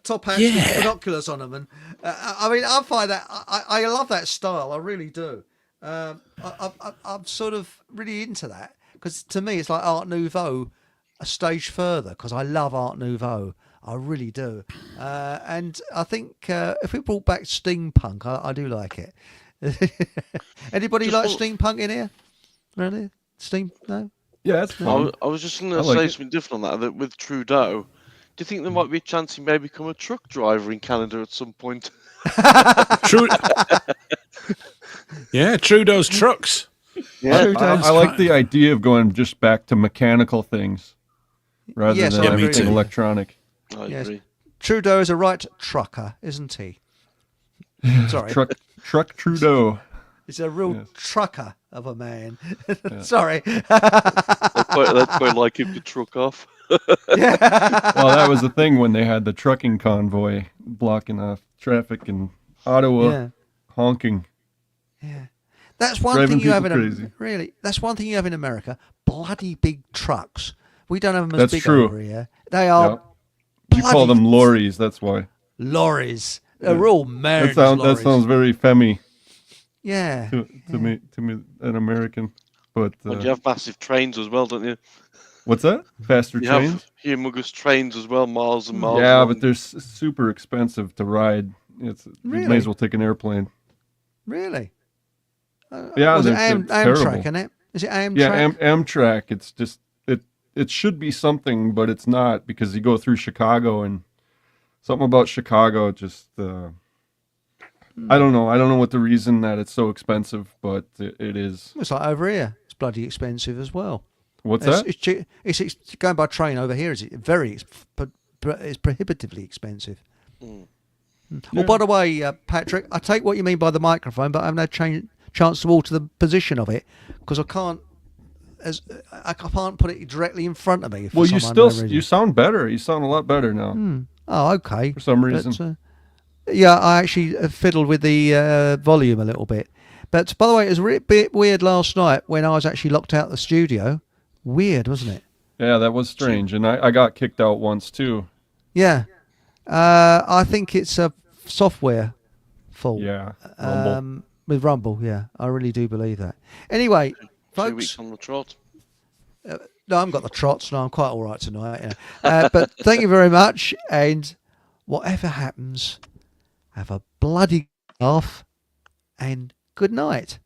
top hats with binoculars on them, and I mean, I find that I love that style. I really do. I'm sort of really into that because to me it's like Art Nouveau a stage further because I love Art Nouveau. I really do. And I think if we brought back steampunk, I do like it. Anybody Just like one- steampunk in here? Really? No? Yeah, it's I fun. was, I was just going I to like say it. something different on that. That with Trudeau, do you think there might be a chance he may become a truck driver in Canada at some point? True. Yeah, Trudeau's trucks. Yeah, I like the idea of going just back to mechanical things rather Yes, than I agree everything with you. electronic. I Yes. agree. Trudeau is a right trucker, isn't he? Sorry. Truck Trudeau. He's a real Yes. trucker of a man. Sorry. They'd quite like him to truck off. Well, that was the thing when they had the trucking convoy blocking off traffic in Ottawa, Yeah. honking. Yeah. That's one Driving thing you have people in crazy. really. That's one thing you have in America. Bloody big trucks. We don't have them as That's big true. over here. They are You call them lorries, that's why. lorries. They're all marriage That lorries. sounds very femmy Yeah. to me, an American. But And you have massive trains as well, don't you? what's that? Faster You trains? have humongous trains as well, miles and miles Yeah, long. but they're super expensive to ride. You Really? may as well take an airplane. Really? Yeah, Was it they're Amtrak, terrible. isn't it? Is it Amtrak? Yeah, Amtrak. It's just it should be something, but it's not because you go through Chicago and something about Chicago just I don't know. I don't know what the reason that it's so expensive, but it is. It's like over here. It's bloody expensive as well. What's It's- that? It's, cheap. It's going by train over here. Is it's prohibitively expensive. Oh, by the way, Patrick, I take what you mean by the microphone, but I haven't had chance to alter the position of it because I can't put it directly in front of me. Well, you some unknown still reason. you sound better. You sound a lot better now. Oh, okay. For some reason. But, yeah, I actually fiddled with the volume a little bit. But by the way, it was a bit weird last night when I was actually locked out of the studio. Weird, wasn't it? Yeah, that was strange, and I got kicked out once too. Yeah. I think it's a software fault. Yeah, Rumble. With Rumble, yeah. I really do believe that. Anyway, 2 folks. weeks on the trot. No, I haven't got the trots. No, I'm quite all right tonight. Yeah. But thank you very much. And whatever happens, have a bloody laugh and good night.